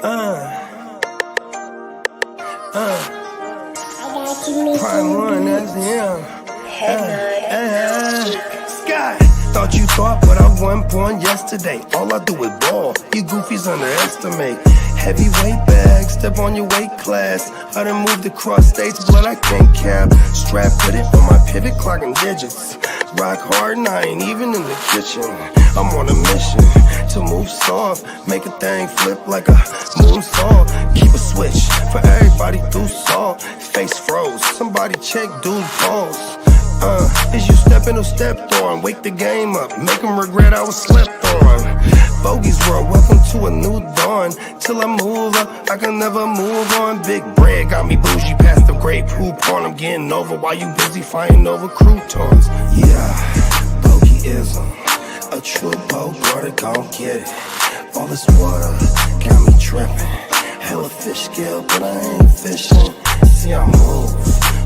Prime one, that's him. Sky. Thought you thought, but I wasn't born yesterday. All I do is ball. You goofies underestimate. Heavyweight bag, step on your weight class. I done moved across states, but I can't cap. Strap with it on my pivot, clocking digits. Rock hard and I ain't even in the kitchen. I'm on a mission to move soft, make a thing flip like a moonsault. Keep a switch for everybody through salt. Face froze, somebody check dude's pulse. Is you stepping or stepped on? Wake the game up, make them regret I was slept on. Bogey's world, welcome to a new dawn. Till I move up, I can never move on. Big bread got me bougie past the great poop on. I'm getting over while you busy fighting over croutons. Yeah, bogeyism, a true boat, brother, gon' get it. All this water got me tripping. Hella fish scale, but I ain't fishing. See, I move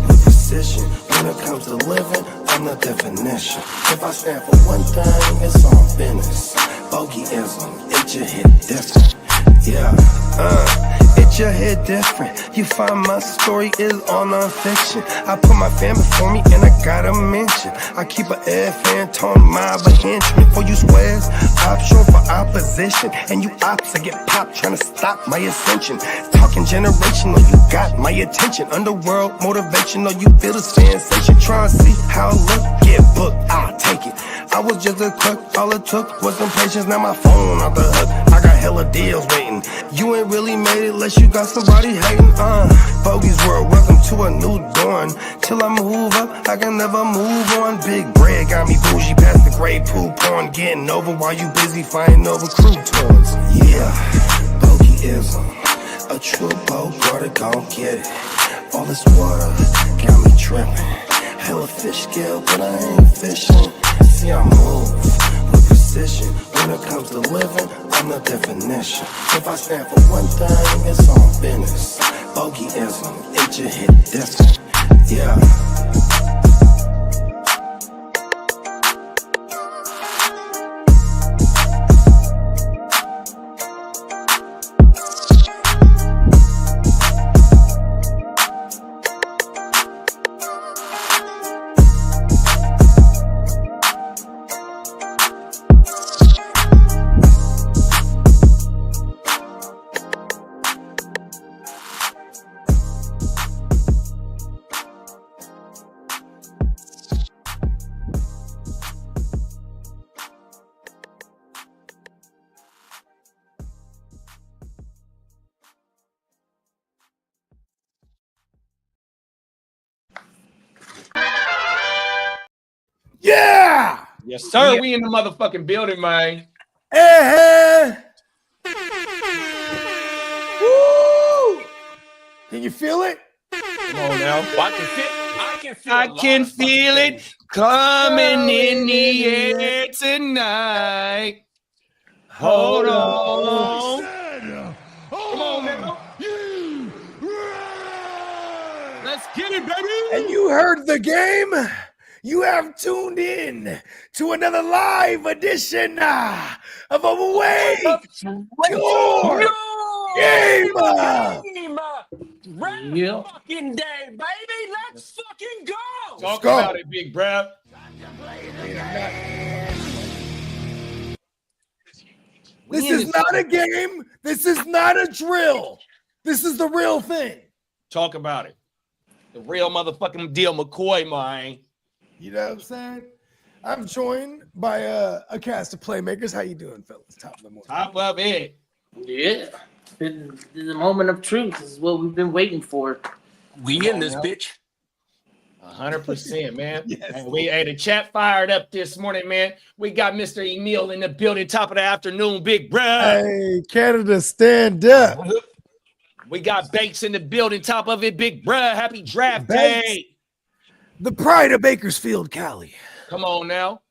with precision. When it comes to living, I'm the definition. If I stand for one thing, it's on business. Bogeyism, it just hit different. Yeah, it just hit different. You find my story is all non-fiction. I put my fan before me and I gotta mention. I keep an air fan tone my henchman. For you squares, option for opposition. And you ops, I get popped trying to stop my ascension. Talking generational, you got my attention. Underworld motivational, you feel the sensation. Trying to see how I look, get booked, I'll take it. I was just a cook, all it took was some patience. Now my phone off the hook, I got hella deals waiting. You ain't really made it unless you got somebody hating. Bogey's world, welcome to a new dawn. Till I move up, I can never move on. Big bread got me bougie past the great poop on. Getting over while you busy fighting over croutons. Yeah, bogeyism, a true boat, brother, gon' get it. All this water got me tripping. Hella fish scale, but I ain't fishing. See, I move with precision. When it comes to living, I'm the definition. If I stand for one thing, it's on business. Bogeyism, it just hit different. Yeah. Yeah! Yes, sir. Yeah. We in the motherfucking building, man. Woo! Can you feel it? Come on now. I can feel it coming in the air tonight. Hold on. Come on now. Let's get it, baby. And you heard the game. You have tuned in to another live edition of Away Your Game. Yeah. Fucking day, baby. Let's fucking go. Talk about it, big bruh. This is not a game. This is not a drill. This is the real thing. Talk about it. The real motherfucking deal, McCoy, man. You know what I'm saying? I'm joined by a cast of playmakers. How you doing, fellas? Top of the morning. Top of it. Yeah. The moment of truth is what we've been waiting for. We in this bitch. 100%, man. Yes. And we had the chat fired up this morning, man. We got Mr. Emil in the building, top of the afternoon, big bruh. Hey, Canada, stand up. We got Bates in the building, top of it, big bruh. Happy draft Bates. day. The pride of Bakersfield, Cali. Come on now.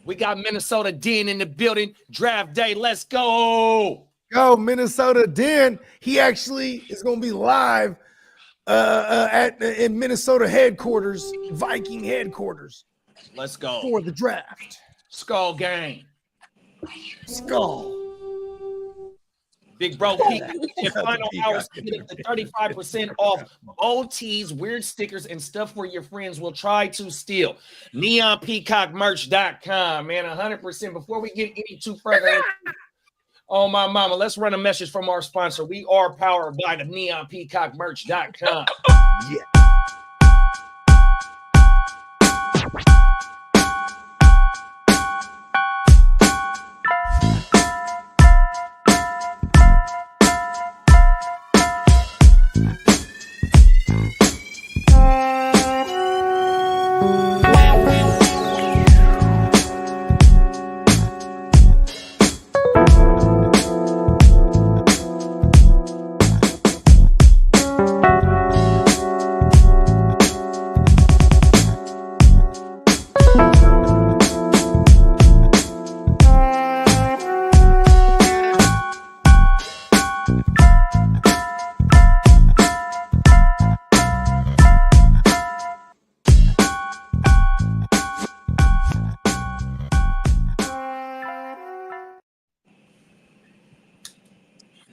We got Minnesota Den in the building, draft day. Let's go. Go, Minnesota Den. He actually is going to be live in Minnesota headquarters, Viking headquarters. Let's go. For the draft. Skull gang. Skull. Big bro, your final hours to 35% off bow tees, weird stickers, and stuff where your friends will try to steal. NeonPeacockMerch.com, man, 100%. Before we get any too further, oh my mama, let's run a message from our sponsor. We are powered by the NeonPeacockMerch.com. Yeah.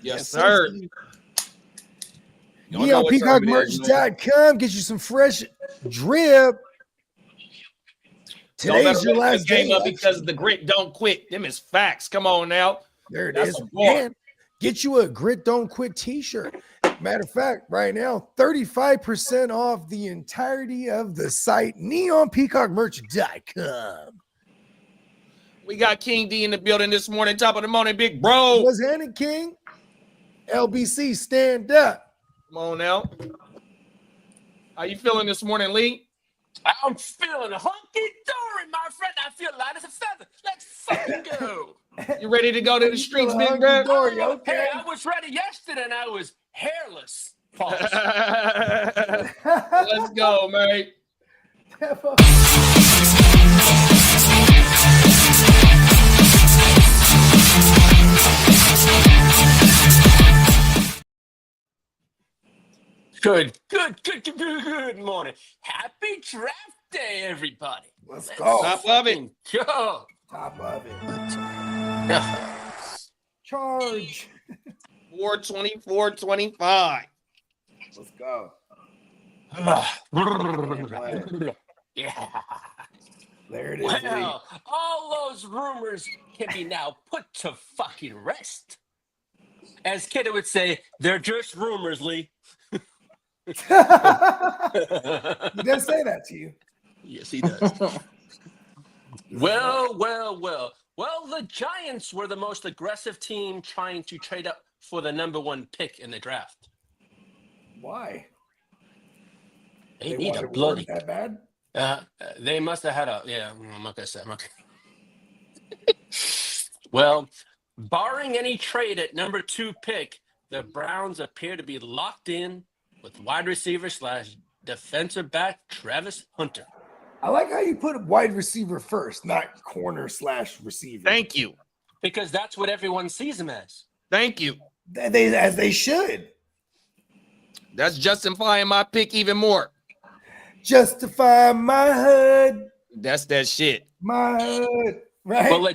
Yes, sir. NeonPeacockMerch.com gets you some fresh drip. Today's your last game day up because the grit don't quit. Them is facts. Come on now. There it is. And get you a Grit Don't Quit t-shirt. Matter of fact, right now, 35% off the entirety of the site, NeonPeacockMerch.com. We got King D in the building this morning. Top of the morning, big bro. What's happening, King? LBC, stand up. Come on now. How you feeling this morning, Lee? I'm feeling hunky-dory, my friend. I feel light as a feather. Let's fucking go. You ready to go to the streets, big bro? Okay. Hey, I was ready yesterday and I was hairless. Let's go, mate. Good morning. Happy draft day, everybody. Let's go. Top of it. Go. Top of it. Charge. 424.25. Let's go. Yeah. There it is. Well, all those rumors can be now put to fucking rest. As Kiddo would say, they're just rumors, Lee. He does say that to you. Yes, he does. Well, the Giants were the most aggressive team trying to trade up for the number 1 pick in the draft. Why? They need a bloody. That bad? They must have had a. Yeah, I'm not gonna say. Well, barring any trade at number 2 pick, the Browns appear to be locked in with wide receiver / defensive back Travis Hunter. I like how you put wide receiver first, not corner / receiver. Thank you. Because that's what everyone sees him as. Thank you. As they should. That's justifying my pick even more. Justify my hood. That's that shit. My hood. Right? Well,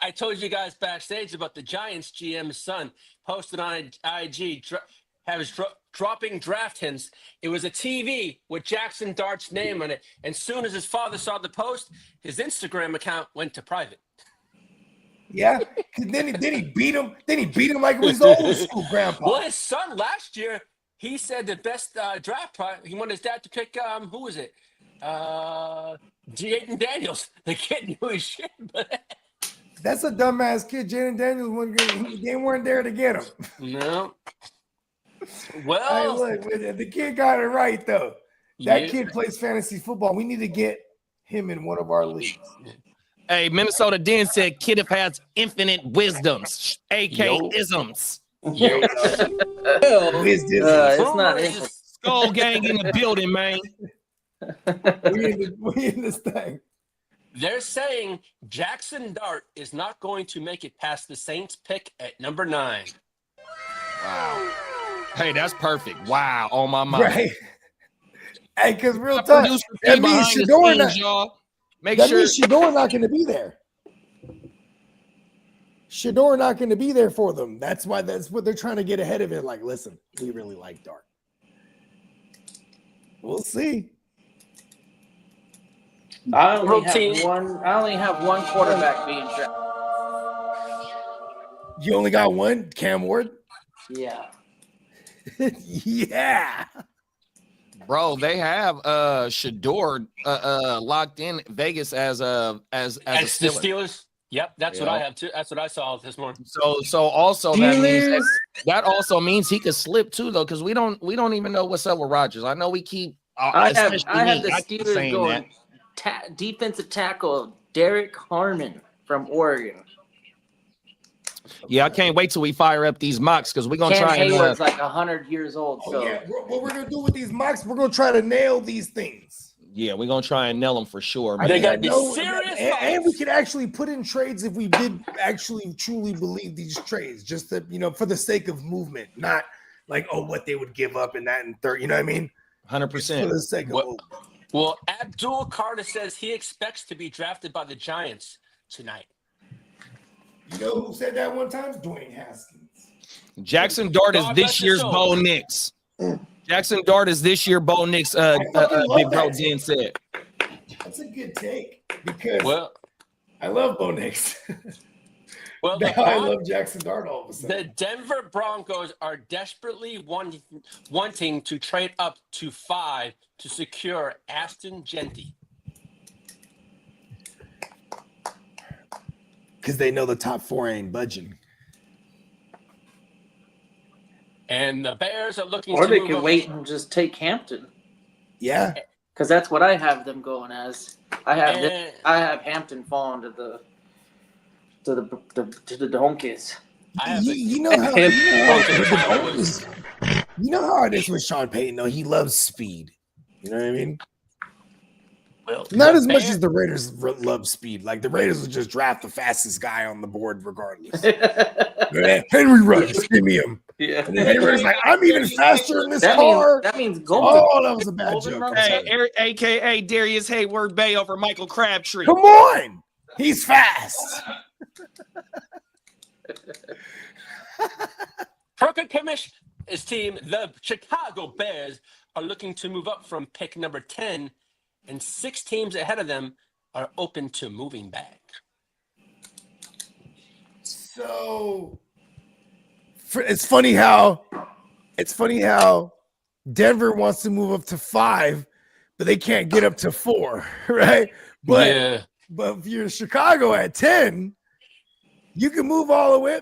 I told you guys backstage about the Giants GM's son posted on IG, dropping draft hints. It was a TV with Jackson Dart's name on it. And soon as his father saw the post, his Instagram account went to private. Yeah. Then he beat him. Then he beat him like it was old school grandpa. Well, his son last year, he said the best draft prize. He wanted his dad to pick who was it? Jaden Daniels. The kid knew his shit, but that's a dumbass kid. Jaden Daniels they weren't there to get him. No. Well, hey, look, the kid got it right though. That kid plays fantasy football. We need to get him in one of our leagues. Hey, Minnesota Den said Kiddup has infinite wisdoms, aka isms. It's not infinite. Skull gang in the building, man. we in this thing. They're saying Jackson Dart is not going to make it past the Saints pick at number 9. Wow. Hey, that's perfect. Wow, on my mind. Right. Hey, because real talk, that means Shador not. Make that sure means Shador not going to be there. Shador not going to be there for them. That's what they're trying to get ahead of it. Like, listen, we really like Dart. We'll see. I only have one quarterback being drafted. You only got one, Cam Ward? Yeah. Yeah. Bro, they have Shador locked in Vegas as a the Steelers. Yep, that's what I have too. That's what I saw this morning. So also that also means he could slip too, though, because we don't even know what's up with Rodgers. I know we keep I have the Steelers going defensive tackle Derek Harmon from Oregon. Yeah, I can't wait till we fire up these mocks because we're gonna Cam try Hayward's like 100 years old. Oh, So yeah. What we're gonna do with these mocks, we're gonna try to nail these things. yeah, we're gonna try and nail them for sure. They Man. got to be serious. And we could actually put in trades if we did actually truly believe these trades, just to, for the sake of movement, not like, oh, what they would give up in that and third. You know what I mean? 100%. For the sake of movement. Well, Abdul Carter says he expects to be drafted by the Giants tonight. You know who said that one time? Dwayne Haskins. Jackson Dart is this year's Bo Nix. Jackson Dart is this year Bo Nix. Big Bro Jen said. That's a good take because I love Bo Nix. Well, I love Jackson Dart all of a sudden. The Denver Broncos are desperately wanting to trade up to 5 to secure Aston Genty. Because they know the top 4 ain't budging. And the Bears are looking or to they move can up. wait and just take Hampton. Yeah. Because that's what I have them going as. I have Hampton falling to the donkeys. You know how it is with Sean Payton, though. He loves speed. You know what I mean? Well, not as much as the Raiders love speed. Like the Raiders will just draft the fastest guy on the board regardless. Henry Ruggs, give me him. Yeah. And then Henry's like, I'm even faster in this car. That means gold. Oh, that was a bad joke. Hey, AKA Darius Hayward Bay over Michael Crabtree. Come on. He's fast. Crooked Commission's team, the Chicago Bears, are looking to move up from pick number 10, and 6 teams ahead of them are open to moving back. So it's funny how Denver wants to move up to 5, but they can't get up to 4, right? But if you're Chicago at 10, you can move all the way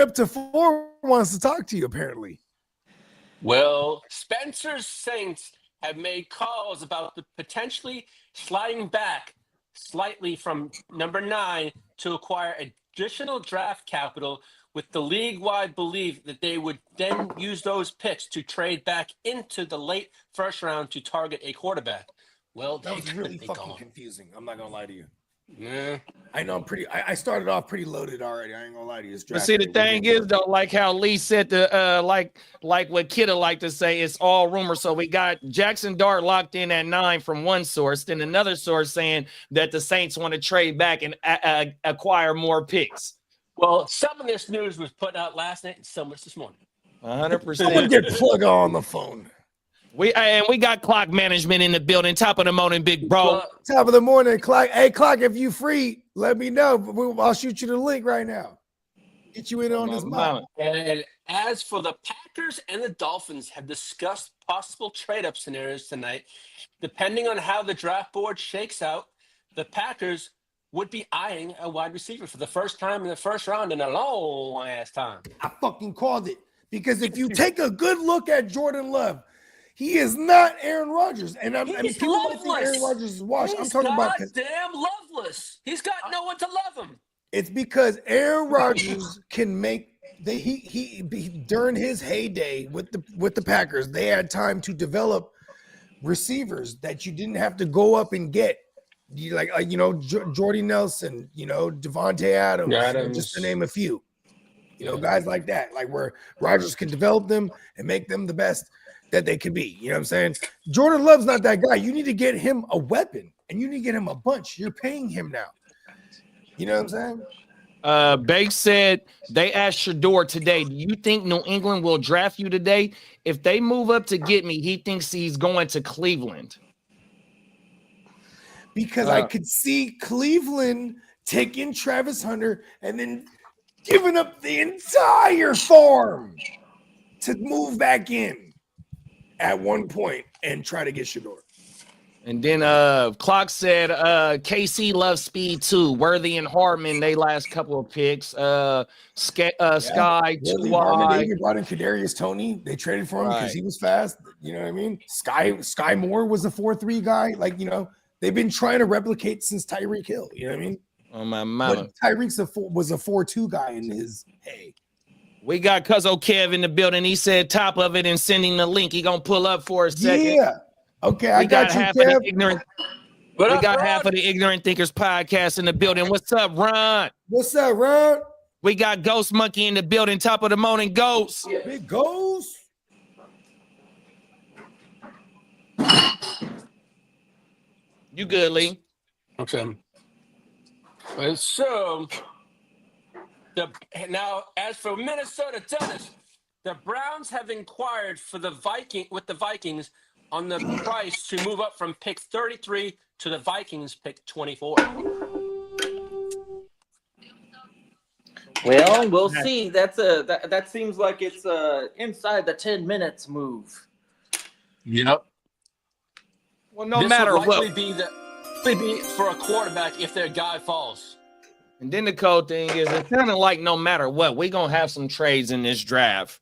up to 4. Wants to talk to you apparently. Well, Spencer's Saints have made calls about the potentially sliding back slightly from number 9 to acquire additional draft capital, with the league-wide belief that they would then use those picks to trade back into the late first round to target a quarterback. Well, that was really fucking confusing. I'm not gonna lie to you. Yeah, I know. I started off pretty loaded already. I ain't gonna lie to you. But see, the thing is, though, like how Lee said, like what Kidda like to say, it's all rumor. So we got Jackson Dart locked in at 9 from one source, then another source saying that the Saints want to trade back and acquire more picks. Well, some of this news was put out last night, and some was this morning. 100%. Someone get Plug on the phone. We got clock management in the building. Top of the morning, big bro. Top of the morning, Clock. Hey, Clock, if you free, let me know. I'll shoot you the link right now. Get you in on this month. And as for the Packers and the Dolphins have discussed possible trade-up scenarios tonight. Depending on how the draft board shakes out, the Packers would be eyeing a wide receiver for the first time in the first round in a long ass time. I fucking called it. Because if you take a good look at Jordan Love, he is not Aaron Rodgers. And people might think Aaron Rodgers is washed. I'm talking about damn loveless. He's got no one to love him. It's because Aaron Rodgers can make he during his heyday with the Packers, they had time to develop receivers that you didn't have to go up and get. Jordy Nelson, Devontae Adams, just to name a few. Guys like that, like where Rodgers can develop them and make them the best that they can be. You know what I'm saying? Jordan Love's not that guy. You need to get him a weapon, and you need to get him a bunch. You're paying him now. You know what I'm saying? Banks said they asked Shador today, do you think New England will draft you today? If they move up to get me, he thinks he's going to Cleveland. Because I could see Cleveland taking Travis Hunter and then giving up the entire farm to move back in at one point and try to get Shador. And then Clock said KC loves speed too. Worthy and Hartman, they last couple of picks. Sky too wide. They even brought in Kadarius Toney. They traded for him because he was fast. You know what I mean? Sky Moore was a 4-3 guy. Like, you know, they've been trying to replicate since Tyreek Hill. You know what I mean? Oh my mama. But Tyreek's was a 4-2 guy in his hey. We got Cuzzo Kev in the building. He said top of it and sending the link. He gonna pull up for a second. Yeah. Okay, I got you, half Kev. of the ignorant. We got half of the Ignorant Thinkers podcast in the building. What's up, Ron? What's up, Ron? We got Ghost Monkey in the building. Top of the morning, Ghost. Big Ghost. You good, Lee? Okay. So, now as for Minnesota Dennis, the Browns have inquired for the Vikings on the price to move up from pick 33 to the Vikings pick 24. Well, we'll see. That seems like it's inside the 10 minutes move. Yep. Well, no This matter would what. be for a quarterback if their guy falls. And then the cold thing is, it's kind of like no matter what, we're going to have some trades in this draft.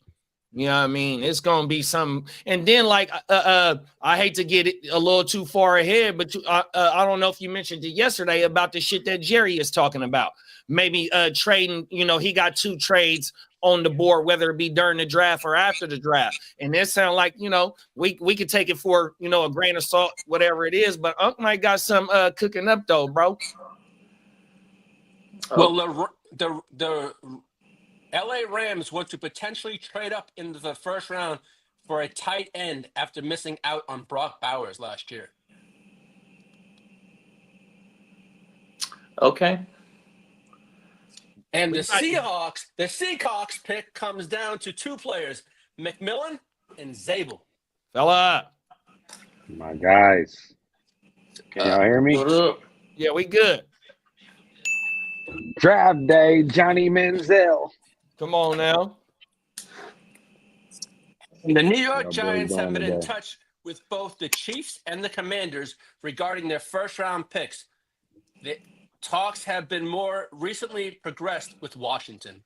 You know what I mean? It's going to be some. And then, like, I hate to get it a little too far ahead, but I don't know if you mentioned it yesterday about the shit that Jerry is talking about. Maybe trading, you know, he got 2 trades on the board, whether it be during the draft or after the draft. And it sounds like, you know, we could take it for, you know, a grain of salt, whatever it is. But Unc might got some cooking up, though, bro. Well, the LA Rams want to potentially trade up into the first round for a tight end after missing out on Brock Bowers last year. Okay. And the Seahawks pick comes down to 2 players, McMillan and Zabel. Fella. My guys. Can y'all hear me? What up? Yeah, we good. Draft day, Johnny Manziel. Come on now. And the New York boy Giants have going been in today. touch with both the Chiefs and the Commanders regarding their first-round picks. The talks have been more recently progressed with Washington.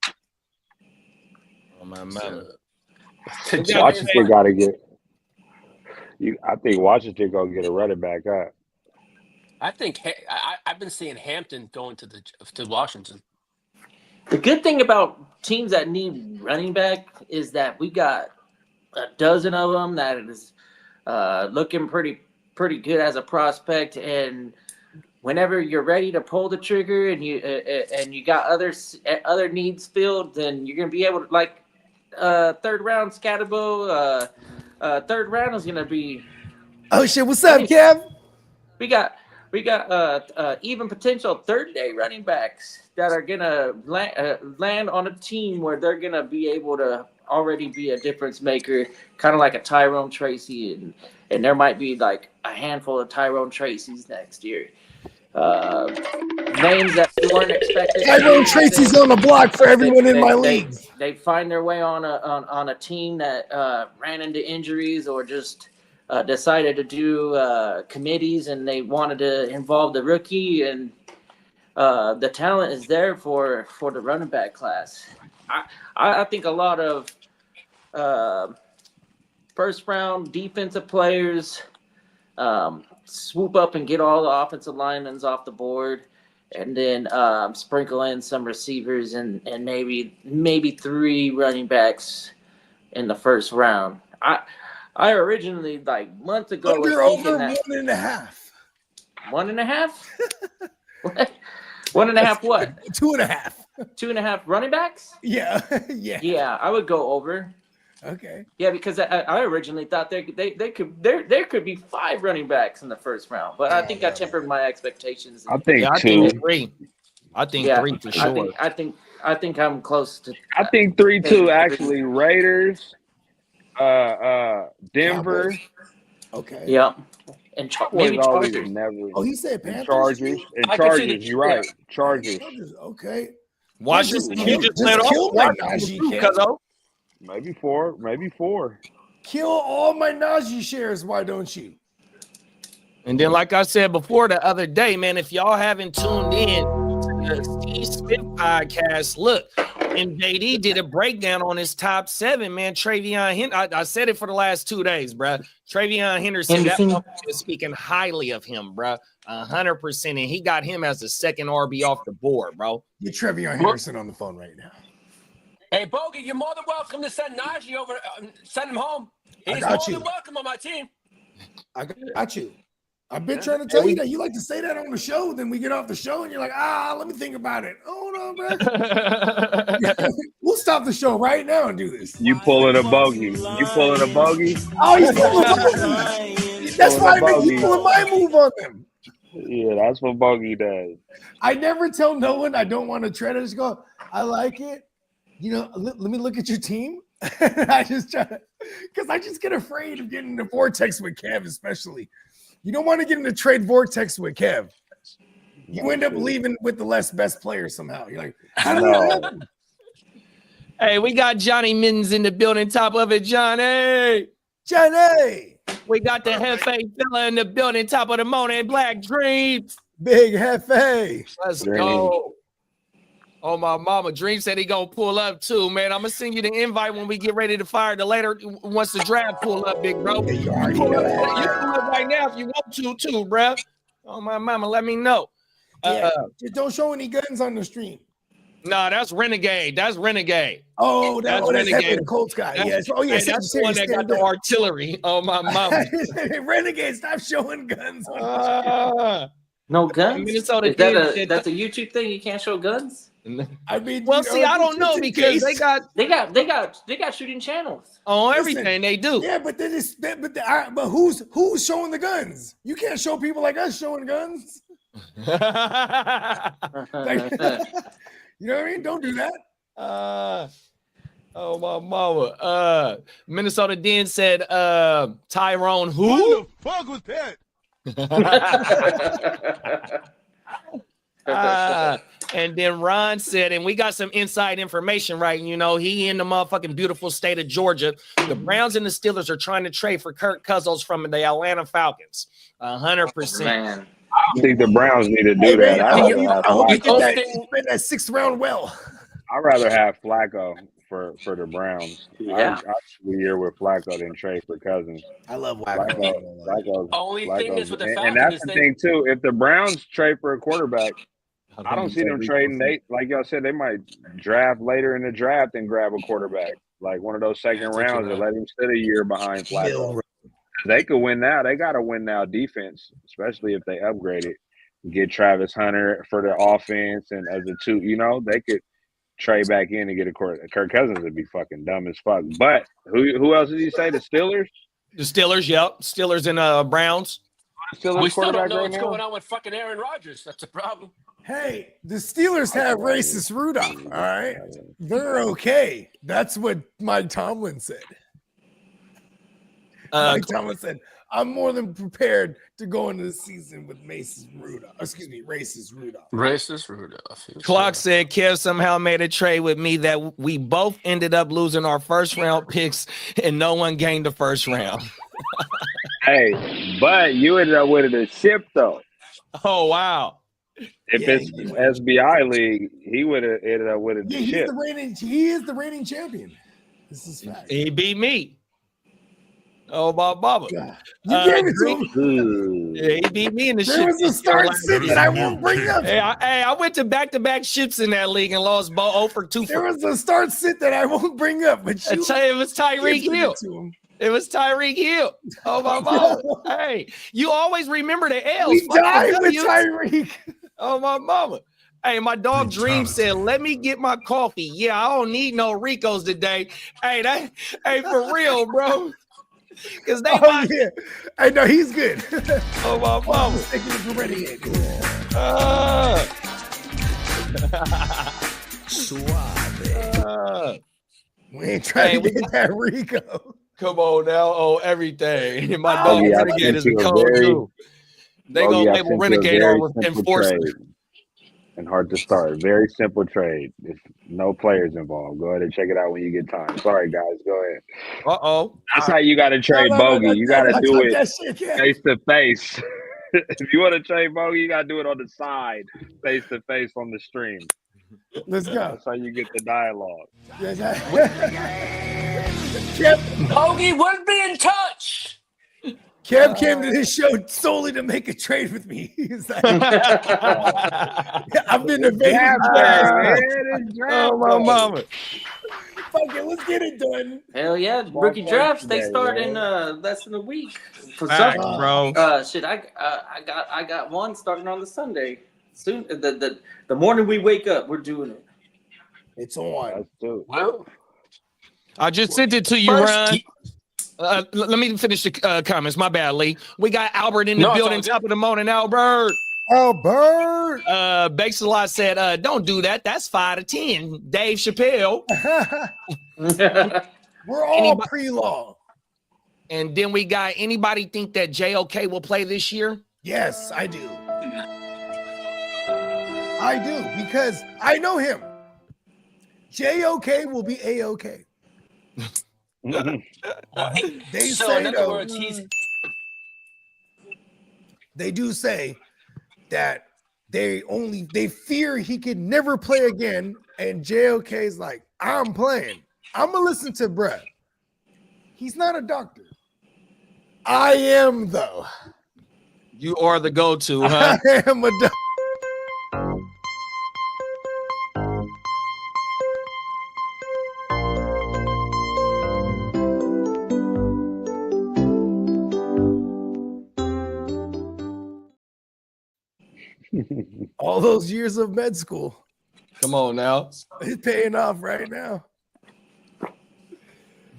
Oh, my mama. Washington got to get. I think Washington gonna get a running back up. I think I've been seeing Hampton going to Washington. The good thing about teams that need running back is that we got a dozen of them that is looking pretty good as a prospect. And whenever you're ready to pull the trigger and you got other needs filled, then you're gonna be able to, like, third round Scatterbo. Third round is gonna be. Oh shit! What's up, Kev? We got even potential third day running backs that are gonna land on a team where they're gonna be able to already be a difference maker, kind of like a Tyrone Tracy, and there might be like a handful of Tyrone Tracys next year. Names that we weren't expecting. Tyrone Tracy's on the block for everyone in my league. They find their way on a team that ran into injuries or just decided to do committees, and they wanted to involve the rookie, and the talent is there for the running back class. I think a lot of first round defensive players swoop up and get all the offensive linemen off the board, and then sprinkle in some receivers and maybe 3 running backs in the first round. I originally, like, months ago, was thinking that 1.5. 1.5. What? 1.5 what? 2.5. 2.5 running backs? Yeah, yeah. Yeah, I would go over. Okay. Yeah, because I originally thought there could be 5 running backs in the first round, but I think I tempered my expectations. I think Yeah, I 2. think 3. I think Yeah, 3 for sure. I think I'm close to. I think 3-2 actually. Raiders, Denver. Cowboys. Okay. Yeah, and Cowboys maybe always Chargers. never. Oh, he said And Panthers. Chargers. And I can see Chargers. the- You're right. Chargers. Okay. Washington, Just you kill- just just let off kill my Washington Najee, too, cuzzo. Maybe 4. Maybe 4. Kill all my Najee shares. Why don't you? And then, like I said before the other day, man, if y'all haven't tuned in to the Steve Smith podcast, look, and JD did a breakdown on his top 7, man. Travion Henderson, I said it for the last 2 days, bro. Travion Henderson, that motherfucker is speaking highly of him, bro. 100%. And he got him as the second RB off the board, bro. Get Trevion Henderson on the phone right now. Hey, Bogey, you're more than welcome to send Najee over. Send him home. He's got more you. than welcome on my team. I got you. I've been trying to tell you that. You like to say that on the show, then we get off the show and you're like, let me think about it. Hold on, bro. We'll stop the show right now and do this. You pulling a bogey. You pulling a bogey. Oh, he's pulling a bogey. That's why he's pulling my move on them. Yeah, that's what bogey does. I never tell no one I don't want to trade. I just go, I like it. You know, let me look at your team. I just try to, because I just get afraid of getting in the vortex with Kev, especially. You don't want to get in the trade vortex with Kev. You end up leaving with the best player somehow. You're like, how did that happen? Hey, we got Johnny Mittens in the building. Top of it, Johnny. Johnny. We got the Hefe fella in the building. Top of the morning, Black Dreams. Big Hefe. Let's Dream. go. Oh, my mama. Dream said he gonna pull up too, man. I'm gonna send you the invite when we get ready to fire the later once the draft pull up, big bro. Yeah, you You already pull know up, that. you pull up right now if you want to too, bro. Oh, my mama, let me know. Yeah, just don't show any guns on the stream. Nah, that's Renegade. That's Renegade. Oh, that's Renegade. the Colts guy. That's, Yes. Oh, yes. hey, that's the one that got the artillery. Oh, my mama. Renegade, stop showing guns. On No guns. Minnesota Is that did- that's a YouTube thing? You can't show guns. I mean, well, see, I don't know because they got They got shooting channels. on Listen, everything they do. Yeah, but then it's but who's showing the guns? You can't show people like us showing guns. Like, you know what I mean? Don't do that. Oh my mama. Minnesota Den said Tyrone who? the fuck was that? And then Ron said, and we got some inside information, right? You know, he in the motherfucking beautiful state of Georgia. The Browns and the Steelers are trying to trade for Kirk Cousins from the Atlanta Falcons. 100%. Man, I don't think the Browns need to do Hey, that. man, I'd I rather have hope you Flacco. get that 6th round well. I'd rather have Flacco for the Browns. Yeah. I'd be here with Flacco than trade for Cousins. I love Flacco. Only thing is with the and Falcons that's is the they thing too. If the Browns trade for a quarterback, I don't see them trading. They, like y'all said, they might draft later in the draft and grab a quarterback, like one of those second rounds, and let him sit a year behind Flacco. They could win now. They got to win now defense, especially if they upgrade it. Get Travis Hunter for the offense, and as a 2, you know, they could trade back in and get a quarterback. Kirk Cousins would be fucking dumb as fuck. But who else did he say? The Steelers? The Steelers, yep. Steelers and Browns. Steelers we still don't quarterback know right what's now? going on with fucking Aaron Rodgers. That's a problem. Hey, the Steelers have racist Rudolph. All right, they're okay. That's what Mike Tomlin said. Mike Tomlin said, "I'm more than prepared to go into the season with racist Rudolph." Racist Rudolph. Clock said Kev somehow made a trade with me that we both ended up losing our first round picks and no one gained the first round. Hey, but you ended up winning the ship though. Oh wow. If it's SBI league, he would have ended up winning the ship. He is the reigning champion. This is fact. He beat me. Oh my mama. You gave it to him. Yeah, he beat me in the ship. There was a start sit that I won't bring up. Hey, I went to back-to-back ships in that league and lost 0 for 2. There was a start sit that I won't bring up, but I tell you, it was Tyreek Hill. It was Tyreek Hill. Oh my mama. Hey, you always remember the L's. We died with Tyreek. Oh my mama. Hey, my dog Dream said, "Let me get my coffee." Yeah, I don't need no Ricos today. Hey, for real, bro. Because they yeah. I know he's good. Oh my mama. Suave. We ain't trying to get that Rico. Come on now, everything. My dog Bogey, I Renegade is a sent you a cold very- too. They Bogey, gonna I label sent you a Renegade very on simple enforcer. trade and hard to start. Very simple trade. There's no players involved. Go ahead and check it out when you get time. Sorry, guys. Go ahead. Uh-oh. That's how you got to trade Bogey. You got to do it That shit, yeah. face to face. If you want to trade Bogey, you got to do it on the side, face to face on the stream. Let's go. That's how you get the dialogue. Kev, Bogey would be in touch. Kev came to this show solely to make a trade with me. He's like, I've been evading. Oh, my mama. Fuck it, let's get it done. Hell yeah, rookie drafts they start in less than a week. For Facts, some, bro. shit, I got one starting on the Sunday. Soon, the morning we wake up, we're doing it. It's on. Let's do it. Well, I just sent it to you, first, Ron. Let me finish the comments. My bad, Lee. We got Albert in the No, it's building. all good. Top of the morning, Albert. Albert. Bakesalot said, don't do that. That's 5 to 10. Dave Chappelle. We're all pre-law. And then we got anybody think that JOK will play this year? Yes, I do. I do, because I know him. JOK will be A-OK. They so say, in other though, words, they do say that they fear he could never play again. And JOK is like, I'm playing. I'm going to listen to Brett. He's not a doctor. I am, though. You are the go-to, huh? I am a doctor. All those years of med school, Come on now. it's paying off right now.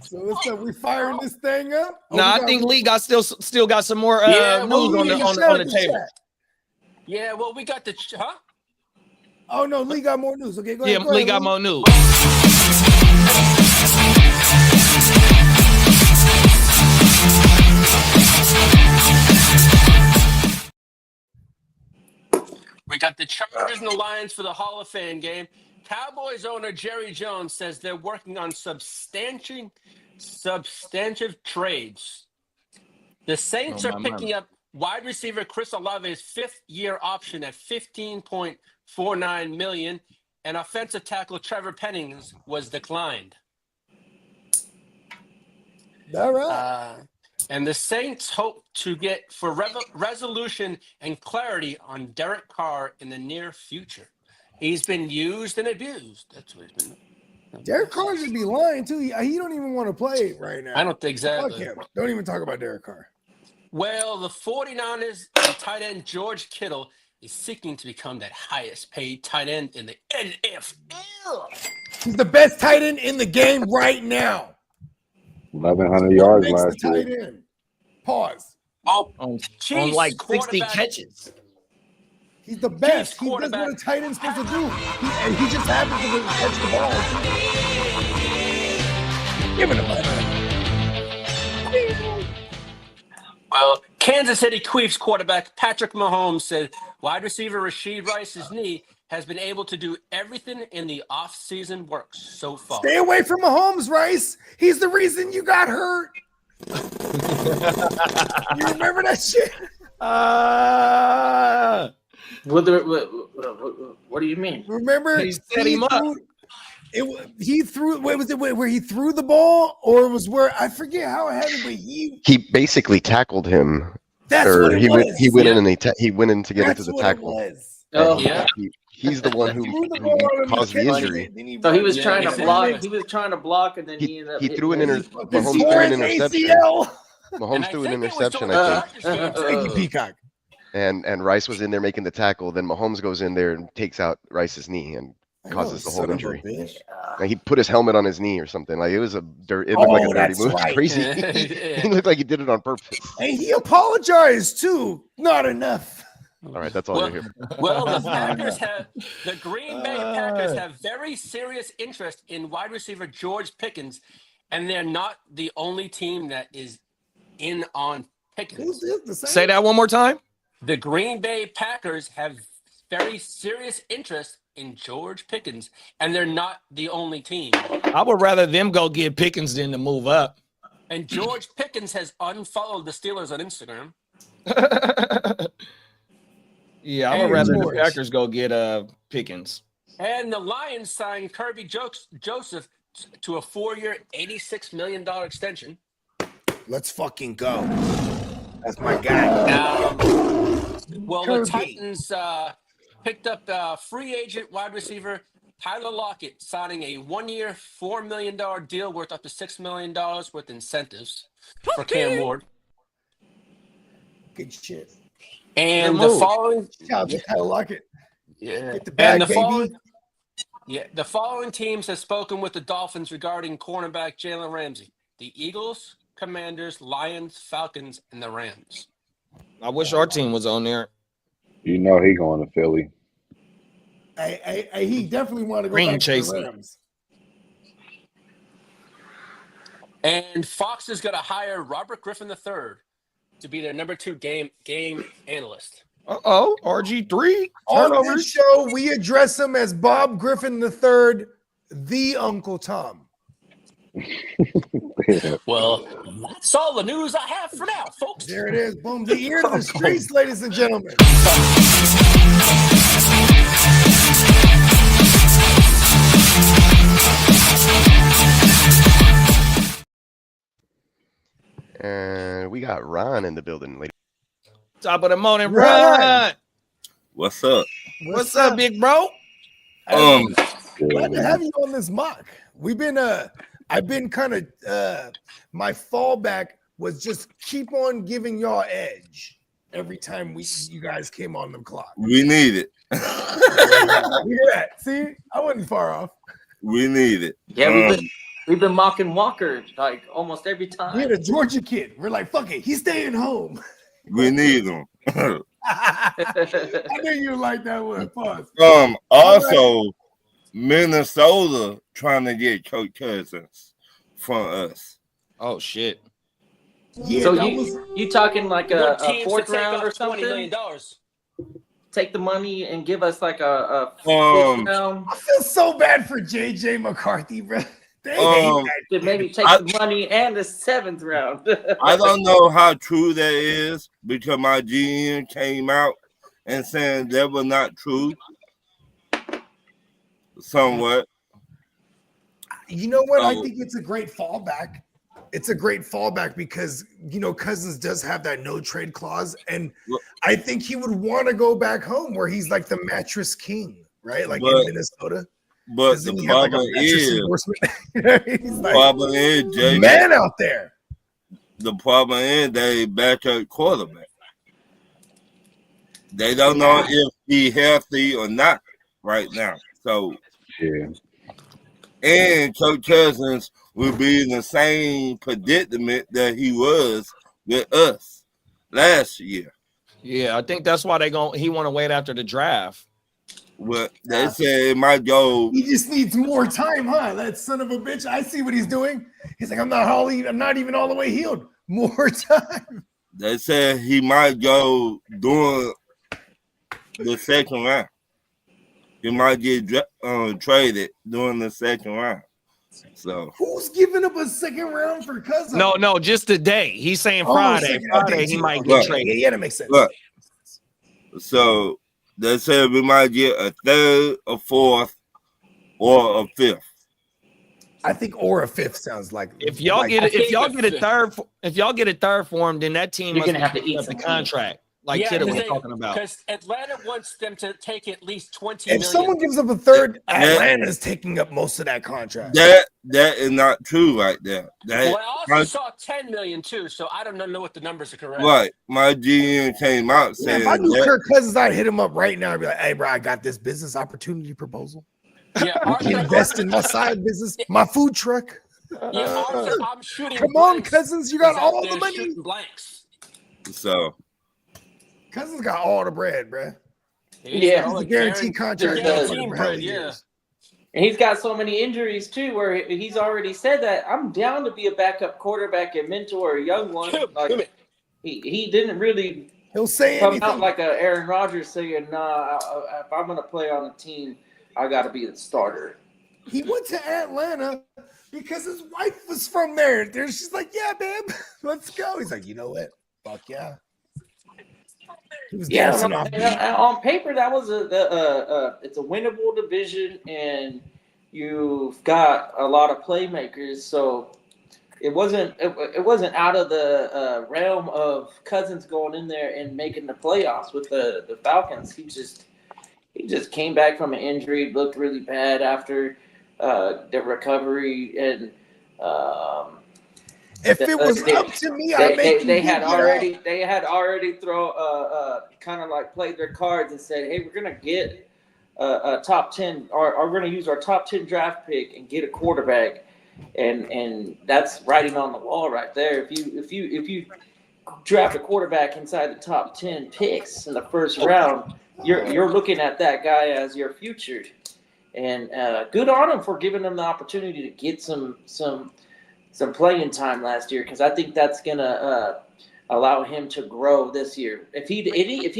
So what's up? We firing this thing up? No, I think Lee got still got some more Yeah, news on the table. yeah, well, we got the Oh no, Lee got more news. Okay, go Yeah, ahead. go Lee ahead, got more news. We got the Chargers and the Lions for the Hall of Fame game. Cowboys owner Jerry Jones says they're working on substantive trades. The Saints are picking up wide receiver Chris Olave's fifth-year option at $15.49 million, and offensive tackle Trevor Pennings was declined. All right. And the Saints hope to get for resolution and clarity on Derek Carr in the near future. He's been used and abused. That's what he's been. Derek Carr should be lying too. He don't even want to play right now. I don't think Fuck exactly. him. Don't even talk about Derek Carr. Well, the 49ers and tight end George Kittle is seeking to become that highest paid tight end in the NFL. He's the best tight end in the game right now. 1,100 yards Makes the last tight year. end. Pause. Oh, On Chiefs like 60 quarterback- catches. He's the best. Chiefs He does what a quarterback. tight end's supposed to do. And he just happens to catch the ball. Give it a ball. Well, Kansas City Chiefs quarterback Patrick Mahomes said wide receiver Rashid Rice's knee has been able to do everything in the offseason work so far. Stay away from Mahomes, Rice. He's the reason you got hurt. You remember that shit? What do you mean? Remember He set him up. He threw. Where was it? Where he threw the ball, or it was where I forget how it happened, but he. He basically tackled him, That's or what it he was. went in and he went in to get That's into the what tackle. It was. Oh, Yeah. He's the one who Threw the ball out and caused the catch injury. it, then so he was Yeah, trying to he block. said- He was trying to block, and then he ended up. He threw an hitting inter- it. Mahomes He threw tore an his interception. ACL. Mahomes threw an think it was interception, during I the think, Chargers game. Thank you, Peacock. and Rice was in there making the tackle. Then Mahomes goes in there and takes out Rice's knee and causes the whole Son of a injury. bitch. Like, he put his helmet on his knee or something. Like, it was a dirt. It looked like a dirty that's move. right. Crazy. He looked like he did it on purpose. And he apologized too. Not enough. All right, that's all you're here. Well, the Green Bay Packers have very serious interest in wide receiver George Pickens, and they're not the only team that is in on Pickens. Who's this? The Saints? Say that one more time. The Green Bay Packers have very serious interest in George Pickens, and they're not the only team. I would rather them go get Pickens than to move up. And George Pickens has unfollowed the Steelers on Instagram. Yeah, I would rather the Packers go get Pickens. And the Lions signed Kirby Joseph to a 4-year, $86 million extension. Let's fucking go. That's my guy. Well, Kirby. the Titans picked up free agent wide receiver Tyler Lockett, signing a 1-year, $4 million deal worth up to $6 million with incentives for Cam Ward. Good shit. And the following, Shout out to Tyler Lockett. yeah, Get the bag, and baby. the following teams have spoken with the Dolphins regarding cornerback Jalen Ramsey: the Eagles, Commanders, Lions, Falcons, and the Rams. I wish our team was on there. You know he going to Philly. He definitely wanted to go Ring back to chasing. the Rams. And Fox is going to hire Robert Griffin III to be their number 2 game analyst. Uh-oh, RG3. On Turnovers. this show, we address him as Bob Griffin III, the Uncle Tom. Well, that's all the news I have for now, folks. There it is. Boom. The ear to the streets, ladies and gentlemen. And we got Ron in the building, lady. Top of the morning, Right. Ron. What's up? What's up, big bro? Glad to have you on this mock. We've been I've been kind of my fallback was just keep on giving y'all edge every time you guys came on the clock. We need it. Look at that. See, I wasn't far off. We need it. Yeah, we've been mocking Walker like almost every time. We had a Georgia kid. We're like, fuck it, he's staying home. We need them. I knew you would like that one. Pause. Also, Minnesota trying to get Coach Cousins from us. Oh, shit. Yeah, So that was you talking like a Teams to fourth take round off or $20 something? million. Take the money and give us like a fifth round. I feel so bad for JJ McCarthy, bro. They hate that. To maybe take the money and the 7th round. I don't know how true that is because my GM came out and saying that was not true. Somewhat. You know what? I think it's a great fallback. It's a great fallback because, you know, Cousins does have that no trade clause. And I think he would want to go back home where he's like the mattress king, right? Like in Minnesota. But the problem is, JJ, man out there. The problem is they backup quarterback. They don't know if he's healthy or not right now. So, Yeah. and Coach Cousins will be in the same predicament that he was with us last year. Yeah, I think that's why he want to wait after the draft. Well, they say it might go. He just needs more time, huh? That son of a bitch. I see what he's doing. He's like, I'm not even all the way healed. More time. They said he might go during the second round. He might get traded during the second round. So who's giving up a second round for Cousins? No, just today. He's saying Friday. Friday he might get traded. Yeah, that makes sense. Look, so they said we might get a 3rd, a 4th, or a 5th. I think or a 5th sounds like if y'all get a third for him, then that team You're must gonna have to eat the some contract. Like Kidda was talking about. Because Atlanta wants them to take at least $20 if million. someone gives up a third, Atlanta's taking up most of that contract. That is not true right there. Well, I also saw $10 million too, so I don't know what the numbers are correct. Right. My GM came out saying if I knew that. Kirk Cousins, I'd hit him up right now and be like, hey, bro, I got this business opportunity proposal. Yeah, Invest in my side business, my food truck. Yeah, I'm shooting. Come on, Cousins, you got all the money. Shooting blanks. So Cousins got all the bread, bruh. Yeah. He's a guaranteed contract. Guaranteed bread, yeah. And he's got so many injuries too, where he's already said that I'm down to be a backup quarterback and mentor a young one. Like he didn't really He'll say come anything. out like a Aaron Rodgers saying, "Nah, if I'm gonna play on a team, I got to be the starter." He went to Atlanta because his wife was from there. She's like, "Yeah, babe, let's go." He's like, "You know what? Fuck yeah." He was dancing off. On paper, that was it's a winnable division, and you've got a lot of playmakers. So it wasn't out of the realm of Cousins going in there and making the playoffs with the Falcons. He just came back from an injury, looked really bad after the recovery, and if it was up to me, I'd make they had already throw kind of like played their cards and said, "Hey, we're gonna get a top 10, or we're gonna use our top 10 draft pick and get a quarterback," and that's writing on the wall right there. If you draft a quarterback inside the top 10 picks in the first round, you're looking at that guy as your future. And good on him for giving them the opportunity to get some playing time last year, because I think that's gonna allow him to grow this year. If he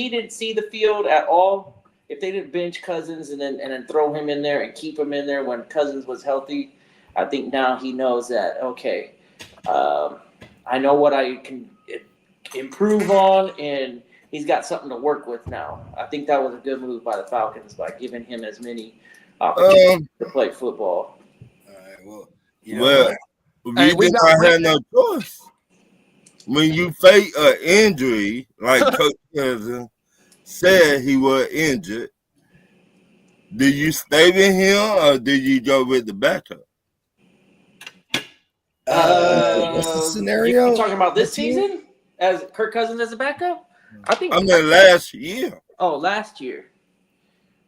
didn't see the field at all, if they didn't bench Cousins and then throw him in there and keep him in there when Cousins was healthy, I think now he knows that, okay, I know what I can improve on, and he's got something to work with now. I think that was a good move by the Falcons by giving him as many opportunities to play football. All right, well, we don't have no choice. When you face an injury, like Coach Cousins said he was injured, do you stay with him or do you go with the backup? What's the scenario? You talking about this season as Kirk Cousins as a backup? I mean last year. Oh, last year.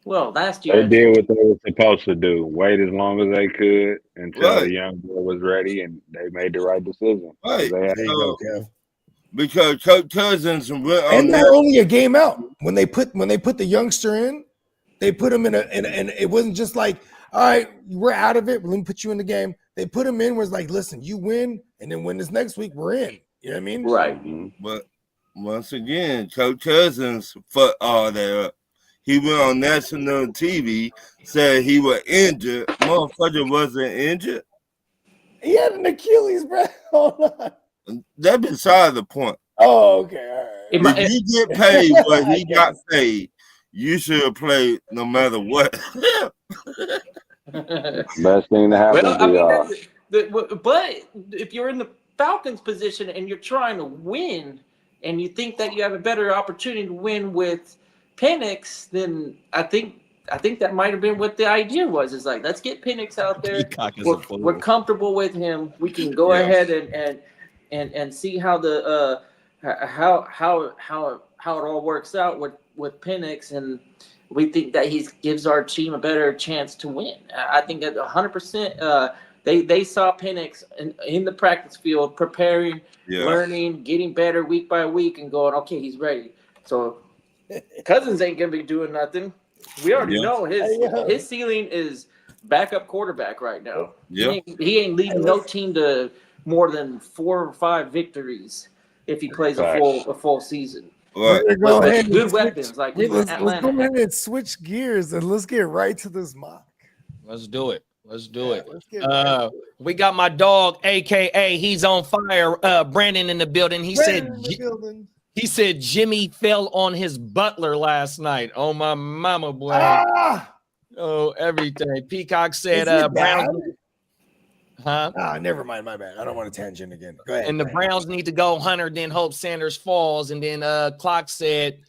Well, last year they did what they were supposed to do: wait as long as they could until the young boy was ready, and they made the right decision. Right. Go, Kev. Because Coach Cousins went on and they're only a game out when they put the youngster in. They put him in and it wasn't just like, all right, we're out of it. Let me put you in the game. They put him in. Was like, listen, you win, and then win this next week. We're in. You know what I mean? Right. But once again, Coach Cousins fucked all that up. He went on national TV, said he was injured. Motherfucker wasn't injured. He had an Achilles, bro. Hold on. That's beside the point. Oh, okay. All right. If you get paid what he got paid, you should play no matter what. Best thing to happen to y'all. But if you're in the Falcons position and you're trying to win, and you think that you have a better opportunity to win with Penix, then I think that might have been what the idea was. Is like, let's get Penix out there. We're comfortable with him. We can go ahead and see how the how it all works out with Penix, and we think that he gives our team a better chance to win. I think that 100%. They saw Penix in the practice field, preparing, learning, getting better week by week, and going, okay, he's ready. So Cousins ain't gonna be doing nothing. We already know his ceiling is backup quarterback right now. Yeah. He ain't leading no team to more than 4 or 5 victories if he plays a full season. Right. With good weapons like let's Atlanta. go ahead and switch gears and let's get right to this mock. Let's do it. We got my dog, aka he's on fire. Brandon in the building. He said Jimmy fell on his butler last night. Oh my mama, boy. Oh, everything. Peacock said Browns. Never mind, my bad. I don't want to tangent again. Go ahead. And the Browns need to go Hunter, then hope Sanders falls. And then Clock said,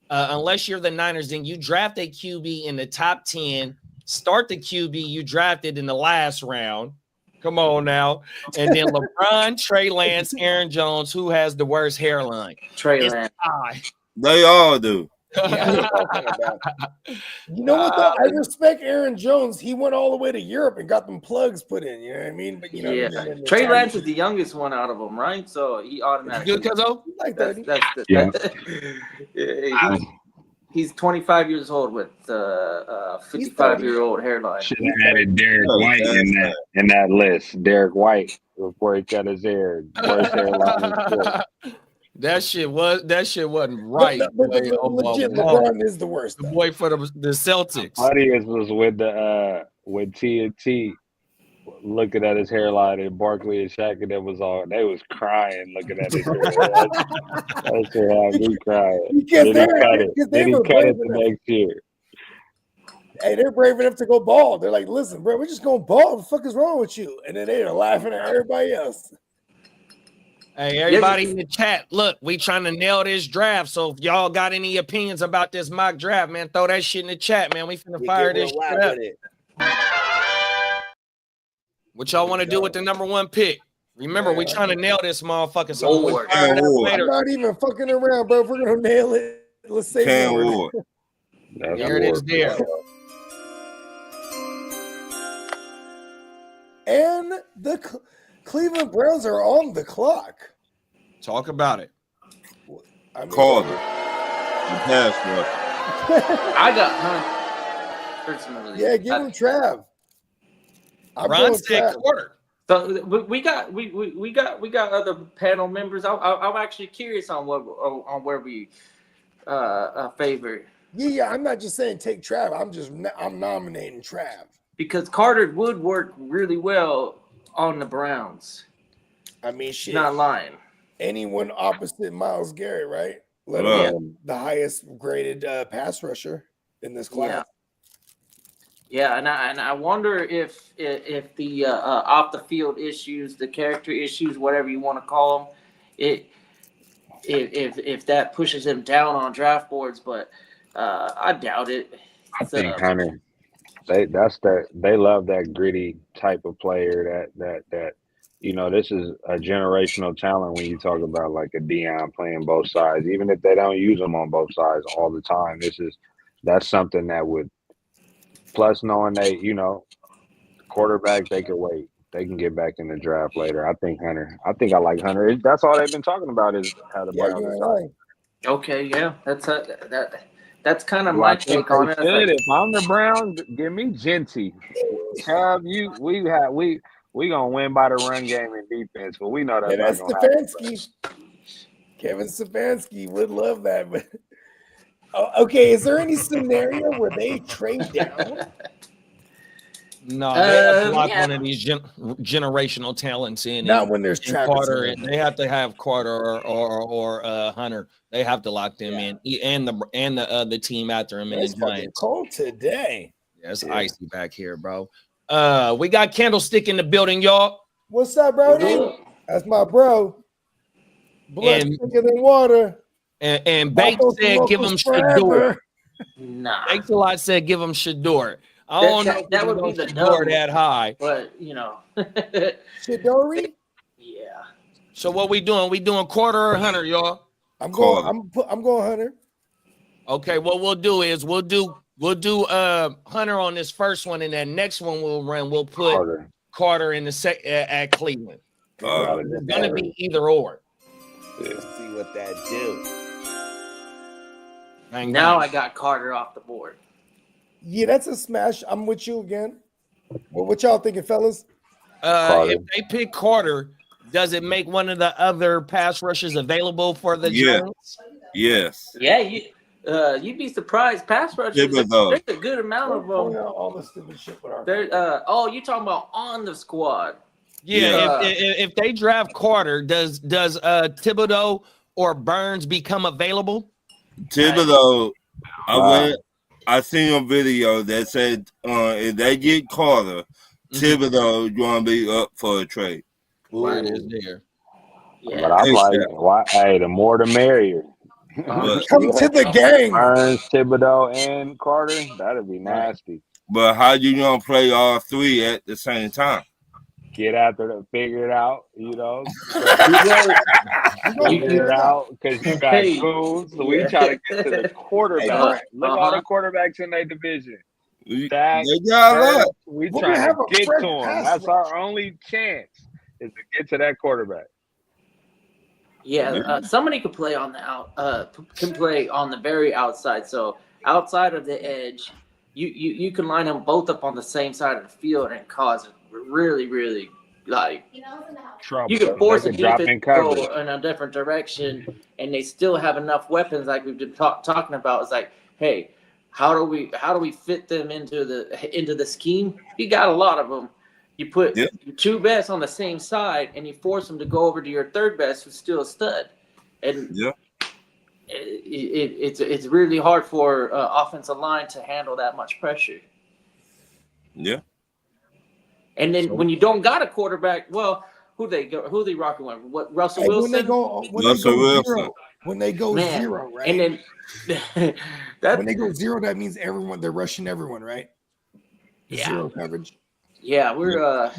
unless you're the Niners, then you draft a QB in the top 10. Start the QB you drafted in the last round. Come on now. And then LeBron, Trey Lance, Aaron Jones, who has the worst hairline? Trey Lance. They all do. Yeah. You know what though? I respect Aaron Jones. He went all the way to Europe and got them plugs put in. You know what I mean? But you know, Yeah, Trey Lance is the youngest one out of them, right? So he automatically. Good, Cuzzo? Like That's Yeah. he's 25 years old with 55-year-old hairline. Should have added Derek White in that list. Derek White before he cut his hair. Worst hairline in sports. That shit wasn't right. But legit, LeBron is the worst. The boy for the Celtics. Funniest was with TNT looking at his hairline and Barkley and Shaq and them was on. They was crying looking at his hair. That shit had me crying. Then he cut it the next year. Hey, they're brave enough to go bald. They're like, listen, bro, we're just going bald. What the fuck is wrong with you? And then they're laughing at everybody else. Hey, everybody in the chat, look, we trying to nail this draft. So if y'all got any opinions about this mock draft, man, throw that shit in the chat, man. We finna fire this shit up. What y'all want to do with the number 1 pick? Remember, we trying to nail this motherfucker. So we'll fire it up later. I'm not even fucking around, bro. If we're gonna nail it, let's say Cam there it is there. And the Cleveland Browns are on the clock. Talk about it. I mean, Carter. The pass rush. I got Hunt personally. Yeah, give him Trav. Ron said quarter. So we got other panel members. I'm actually curious on where we favor. Yeah, I'm not just saying take Trav. I'm nominating Trav because Carter would work really well on the Browns. I mean, shit. Not lying. Anyone opposite Myles Garrett, right? Let alone the highest graded pass rusher in this class. Yeah, and I wonder if the off the field issues, the character issues, whatever you want to call them, if that pushes him down on draft boards, but I doubt it. I think Hunter, they love that gritty type of player that you know, this is a generational talent when you talk about like a Deion playing both sides, even if they don't use them on both sides all the time. That's something that would. Plus, knowing they, you know, quarterback, they can wait. They can get back in the draft later. I think I like Hunter. That's all they've been talking about is how the Browns decide. Okay, yeah, that's kind of my take on it. If I'm the Browns, give me Genty. Have we gonna win by the run game and defense, but we know that's not gonna happen. Kevin Stefanski would love that, but. Okay, is there any scenario where they trade down? No, they have to lock one of these generational talents in. Not when there's Carter. They have to have Carter or Hunter. They have to lock them in, and the team after him. It's fucking cold today. Yeah, it's icy back here, bro. We got Candlestick in the building, y'all. What's up, bro? That's my bro. Blood thicker than water. And Banks said give him Shador. Nah. Banks a lot said give him Shador. I don't know if that would be the Shador that high. But you know. Shadori? Yeah. So what we doing? We doing Carter or Hunter, y'all? I'm going Hunter. Okay, what we'll do is we'll do Hunter on this first one, and then next one we'll put Carter in the at Cleveland. It's gonna be either or. Let's see what that do. Now I got Carter off the board. Yeah, that's a smash. I'm with you again. Well, what y'all thinking, fellas? If they pick Carter, does it make one of the other pass rushers available for the Giants? Yes. Yeah, you'd be surprised. Pass rushers, there's a good amount of them. All the stupid shit with our you talking about on the squad? Yeah. If they draft Carter, does Thibodeau or Burns become available? Thibodeau, I seen a video that said if they get Carter, Thibodeau going to be up for a trade. Right is there. Yeah. But I'm like, why? Hey, the more the merrier. Come to the gang. Burns, Thibodeau, and Carter, that'd be nasty. But how you gonna play all three at the same time? get after it, figure it out, you know. We're Figure it out because you got Hey, Coons. So we yeah. try to get to the quarterback. Look all the quarterbacks in their division. Dak, They got a lot. we We're trying gonna to have a get fresh to them. pass That's rush. our only chance is to get to that quarterback. Yeah, somebody could play on the can play on the very outside. So outside of the edge, you can line them both up on the same side of the field and cause really like Trouble. you can force They a could drop defense in to go coverage. in a different direction, and they still have enough weapons. Like we've been talking about, it's like, hey, how do we fit them into the scheme? You got a lot of them. You put your two best on the same side, and you force them to go over to your third best, who's still a stud. And it's really hard for offensive line to handle that much pressure. Yeah. And then when you don't got a quarterback, well, who they rocking with? What, Russell Wilson? When they go zero, right? And then when they go zero, that means they're rushing everyone, right? Zero coverage. Yeah, we're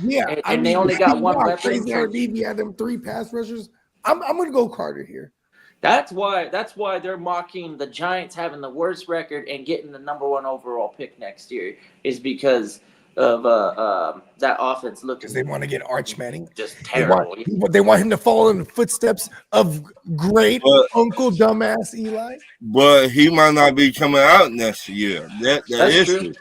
and they only got one weapon. Crazy RB, had them 3 pass rushers. I'm gonna go Carter here. That's why they're mocking the Giants having the worst record and getting the #1 overall pick next year is because of that offense looking. Because they want to get Arch Manning. Just terrible. They want him to follow in the footsteps of great Uncle Dumbass Eli. But he might not be coming out next year. That's true.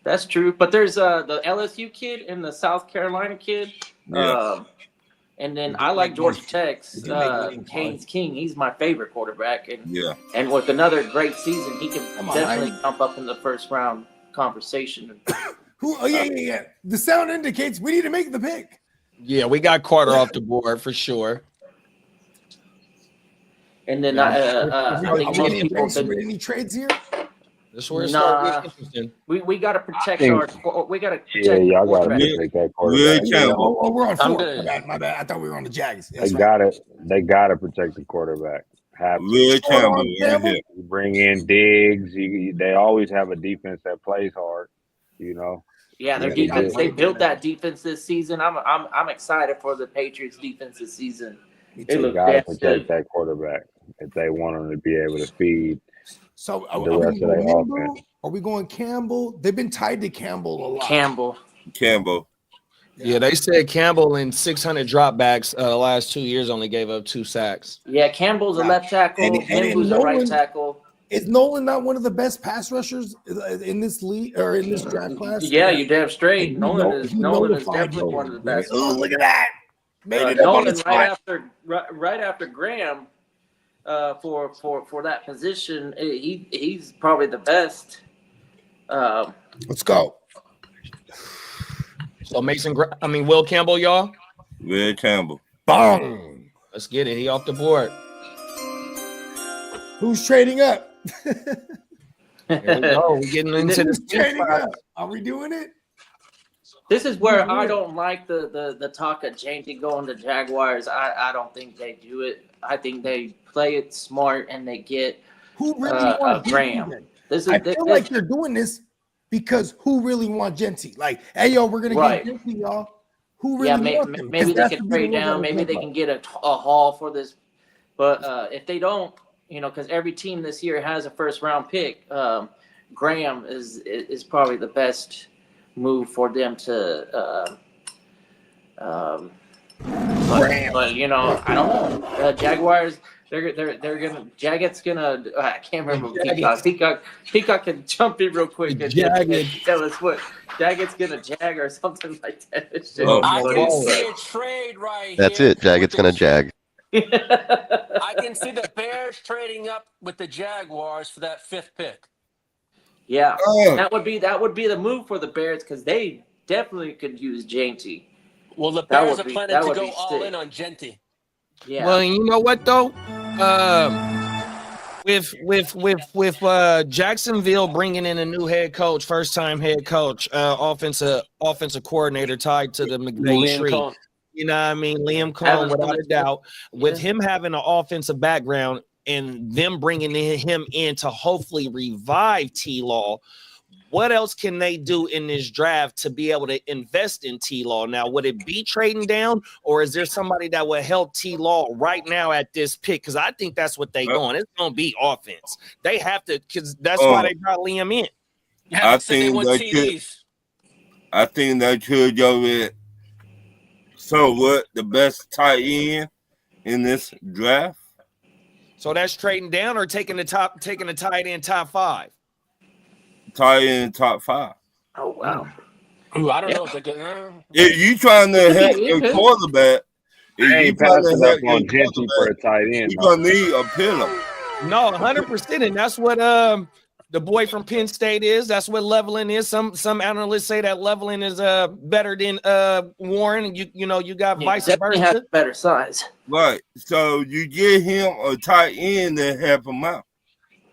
That's true. But there's the LSU kid and the South Carolina kid. And then I like Georgia Tech's Haynes King. He's my favorite quarterback. And with another great season, he can definitely jump up in the first round conversation. Yeah. The sound indicates we need to make the pick. Yeah, we got Carter off the board for sure. And then I think most people any trades here. This where it's interesting. We got to protect our. We got to protect. Yeah, y'all got to protect that quarterback. We're on 4. My bad. I thought we were on the Jags. They got to protect the quarterback. You bring in Diggs. They always have a defense that plays hard. You know. Yeah, their defense. They built that defense this season. I'm excited for the Patriots defense this season. They got to protect that quarterback if they want them to be able to feed. So the rest of their offense. Are we going Campbell? They've been tied to Campbell a lot. Campbell. Yeah, they said Campbell in 600 dropbacks the last 2 years only gave up 2 sacks. Yeah, Campbell's a left tackle. Campbell's a right tackle. Is Nolan not one of the best pass rushers in this league or in this draft class? Yeah, you're damn straight. Nolan is definitely one of the best. Oh, look at that! Nolan right after Graham. For that position, he's probably the best. Let's go. So Will Campbell, y'all. Will Campbell. Boom. Let's get it. He off the board. Who's trading up? Here we go. We're getting into this trading up. Are we doing it? This is where I don't like the talk of Janty going to Jaguars. I don't think they do it. I think they play it smart and they get who really wants Graham. I feel like you're doing this because who really want Genty? Like, hey, yo, we're gonna get Genty, y'all. Who really wants him? Maybe they can trade down. Maybe they can get a haul for this. But if they don't, because every team this year has a first round pick, Graham is probably the best move for them to. But I don't know. Jaguars, they're gonna. Jaget's gonna. I can't remember. Peacock can jump in real quick and tell us what Jaget's gonna jag or something like that. I can see a trade right That's here. it. Jaget's gonna jag. I can see the Bears trading up with the Jaguars for that 5th pick. Yeah, that would be the move for the Bears because they definitely could use Janty. Well, the Bears are planning to go all in on Genty. Yeah. Well, you know what though, with Jacksonville bringing in a new head coach, first-time head coach, offensive coordinator tied to the McVay tree. Cohn. You know what I mean? Liam Cohn, without a doubt. With him having an offensive background and them bringing him in to hopefully revive T-Law, what else can they do in this draft to be able to invest in T-Law? Now, would it be trading down, or is there somebody that would help T-Law right now at this pick? Because I think that's what they going. It's going to be offense. They have to, because that's why they brought Liam in. Yeah, they want TDs. I think they could go with the best tight end in this draft. So that's trading down or taking the tight end top 5. Tight end top 5. Oh wow. Ooh, I don't know if they're good. If you trying to help your quarterback, I ain't passing up on Genty for a tight end. You're gonna need a pillar. No, 100%, and that's what the boy from Penn State is. That's what Leveling is. Some analysts say that Leveling is better than Warren. You got vice versa. Has better size. Right. So you get him a tight end to help him out.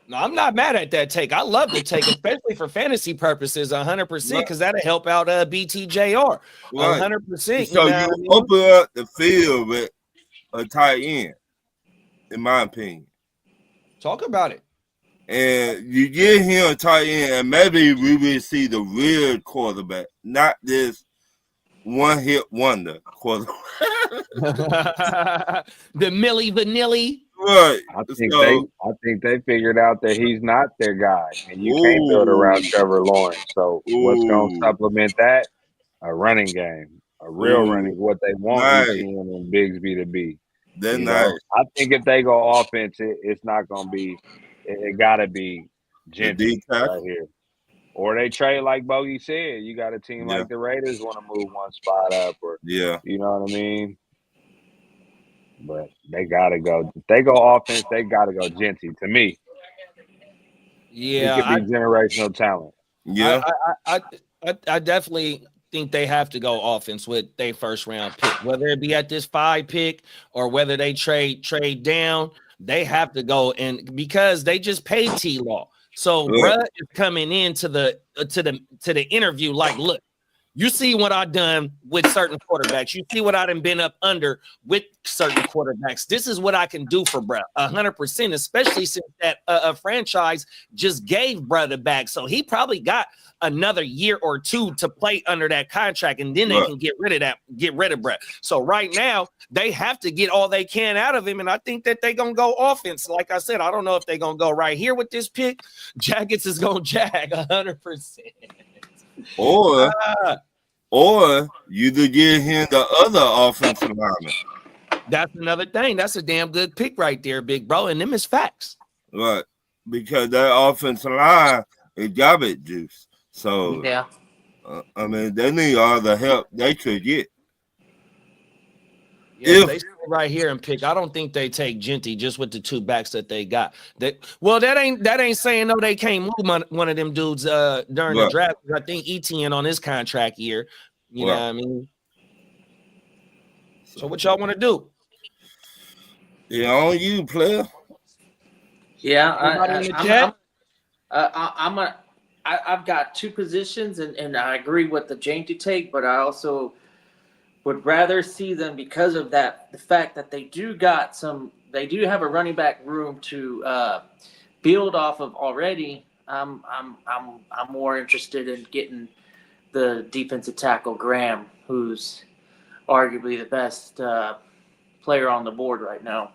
No, I'm not mad at that take. I love the take, especially for fantasy purposes, 100%, because that'll help out BTJR. 100%. So you open up the field with a tight end, in my opinion. Talk about it. And you get him a tight end, and maybe we will see the real quarterback, not this one-hit wonder quarterback. The Milli Vanilli. Right. I think they figured out that he's not their guy, and you can't build around Trevor Lawrence. So what's going to supplement that? A running game, a real running. What they want ETN and Bigsby to be. I think if they go offense, it's not going to be. It got to be Genty right here, or they trade like Bogey said. You got a team like the Raiders want to move one spot up, or you know what I mean. But they gotta go. If they go offense, they gotta go Genty. To me, yeah, it could be generational talent. Yeah, I definitely think they have to go offense with their first round pick, whether it be at this 5 pick or whether they trade down. They have to go, and because they just paid T-Law, so bruh is coming into the interview like, look. You see what I've done with certain quarterbacks. You see what I done been up under with certain quarterbacks. This is what I can do for bruh, 100%, especially since that a franchise just gave bruh the bag. So he probably got another year or 2 to play under that contract, and then they can get rid of bruh. So right now, they have to get all they can out of him, and I think that they're going to go offense. Like I said, I don't know if they're going to go right here with this pick. Jackets is going to jag 100%. Or you could get him the other offensive lineman. That's another thing. That's a damn good pick right there, big bro. And them is facts. Right. Because that offensive line is garbage juice. So, I mean, they need all the help they could get. Yeah, they sit right here and pick. I don't think they take Genty just with the 2 backs that they got. That ain't saying no. They can't move one of them dudes during the draft. I think ETN on his contract year. You know what I mean? So what y'all want to do? Yeah, on you, player. Yeah, I've got 2 positions, and I agree with the Genty take, but I also would rather see them because of the fact that they do have a running back room to build off of already. I'm more interested in getting the defensive tackle Graham, who's arguably the best player on the board right now.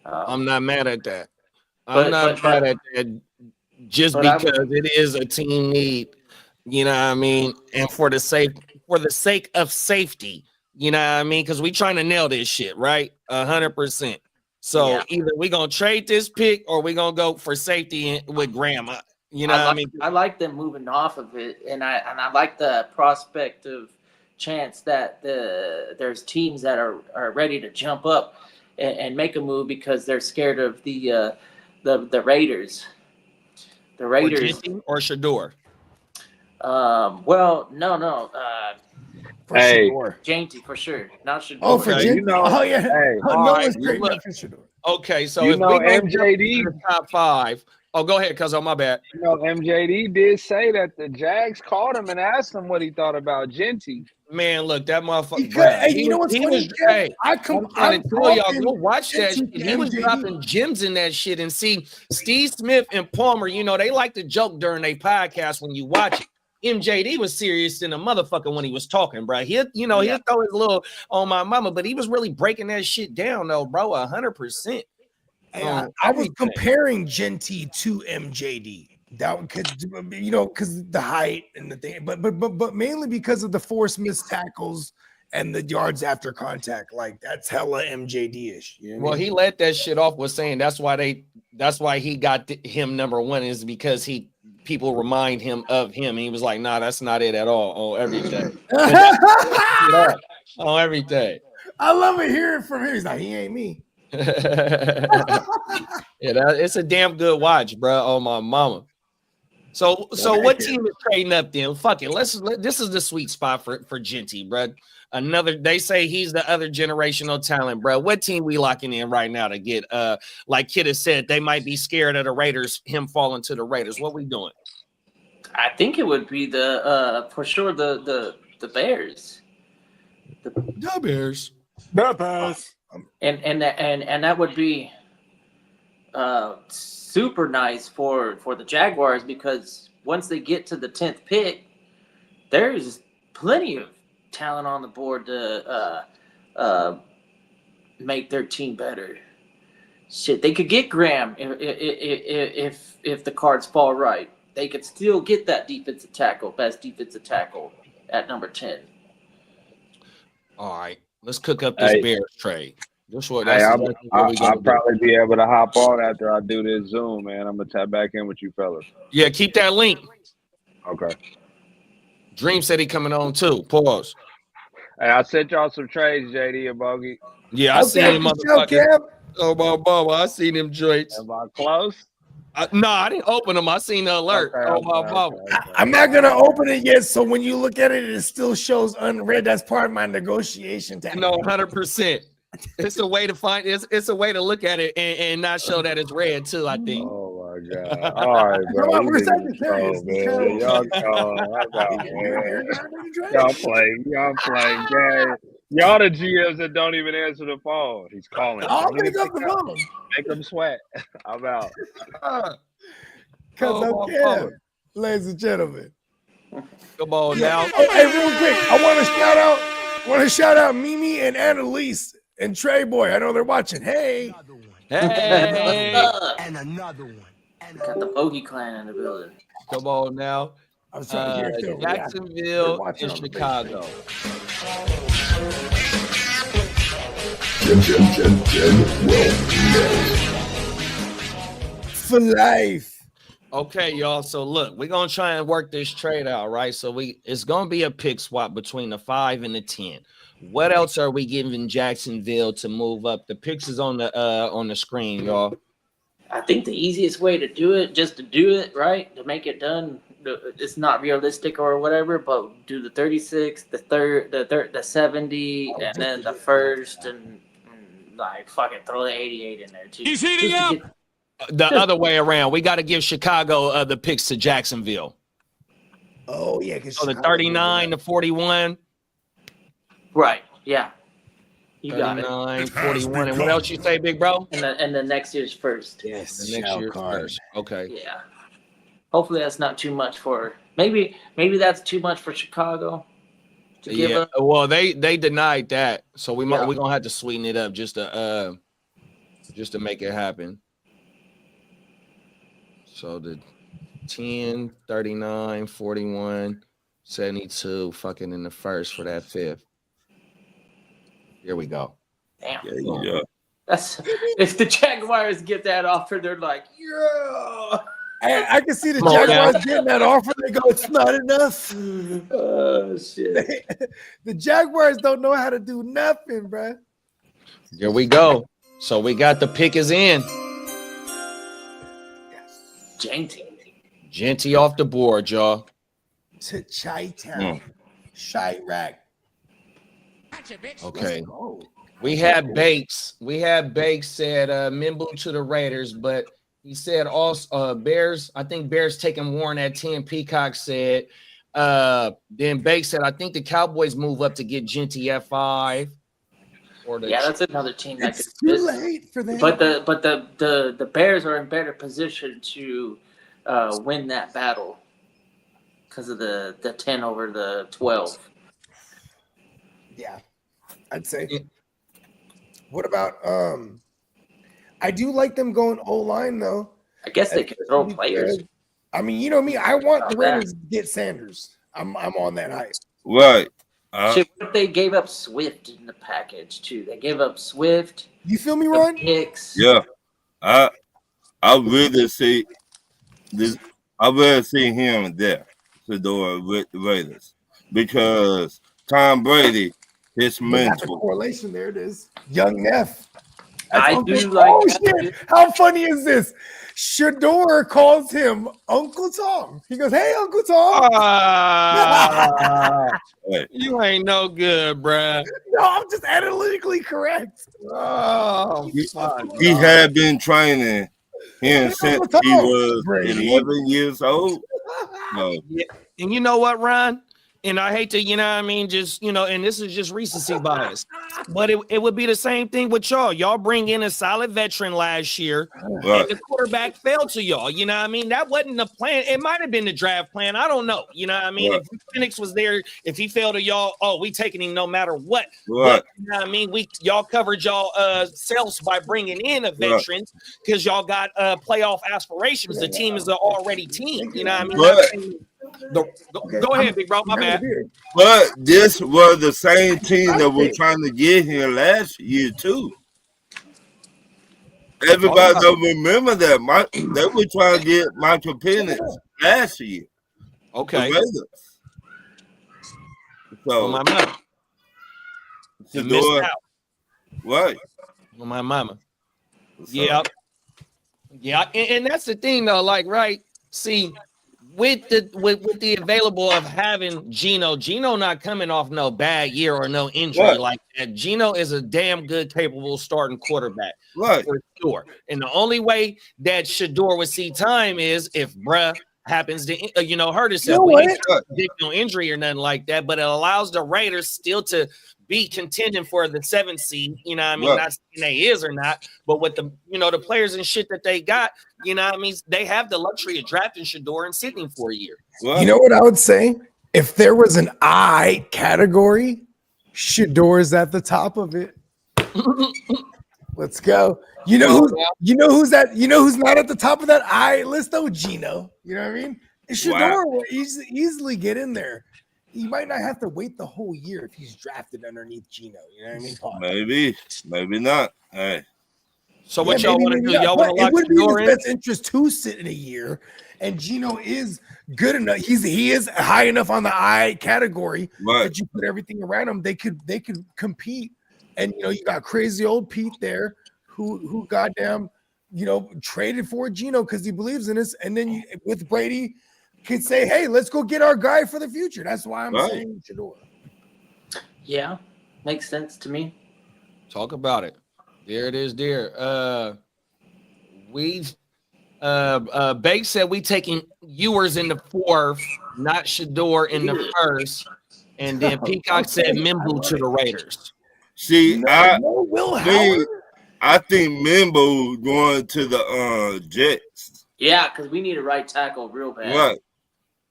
I'm not mad at that. I'm not mad at that just because it is a team need. You know what I mean? And for the sake of safety, you know what I mean? Because we trying to nail this shit, right? 100%. So either we gonna trade this pick or we gonna go for safety with Grandma. You know what I mean? I like them moving off of it, and I like the prospect of chance that there's teams that are ready to jump up and make a move because they're scared of the Raiders. The Raiders or Shador. Well, no. For Shador. Genty for sure. Not Shador. Oh, for Genty. Hey, no one's great enough for Shador. Okay, so you if know we go MJD top 5, Oh, go ahead, cuz. Oh, my bad. You know, MJD did say that the Jags called him and asked him what he thought about Genty. Man, look, that motherfucker. Because, Bruh, hey, you know what's funny? Hey, I'm I'm trying to tell y'all, go watch that talking shit. He was MJD. dropping gems in that shit. And see, Steve Smith and Palmer, you know, they like to joke during their podcast when you watch it. MJD was serious than a motherfucker when he was talking, bro. He'll throw his little on my mama, but he was really breaking that shit down, though, bro. 100%. I was comparing Genty to MJD. That could, you know, because the height and the thing, but mainly because of the force missed tackles and the yards after contact. Like that's hella MJD-ish. You know what I mean? He let that shit off with saying that's why he got him number one is because people remind him of him. And he was like, nah, that's not it at all. On everything. On everything. I love it hearing from him. He's like, he ain't me. It's a damn good watch, bro. Oh my mama. So what team is trading up then? Fuck it. This is the sweet spot for Genty, bro. They say he's the other generational talent, bro. What team we locking in right now to get like Kid has said, they might be scared of the Raiders, him falling to the Raiders. What we doing? I think it would be for sure the Bears. The Bears. The Bears. And that would be super nice for the Jaguars because once they get to the 10th pick, there's plenty of talent on the board to make their team better. Shit, they could get Graham if the cards fall right. They could still get that best defensive tackle at number 10. All right, let's cook up this Bears trade. I'll probably be able to hop on after I do this Zoom, man. I'm gonna tap back in with you fellas. Yeah, keep that link. Okay. Dream said he coming on too. Pause. Hey, I sent y'all some trades, JD and Bogey. Yeah, I seen him, motherfucker. Oh my mama, I seen them joints. Am I close? No, I didn't open them. I seen the alert. I'm not gonna open it yet. So when you look at it, it still shows unread. That's part of my negotiation tactic. No, 100%. It's a way to find it's a way to look at it and not show that it's red too, I think. Oh my god. All right, bro. Come on, we're Sagittarius. Man. Y'all playing game. Y'all the GMs that don't even answer the phone. He's calling. I'll pick up the phone. Make him sweat. I'm out. Because I can, ladies and gentlemen. Come on now. Hey, real quick, I want to shout out Mimi and Annalise and Trey Boy. I know they're watching. Hey. And another one. Got the Bogey Clan in the building. Come on now. I was trying to hear Jacksonville and Chicago. For life. Okay, y'all. So look, we're gonna try and work this trade out, right? So it's gonna be a pick swap between the 5 and the 10. What else are we giving Jacksonville to move up? The picks is on the screen, y'all. I think the easiest way to do it, just to do it, right? To make it done. It's not realistic or whatever, but do the 36, the 70, and then the first, and like fucking throw the 88 in there too. He's heating up. The other way around. We got to give Chicago the picks to Jacksonville. Oh yeah, so the 39 to 41. Right. Yeah. You got it. 41. And what else you say, big bro? And the next year's first. Yes. The next year's first. Okay. Yeah. Hopefully that's not too much for maybe that's too much for Chicago to give up. Well, they denied that, so we're gonna have to sweeten it up just to make it happen. So the 10, 39, 41, 72, fucking in the first for that 5th. Here we go. Damn. Yeah. That's if the Jaguars get that offer, they're like, yeah. I can see the Jaguars getting that offer. They go, it's not enough. Oh shit. The Jaguars don't know how to do nothing, bro. Here we go. So we got the pick is in. Genty off the board, y'all. To Chi-Town. Chirac. Okay. We had Bakes. Said Mimbu to the Raiders, but He said also Bears. I think Bears taking Warren at 10. Peacock said. Then Bake said, I think the Cowboys move up to get Genty at 5. Or the that's another team that It's could too late for them. But the Bears are in better position to win that battle because of the 10 over the 12. Yeah, I'd say. What about I do like them going O-line though. I guess they can throw players. I mean, you know me, I want the Raiders to get Sanders. I'm on that hype. Right. Shit, what if they gave up Swift in the package too? They gave up Swift. You feel me, Ron? Hicks. Yeah. I really see this. I really see him there, Fedora with the Raiders, because Tom Brady, his Got the mentor. correlation. There it is. Young Neff. I do like. Oh shit! How funny is this? Shador calls him Uncle Tom. He goes, "Hey, Uncle Tom." You ain't no good, bruh. No, I'm just analytically correct. Oh, He had been training him since he was 11 years old. No. Yeah. And you know what, Ron? And I hate to, you know what I mean, just, you know, and this is just recency bias, but it would be the same thing with y'all. Y'all bring in a solid veteran last year, Right. and the quarterback fell to y'all. You know what I mean? That wasn't the plan. It might have been the draft plan. I don't know. You know what I mean? Right. If Phoenix was there, if he fell to y'all, oh, we taking him no matter what. Right. But, you know what I mean? Y'all covered y'all selves by bringing in a veteran because y'all got playoff aspirations. The team is an already team. You know what I mean? Go ahead, big bro. My bad. But this was the same team that was trying to get him last year too. Everybody don't remember that. They were trying to get Michael Penix last year. Okay. So my mama. You missed out. Right. On my mama. Yeah. Yeah. And that's the thing though, like, right. See, with the available of having Geno not coming off no bad year or no injury like that. Geno is a damn good, capable starting quarterback, right? For sure. And the only way that Shador would see time is if bruh happens to hurt himself. No injury or nothing like that, but it allows the Raiders still to be contending for the 7th seed. You know what I mean? Not saying they is or not, but with the the players and shit that they got, you know what I mean? They have the luxury of drafting Shador and sitting for a year. You know what I would say? If there was an I category, Shador is at the top of it. Let's go. You know who's not at the top of that I list though? Geno. You know what I mean? Shador will easily get in there. He might not have to wait the whole year if he's drafted underneath Geno. You know what I mean? Maybe not. Hey. So what y'all want to do? Y'all want to lock it would be in Shador his in? best interest to sit in a year, and Geno is good enough. He is high enough on the I category that you put everything around him. They could compete, and you got crazy old Pete there who goddamn traded for Geno because he believes in us, and then with Brady. Could say, hey, let's go get our guy for the future. That's why I'm saying Shador. Yeah, makes sense to me. Talk about it. There it is, dear. Bake said we taking Ewers in the 4th, not Shador in the 1st. And then Peacock said Mimbu to the Raiders. See, I think Mimbu going to the Jets. Yeah, because we need a right tackle real bad. Right.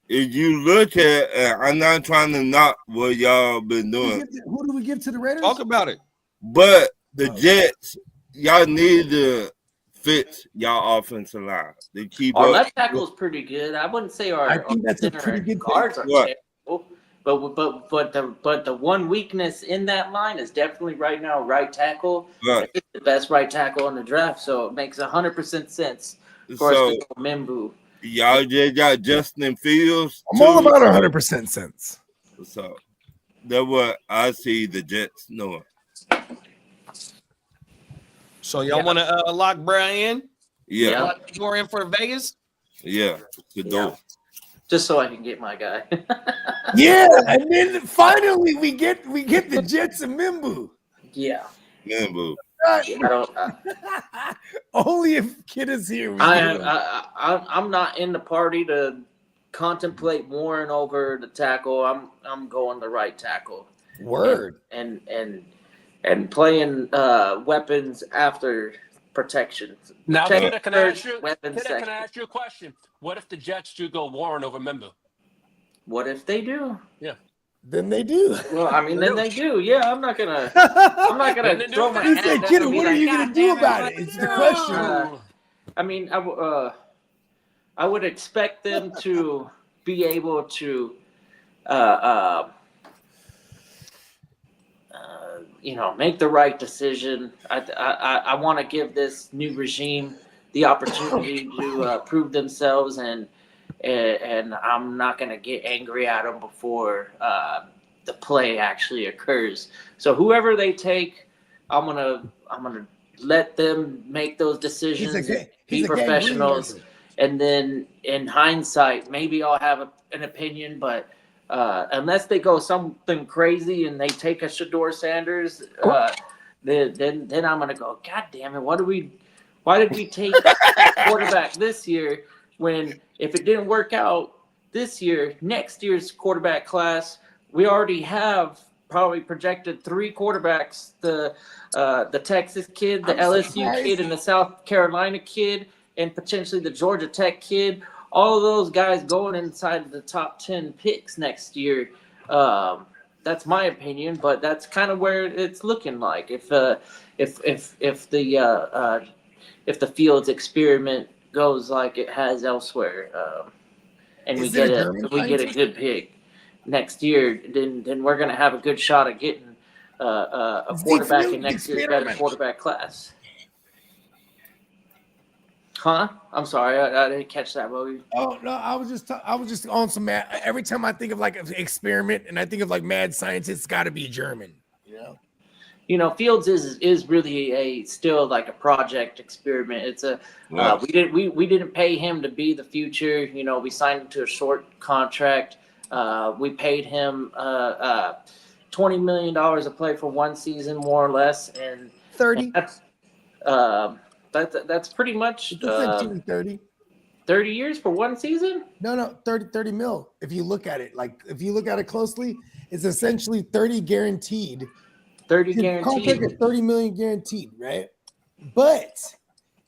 If you look at, I'm not trying to knock what y'all been doing. Who do we give to the Raiders? Talk about it. But the Jets, y'all need to fix y'all offensive line. To keep our up. left tackle is pretty good. I wouldn't say I think that's a pretty good guards are terrible. But the one weakness in that line is definitely right now right tackle. Right. It's the best right tackle in the draft, so it makes 100% sense for us to go Mimbu. Y'all just got Justin Fields. I'm all about 100% sense. So that's what I see the Jets knowing. So y'all want to lock Brian? Yeah. Lock Shador in for Vegas? Yeah. Shador. Just so I can get my guy. Yeah, and then finally we get the Jets and Mimbu. Yeah. Mimbu. I don't. Only if Kid is here. I'm not in the party to contemplate warring over the tackle. I'm going the right tackle. Word. And playing weapons after protection. Now, Protection can I ask first, you? weapons Can I second. ask you a question? What if the Jets do go warring over Membu? What if they do? Yeah. Then they do. Well, I mean, then they do. Yeah, I'm not gonna Then they do throw it my He hat said, down "Kid, and be what are like, you "God gonna do damn about it, it?" It's the let's question. do." I mean, I would expect them to be able to, make the right decision. I want to give this new regime the opportunity to prove themselves, and I'm not going to get angry at them before the play actually occurs. So whoever they take, I'm gonna let them make those decisions, be professionals, and then in hindsight, maybe I'll have an opinion, but. Unless they go something crazy and they take a Shador Sanders, then I'm gonna go, God damn it! Why did we take quarterback this year when if it didn't work out this year, next year's quarterback class, we already have probably projected 3 quarterbacks: the Texas kid, the LSU kid, and the South Carolina kid, and potentially the Georgia Tech kid. All of those guys going inside the top 10 picks next year. That's my opinion, but that's kind of where it's looking like. If the Fields experiment goes like it has elsewhere, and we get a good pick next year, then we're gonna have a good shot at getting a quarterback in next year's better quarterback class. Huh? I'm sorry, I didn't catch that, Bobby. Oh no, I was just on some mad. Every time I think of like an experiment and I think of like mad scientists, it's got to be German. Fields is really still like a project experiment. It's we didn't pay him to be the future. We signed him to a short contract. We paid him $20 million a play for 1 season, more or less, and 30. That's pretty much It's essentially 30. 30 years for 1 season? No, 30 mil. If you look at it, closely, it's essentially 30 guaranteed. 30 His guaranteed. contract is 30 million guaranteed, right? But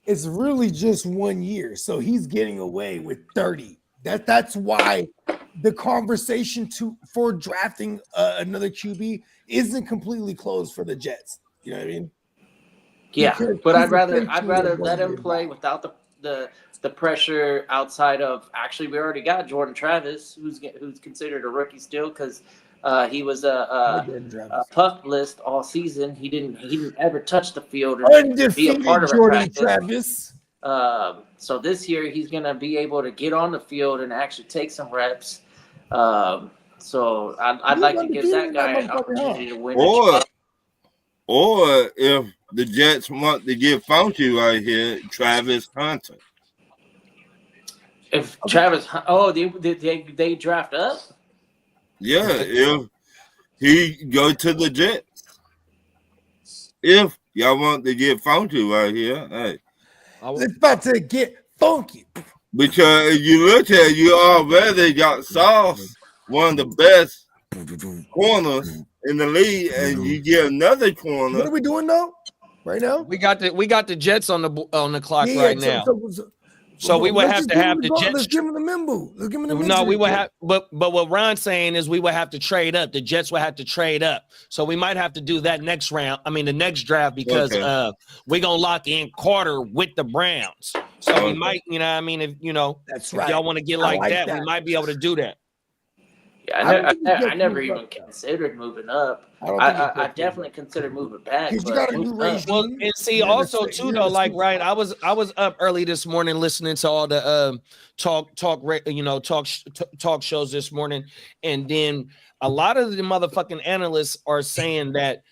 it's really just 1 year. So he's getting away with 30. That's why the conversation for drafting another QB isn't completely closed for the Jets. You know what I mean? Yeah, Because but he's I'd rather essentially let him play without the pressure outside of. Actually, we already got Jordan Travis, who's considered a rookie still because he was a puck list all season. He didn't ever touch the field and be a part of a Jordan practice. Travis. So this year he's gonna be able to get on the field and actually take some reps. So I'd like to give that guy an opportunity to win. Or if the Jets want to get funky right here, Travis Hunter. If Travis, they draft up. Yeah, if he go to the Jets. If y'all want to get funky right here, hey. It's about to get funky. Because you look at it, you already got Sauce, one of the best corners in the league, and you get another corner. What are we doing though? Right now? We got the Jets on the clock right now. So we would have to have the Jets. Let's give him the Mimbu. Let's give him the No, we would have, but what Ron's saying is we would have to trade up. The Jets would have to trade up. So we might have to do that next round. I mean, the next draft because we're gonna lock in Carter with the Browns. So we might, if that's if y'all want to get like that, we might be able to do that. Yeah, I never even considered moving up. I definitely considered moving back. You got a new regime. Well, and see, also too though, like right, I was up early this morning listening to all the talk shows this morning, and then a lot of the motherfucking analysts are saying that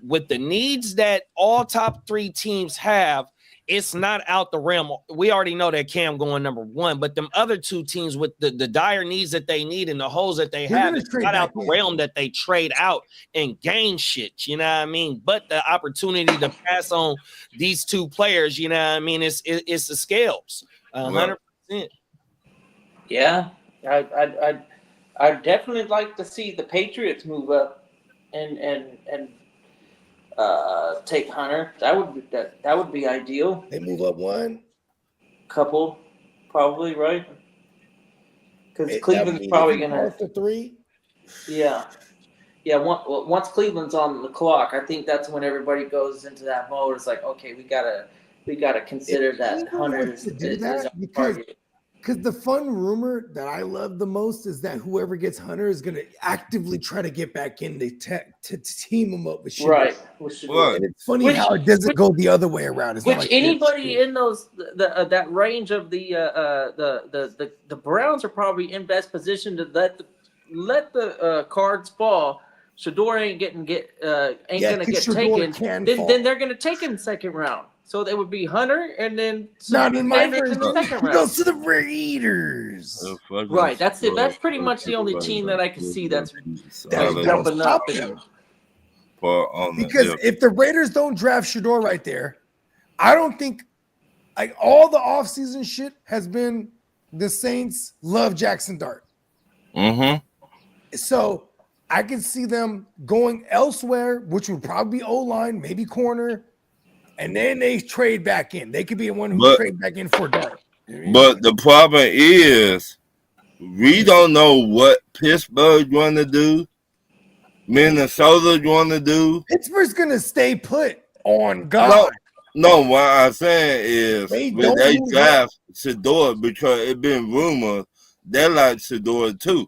with the needs that all top 3 teams have, it's not out the realm. We already know that Cam going number 1, but them other 2 teams with the dire needs that they need and the holes that they have, it's not out the realm that they trade out and gain shit. You know what I mean? But the opportunity to pass on these 2 players, you know what I mean? It's the scales, 100%. Yeah, I'd definitely like to see the Patriots move up and take Hunter. That would be ideal. They move up 1. Couple, probably, right? Because Cleveland's probably gonna to 3. Yeah. Once Cleveland's on the clock, I think that's when everybody goes into that mode. It's like, okay, we gotta consider that Hunter is our target. Because the fun rumor that I love the most is that whoever gets Hunter is going to actively try to get back in to team him up with Shador. Right. And it's funny how it doesn't go the other way around. It's Which not like anybody in those that range of the Browns are probably in best position to let the cards fall. Shador ain't gonna get taken. Then they're gonna take him second round. So they would be Hunter and then not in my version. In the second round. Goes to the Raiders. Right. That's it. That's pretty much the only team that I can see that's jumping up. Because if the Raiders don't draft Shador right there, I don't think like all the offseason shit has been the Saints love Jackson Dart. So I can see them going elsewhere, which would probably be O-line, maybe corner. And then they trade back in. They could be the one who trade back in for Dart. But the problem is, we don't know what Pittsburgh want to do, Minnesota want to do. Pittsburgh's gonna stay put on God. No, what I'm saying is they draft Shador because it's been rumored they like Shador too.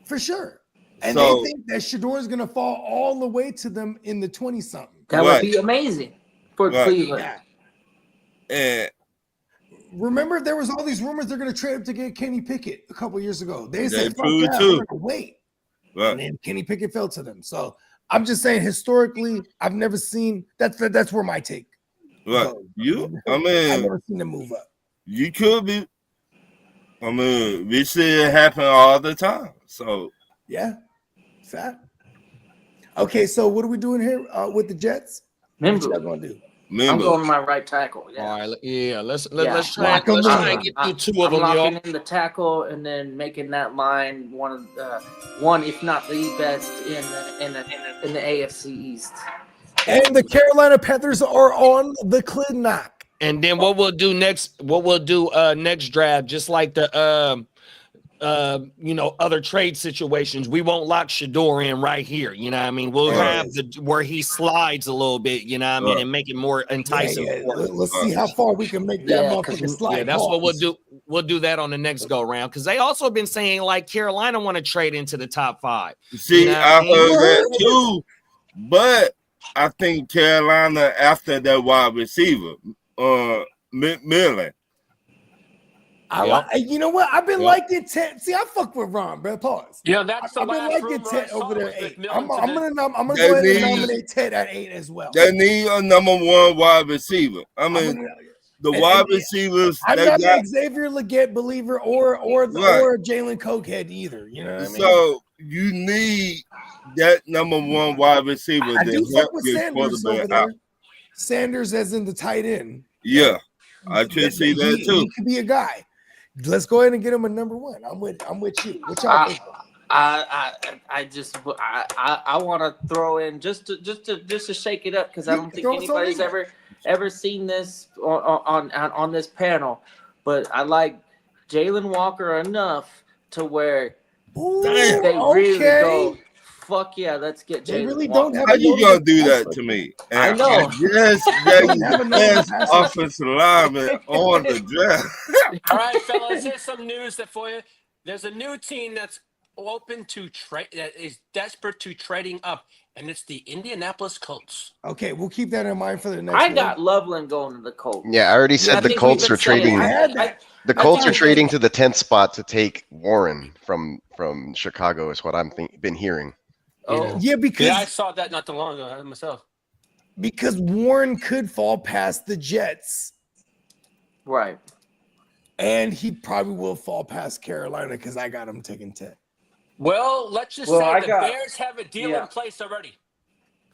For sure. And they think that Shador is gonna fall all the way to them in the 20-something. That would be amazing. For Cleveland. Yeah. And remember, there was all these rumors they're going to trade up to get Kenny Pickett a couple years ago. They said, too. We're going to wait. Right. And then Kenny Pickett fell to them. So I'm just saying, historically, I've never seen that's where my take. Right. I've never seen them move up. You could be. I mean, we see it happen all the time. So yeah, fact. Okay, so what are we doing here with the Jets? Remember, what y'all gonna do? I'm going to my right tackle. Yeah. All right, let's try and get through 2 of them. Locking in the tackle and then making that line one if not the best in the AFC East. And the Carolina Panthers are on the clock. And then what we'll do next draft, just like the other trade situations, we won't lock Shador in right here. You know what I mean? We'll have where he slides a little bit, you know what I mean, and make it more enticing. Let's see how far we can make that motherfucker slide. Yeah, that's what we'll do. We'll do that on the next go round because they also been saying like Carolina want to trade into the top 5. See, I heard that too, but I think Carolina after that wide receiver, McMillan. You know what? I've been liking 10. See, I fuck with Ron, bro. Pause. Yeah, that's the I've been last liking 10 over there 8. I'm gonna go ahead and nominate 10 at 8 as well. They need a number 1 wide receiver. I mean, the wide receivers. I'm not an Xavier Legette believer or Jalen Cokehead either. You know what I mean? So you need that number 1 wide receiver I do help fuck with your Sanders over quarterback out. there. Sanders as in the tight end. Yeah, I could see that too. He could be a guy. Let's go ahead and get him a number 1. I'm with you. What y'all think? I want to throw in just to shake it up because I don't think anybody's ever seen this on this panel, but I like Jalen Walker enough to where they really go, fuck yeah, let's get Jalen. They really Walker. don't have. How you gonna do that to me? And I know. Yes, the best offensive lineman on the draft. All right, fellas, here's some news for you. There's a new team that's open to trade, that is desperate to trading up, and it's the Indianapolis Colts. Okay, we'll keep that in mind for the next. I got Loveland going to the Colts. Yeah, I already said the Colts are trading. The Colts are trading to the 10th spot to take Warren from Chicago, is what I'm been hearing. Oh yeah, because I saw that not too long ago myself. Because Warren could fall past the Jets Right. And he probably will fall past Carolina because I got him taking Ted. Well, let's just Well, say I the got- Bears have a deal yeah. in place already.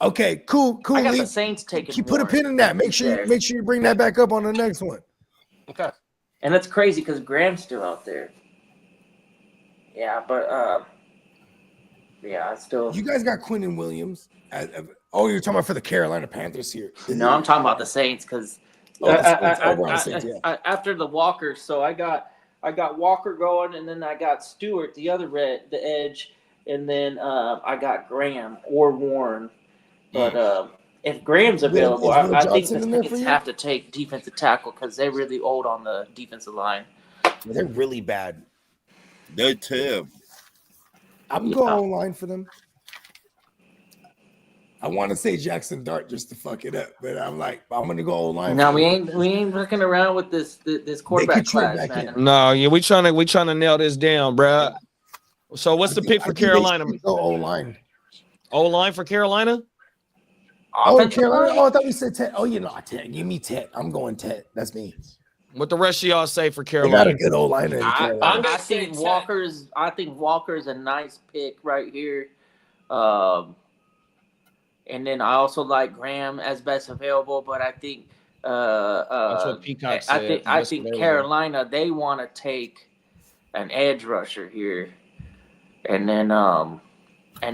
Okay, cool. I got Lee. the Saints taking. You put a Warren. pin in that. Make sure you bring that back up on the next one. Okay. And that's crazy because Graham's still out there. Yeah, but I still. You guys got Quinn and Williams. Oh, you're talking about for the Carolina Panthers here. No, I'm talking about the Saints because after the Walker, so I got Walker going, and then I got Stewart, the edge, and then I got Graham or Warren. But if Graham's available, I think the Saints have to take defensive tackle because they're really old on the defensive line. They're really bad. They're terrible. I'm going online for them. I want to say Jackson Dart just to fuck it up, but I'm gonna go online. No, we ain't looking around with this quarterback class, man. No, yeah, we trying to nail this down, bro. So what's the pick for Carolina? Go O-line. O-line for Carolina? Oh, Carolina. Oh, I thought we said Ted. Oh, Ted. Give me Ted. I'm going Ted. That's me. What the rest of y'all say for They Carolina? got a good O-line in Carolina. I think Walker's a nice pick right here. And then I also like Graham as best available, but I think that's what Peacock said. I think Carolina, they want to take an edge rusher here, and then and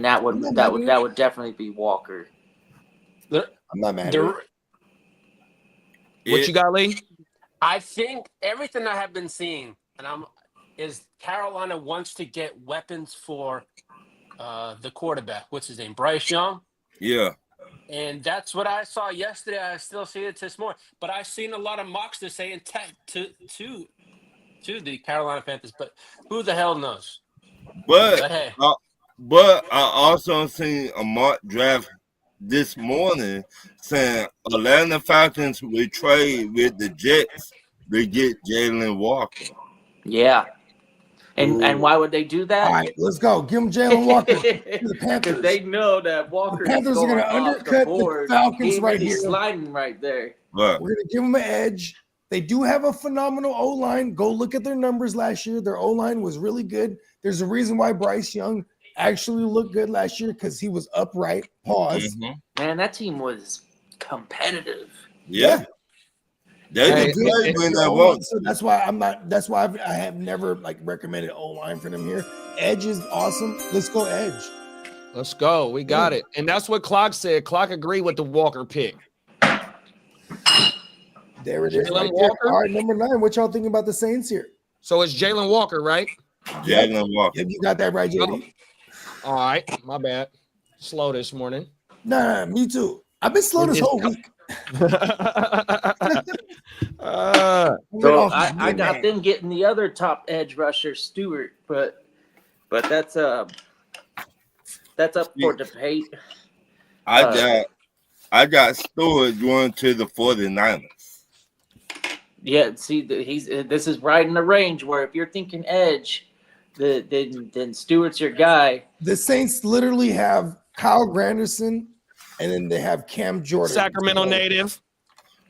that would definitely be Walker. I'm not mad at it. What you got, Lee? I think everything I have been seeing, is Carolina wants to get weapons for the quarterback. What's his name? Bryce Young. Yeah. And that's what I saw yesterday. I still see it this morning. But I've seen a lot of mocks that saying to the Carolina Panthers. But who the hell knows? But hey. But I also seen a mock draft this morning saying Atlanta Falcons will trade with the Jets to get Jalen Walker. Yeah. And why would they do that? All right, let's go. Give them Jalen Walker to the Panthers. Because they know that Walker the Panthers are going to undercut the Falcons right here. Sliding right there. Right. We're going to give them an edge. They do have a phenomenal O-line. Go look at their numbers last year. Their O-line was really good. There's a reason why Bryce Young actually looked good last year because he was upright. Pause. Mm-hmm. Man, that team was competitive. Yeah. They play when they want. So that's why I'm not. That's why I have never recommended O-line for them here. Edge is awesome. Let's go edge. Let's go. We got it. And that's what Clock said. Clock agreed with the Walker pick. There it is. Right Walker. All right, number 9. What y'all thinking about the Saints here? So it's Jalen Walker, right? Jalen Walker. You got that right, JD? All right. My bad. Slow this morning. Nah, me too. I've been slow this whole week. So I got them getting the other top edge rusher, Stewart, but that's up for debate. I got Stewart going to the 49ers. Yeah, see, this is right in the range where if you're thinking edge, then Stewart's your guy. The Saints literally have Kyle Granderson, and then they have Cam Jordan, Sacramento native.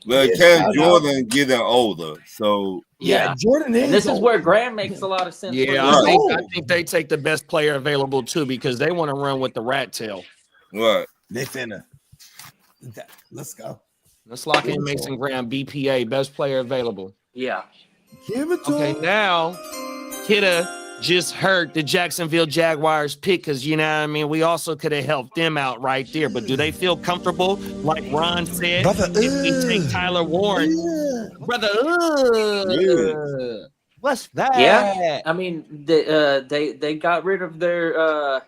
Well, Cam Jordan getting older, so yeah, Jordan is. And this is where Graham makes a lot of sense. Yeah, I think they take the best player available too because they want to run with the rat tail. Right. They finna. Let's go. Let's lock in Mason Graham, BPA, best player available. Yeah. Give it to him. Now, Kidda just heard the Jacksonville Jaguars pick because, you know what I mean, we also could have helped them out right there. But do they feel comfortable, like Ron said, if we take Tyler Warren? Brother, what's that? Yeah, I mean, they got rid of their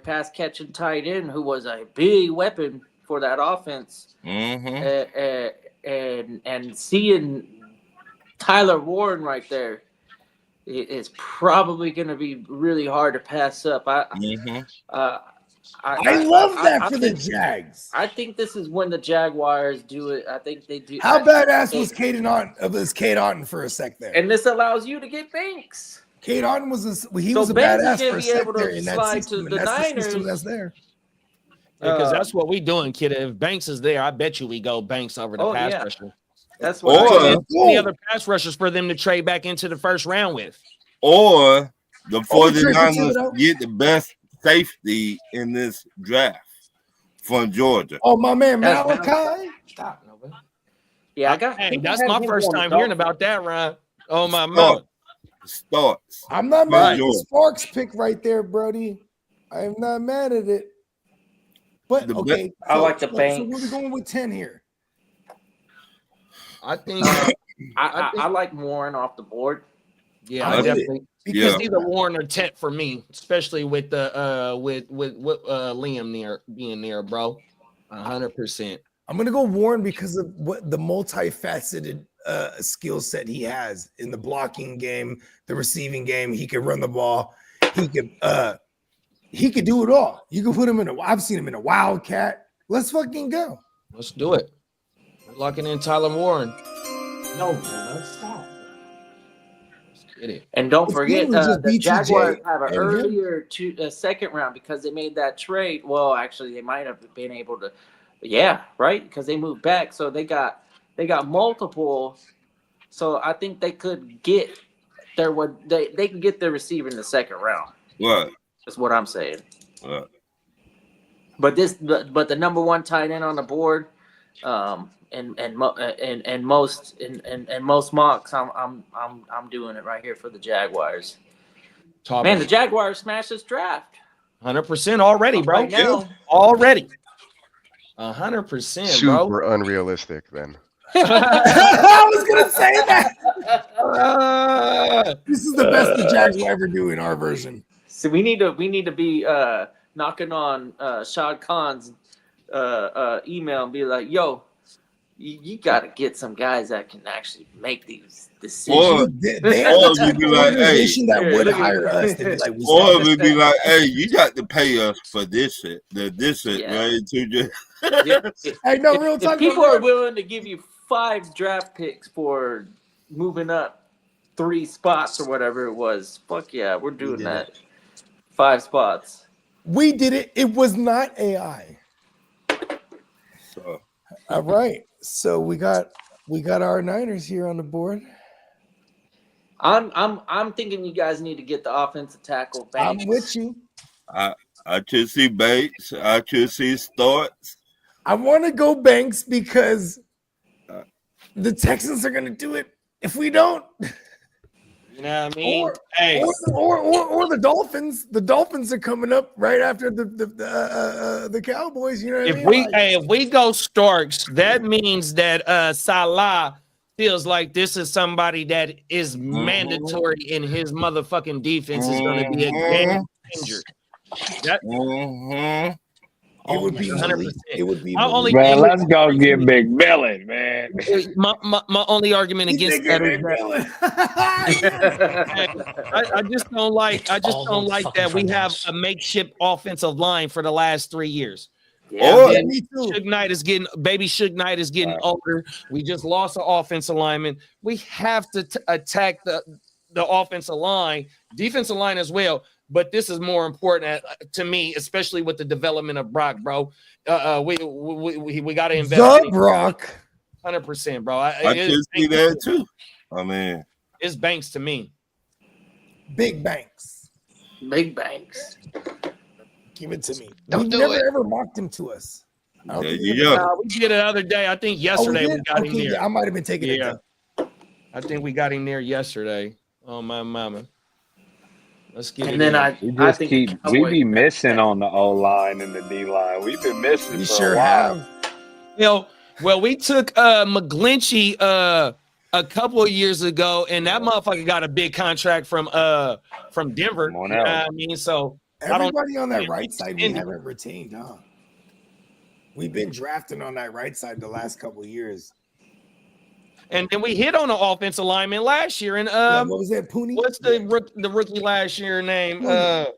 pass catching tight end, who was a big weapon for that offense. Mm-hmm. And seeing Tyler Warren right there, it's probably going to be really hard to pass up. I love that for the Jags. I think this is when the Jaguars do it. I think they do. How badass was Cade Otton for a sec there? And this allows you to get Banks. Cade Otton was a Banks badass for a sec able to there in that slide system, to the Niners. That's there. Because that's what we doing, kid. If Banks is there, I bet you we go Banks over the pass rusher. That's why. Or any other pass rushers for them to trade back into the first round with. Or the 49ers get the best safety in this draft from Georgia. Oh, my man Malachi. Stop, nobody. Yeah, I got. Hey, that's my first time hearing about that, Ron. Oh my mama. Starts. I'm not mad at the Sparks pick right there, Brody. I am not mad at it. But okay, I like the bank. So we're going with 10 here. I think I like Warren off the board. Yeah, I definitely because either Warren or Tet for me, especially with the with Liam being there, bro. 100%. I'm gonna go Warren because of what the multifaceted skill set he has in the blocking game, the receiving game. He can run the ball. He could do it all. You can put him in I've seen him in a Wildcat. Let's fucking go. Let's do it. We're locking in Tyler Warren. No, let's stop. Let's get it. And don't forget, the Jaguars have an earlier second round because they made that trade. Well, actually, they might have been able to. Yeah, right, because they moved back, so they got multiple. So I think they could get they can get their receiver in the second round. Right. That's what I'm saying. Right. But the number one tight end on the board, and most mocks, I'm doing it right here for the Jaguars. Man, the Jaguars smashed this draft. 100% already, bro. Right now. Already. 100%, Super unrealistic then. I was gonna say that. This is the best the Jags will ever do in our version. So we need to be knocking on Shad Khan's email and be like, yo, you got to get some guys that can actually make these decisions. Or we'd be like, hey, that would hire us. Like, or we'd be like, hey, you got to pay us for this shit. Right? To just hey, no, real if talk. people are willing to give you 5 draft picks for moving up 3 spots or whatever it was, fuck yeah, we're doing that. 5 spots. We did it. It was not AI. So. All right. So we got our Niners here on the board. I'm thinking you guys need to get the offensive tackle back. I'm with you. I could see Bates. I could see Starts. I want to go Banks because the Texans are going to do it if we don't. You know what I mean? Or the Dolphins. The Dolphins are coming up right after the Cowboys. You know what I mean? If we go Starks, that means that Salah feels like this is somebody that is mandatory in his motherfucking defense is going to be a game changer. It would be 100%. It would be. Man, let's go get Big Billy, man. My only argument against that is that I just don't like that we have a makeshift offensive line for the last 3 years. Yeah, me too. Suge Knight is getting older. We just lost an offensive lineman. We have to attack the offensive line, defensive line as well. But this is more important to me, especially with the development of Brock, bro. We got to invest in Brock. 100%, bro. I can see that too. I mean, it's Banks to me. Big Banks. Big Banks. Give it to me. We never ever mocked him to us. There you go. We did it the other day. I think yesterday we got him there. I might have been taking it. I think we got him there yesterday. Oh my mama. Let's get and it. Then I think we be missing on the O line and the D line. We've been missing. We for sure a while. have. Well, we took McGlinchey a couple of years ago, and that motherfucker got a big contract from Denver. You know what I mean? So everybody on that right side we haven't retained, huh? We've been drafting on that right side the last couple of years. And then we hit on an offensive lineman last year. And what was that, Pooney? What's the rookie last year name? The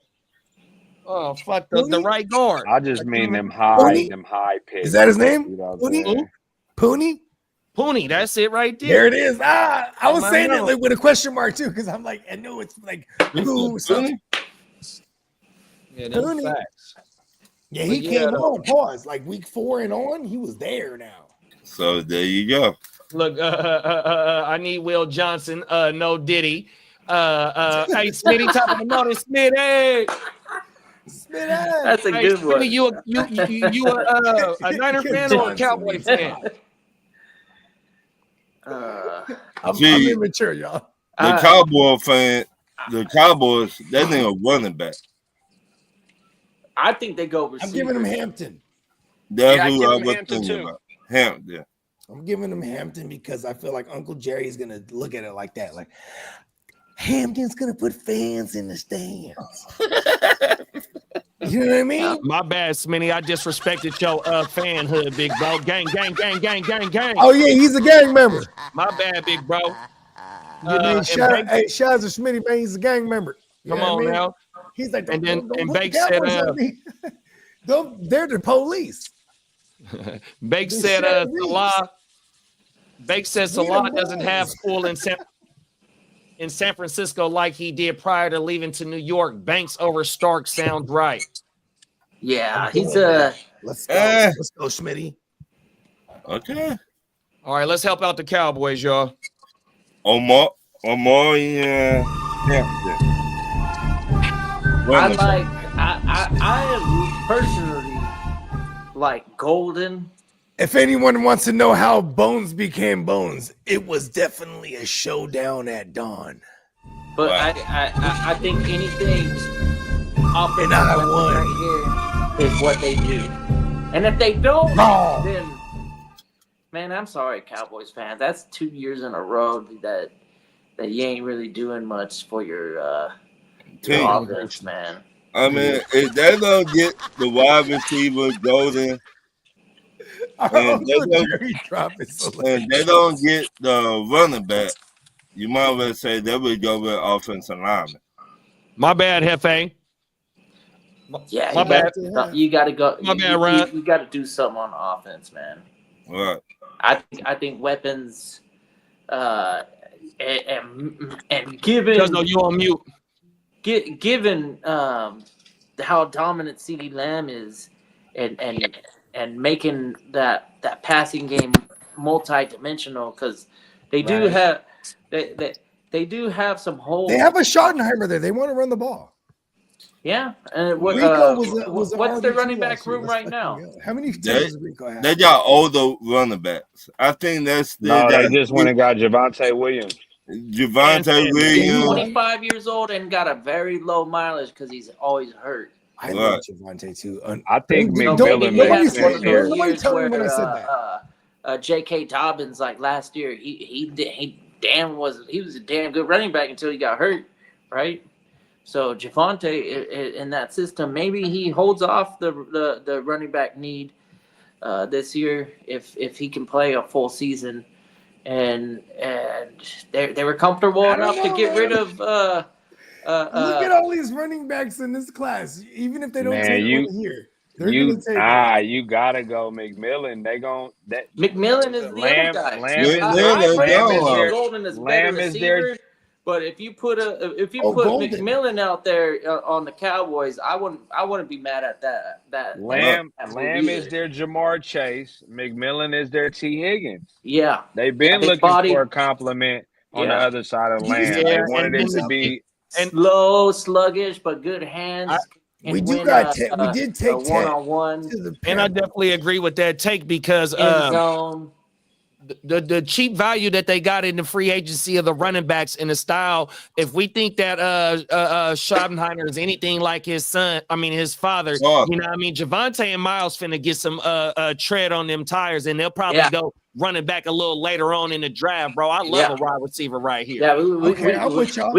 right guard. I just mean them high picks. Is that his name? You know Pooney? Pooney, that's it right there. There it is. I was saying it with a question mark too, because I'm like, I know it's like who something. Yeah, that's facts. Yeah, he came on. Pause. Like week 4 and on, he was there now. So there you go. Look, I need Will Johnson. No Diddy. Hey, Smitty, top of the morning, Smitty. That's a Hey, good one. Smitty, you a Niner fan or a Cowboy fan? I'm See, immature, y'all. the Cowboy fan, the Cowboys, that nigga running back. I think they go receiver. I'm giving him Hampton. That's Yeah, I who give I him was Hampton thinking too. about. Hampton. I'm giving him Hampton because I feel like Uncle Jerry's gonna look at it like that. Like Hampton's gonna put fans in the stands. You know what I mean? My bad, Smitty. I disrespected your fanhood, big bro. Gang, gang, gang, gang, gang, gang. Oh yeah, he's a gang member. My bad, big bro. Hey, Shaz or Smitty, man, he's a gang member. You Come on now. He's like, And then don't Bake the said, Cowboys on me. They're the police. Bake They said, shut Reeves. Salah. Bake said We the Salah doesn't boys. have school in San Francisco like he did prior to leaving to New York. Banks over Stark sounds right. Yeah, I'm he's going Let's go, Smitty. Okay. All right, let's help out the Cowboys, y'all. Omar, yeah. Hampton. I personally like Golden. If anyone wants to know how Bones became Bones, it was definitely a showdown at dawn. But I think anything offensive And I weapons won. right here is what they do. And if they don't, then man, I'm sorry, Cowboys fans. That's 2 years in a row that you ain't really doing much for your offense, man. I mean, if they don't get the wide receiver Golden, and they don't get the running back, you might well say they would go with offensive lineman. My bad, Hefe. Yeah, My bad. You got to go. My bad, Ryan. You got to do something on offense, man. Right. I think weapons, and given you on mute. Given how dominant CeeDee Lamb is, and making that passing game multi-dimensional, because they do have they do have some holes. They have a Schottenheimer there. They want to run the ball. Yeah, and what's their running back room right now? How many does Rico have? They got older running backs. I think they just went and got Javonte Williams. Javonte He's Williams. 25 years old and got a very low mileage because he's always hurt. I love Javonte too. I think McMillan makes makes sense. sense. Nobody tell me when I said that. J.K. Dobbins, like last year, he was a damn good running back until he got hurt, right? So Javonte in that system, maybe he holds off the running back need this year if he can play a full season, and they were comfortable enough to get rid of. Look at all these running backs in this class. Even if they don't take one here, they're gonna take it. You gotta go McMillan. McMillan is the Lamb, other guy. Lamb is better receiver. But if you put McMillan out there on the Cowboys, I wouldn't be mad at that. Lamb is their Jamar Chase. McMillan is their T. Higgins. Yeah, they've been looking for a compliment on the other side of Lamb. They wanted it to be slow, sluggish, but good hands. We did take one-on-one, and I definitely agree with that take because the cheap value that they got in the free agency of the running backs in the style. If we think that Schottenheimer is anything like his father, you know what I mean? Javonte and Miles finna get some tread on them tires, and they'll probably go running back a little later on in the draft, bro. I love a wide receiver right here. Yeah, we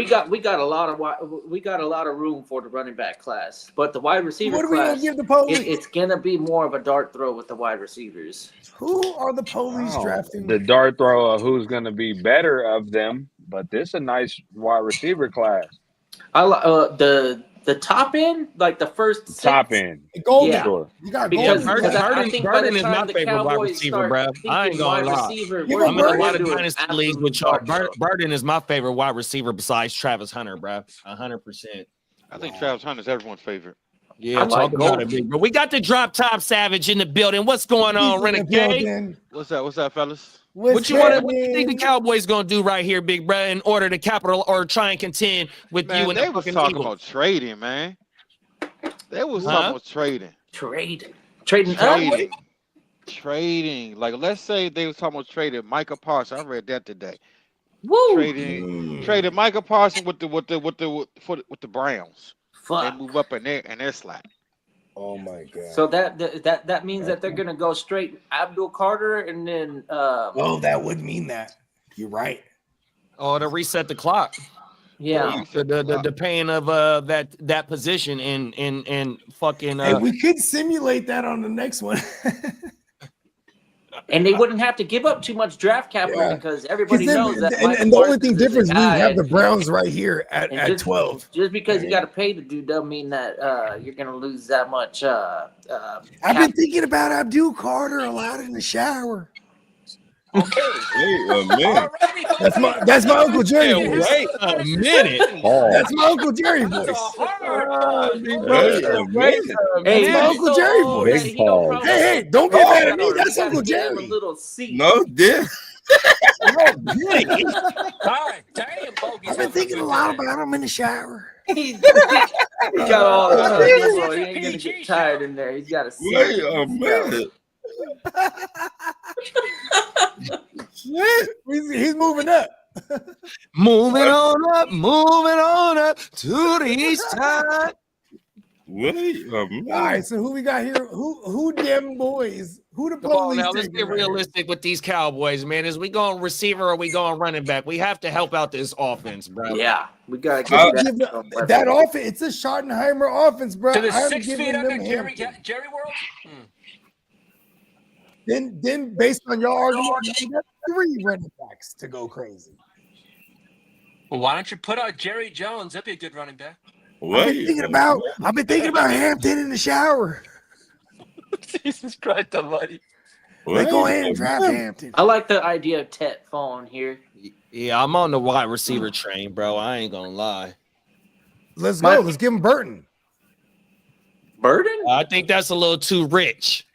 got a lot of room for the running back class, but the wide receiver class, we gonna give the police? It's gonna be more of a dart throw with the wide receivers. Who are the police drafting? The dart throw of who's going to be better of them, but this is a nice wide receiver class. I the top end, like the first top end. Golden. Yeah. Sure. You got because Burden is my favorite wide receiver, bro. I ain't gonna lie. I'm in a lot of dynasty leagues with y'all. Burden is my favorite wide receiver besides Travis Hunter, bro. 100%. I think Travis Hunter is everyone's favorite. Yeah, talk about it, big bro. We got the Drop Top Savage in the building. What's going on, Renegade? What's up, fellas? What you think the Cowboys gonna do right here, big bro, in order to capital or try and contend with you and they the was fucking talking Eagles? about trading, man. They was talking about trading. Trading. Like, let's say they was talking about trading Micah Parsons. I read that today. Woo! Traded Micah Parsons with the Browns. Fuck. They move up in their slot. Oh my god. So that means that they're gonna go straight Abdul Carter and then Oh, that would mean that. You're right. Oh, to reset the clock. Yeah. The pain of that position in fucking Hey, we could simulate that on the next one. And they wouldn't have to give up too much draft capital because everybody knows that. And the only thing difference is we have the Browns right here at 12. Just because you got to pay the dude doesn't mean that you're going to lose that much. I've been thinking about Abdul Carter a lot in the shower. Wait a minute. That's my Uncle Jerry Yeah, voice. wait a minute. That's my Uncle Jerry voice. Hey, That's my Uncle Jerry voice. Hey, don't get mad at me. That's Uncle Jerry. No, dear. God damn, Bogey. I've been thinking a lot about him in the shower. He got all the time. He ain't going to get tired in there. He's got to sit. Wait a minute. He's moving up. Moving on up to the east side. Wait a minute. All right, so who we got here? Who them boys? Who the Come on police? now, let's get realistic with these Cowboys, man. Is we going receiver or we going running back? We have to help out this offense, bro. Yeah, we got to get that offense. It's a Schottenheimer offense, bro. To the I'm 6 giving feet under them Jerry Hampton. World? Then based on your argument, you got 3 running backs to go crazy. Well, why don't you put out Jerry Jones? That'd be a good running back. I've been thinking about Hampton in the shower. Jesus Christ almighty. Let's go ahead and draft Hampton. I like the idea of Tet falling here. Yeah, I'm on the wide receiver train, bro. I ain't gonna lie. Let's go. Let's give him Burton. Burton? I think that's a little too rich.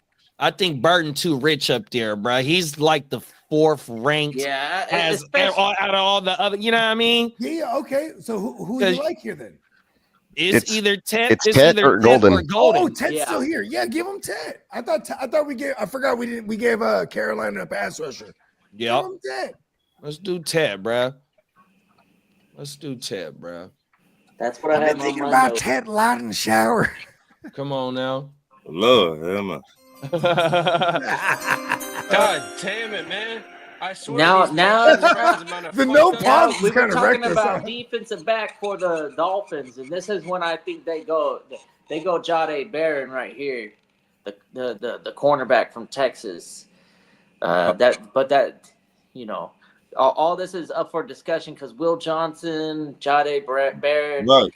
I think Burton too rich up there, bro. He's like the 4th ranked. Yeah, out of all the other, you know what I mean? Yeah, okay. So who do you like here then? It's either Ted. It's Ted or Golden. Oh, Ted's still here. Yeah, give him Ted. I thought we gave. I forgot we didn't. We gave Carolina a pass rusher. Yeah. Give him Ted. Let's do Ted, bro. Let's do Ted, bro. That's what I've been thinking about Ted a lot in the shower. Come on now. Lord, Emma. God damn it, man. I swear. Now the no pause we is were kind of talking reckless. about defensive back for the Dolphins, and this is when I think they go Jade Barron right here, the cornerback from Texas. All this is up for discussion because Will Johnson, Jade Barron, right.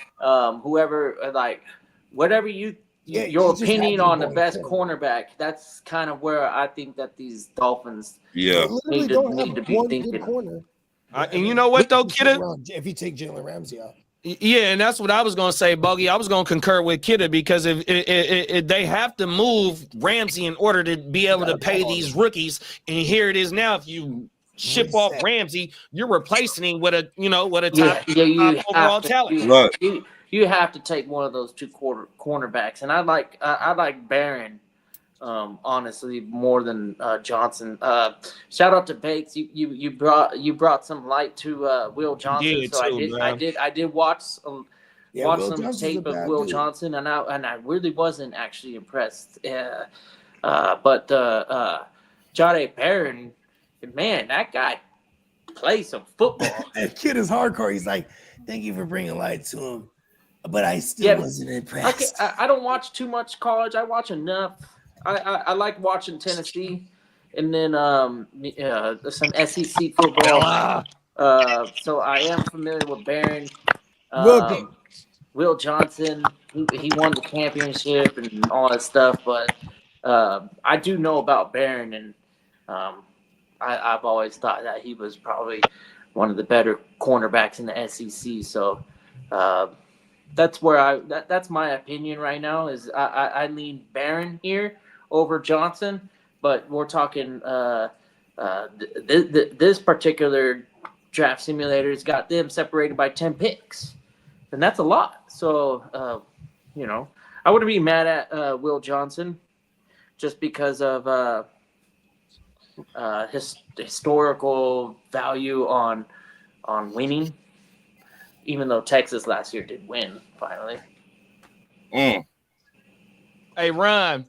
Whoever, whatever your opinion on the best cornerback, that's kind of where I think that these Dolphins need to be thinking. Corner. And you know what though, Kidda? If you take Jalen Ramsey out. Yeah, and that's what I was gonna say, Bogey. I was gonna concur with Kidda because if they have to move Ramsey in order to be able to pay these rookies, and here it is now. If you ship off Ramsey, you're replacing him with a top overall talent. Right. You have to take one of those 2 cornerbacks, and I like Barron, honestly, more than Johnson. Shout out to Bakes. You brought some light to Will Johnson. I did watch some tape of Will Johnson, and I really wasn't actually impressed. But Jade Barron, man, that guy plays some football. That kid is hardcore. He's like, thank you for bringing light to him. But I still wasn't impressed. I don't watch too much college. I watch enough. I like watching Tennessee, and then some SEC football. So I am familiar with Barron. Will Johnson, he won the championship and all that stuff. But I do know about Barron, and I've always thought that he was probably one of the better cornerbacks in the SEC. So. that's where that's my opinion right now. Is I lean Barron here over Johnson, but we're talking this particular draft simulator's got them separated by 10 picks, and that's a lot. So I wouldn't be mad at Will Johnson just because of his historical value on winning. Even though Texas last year did win, finally. Hey, Ron.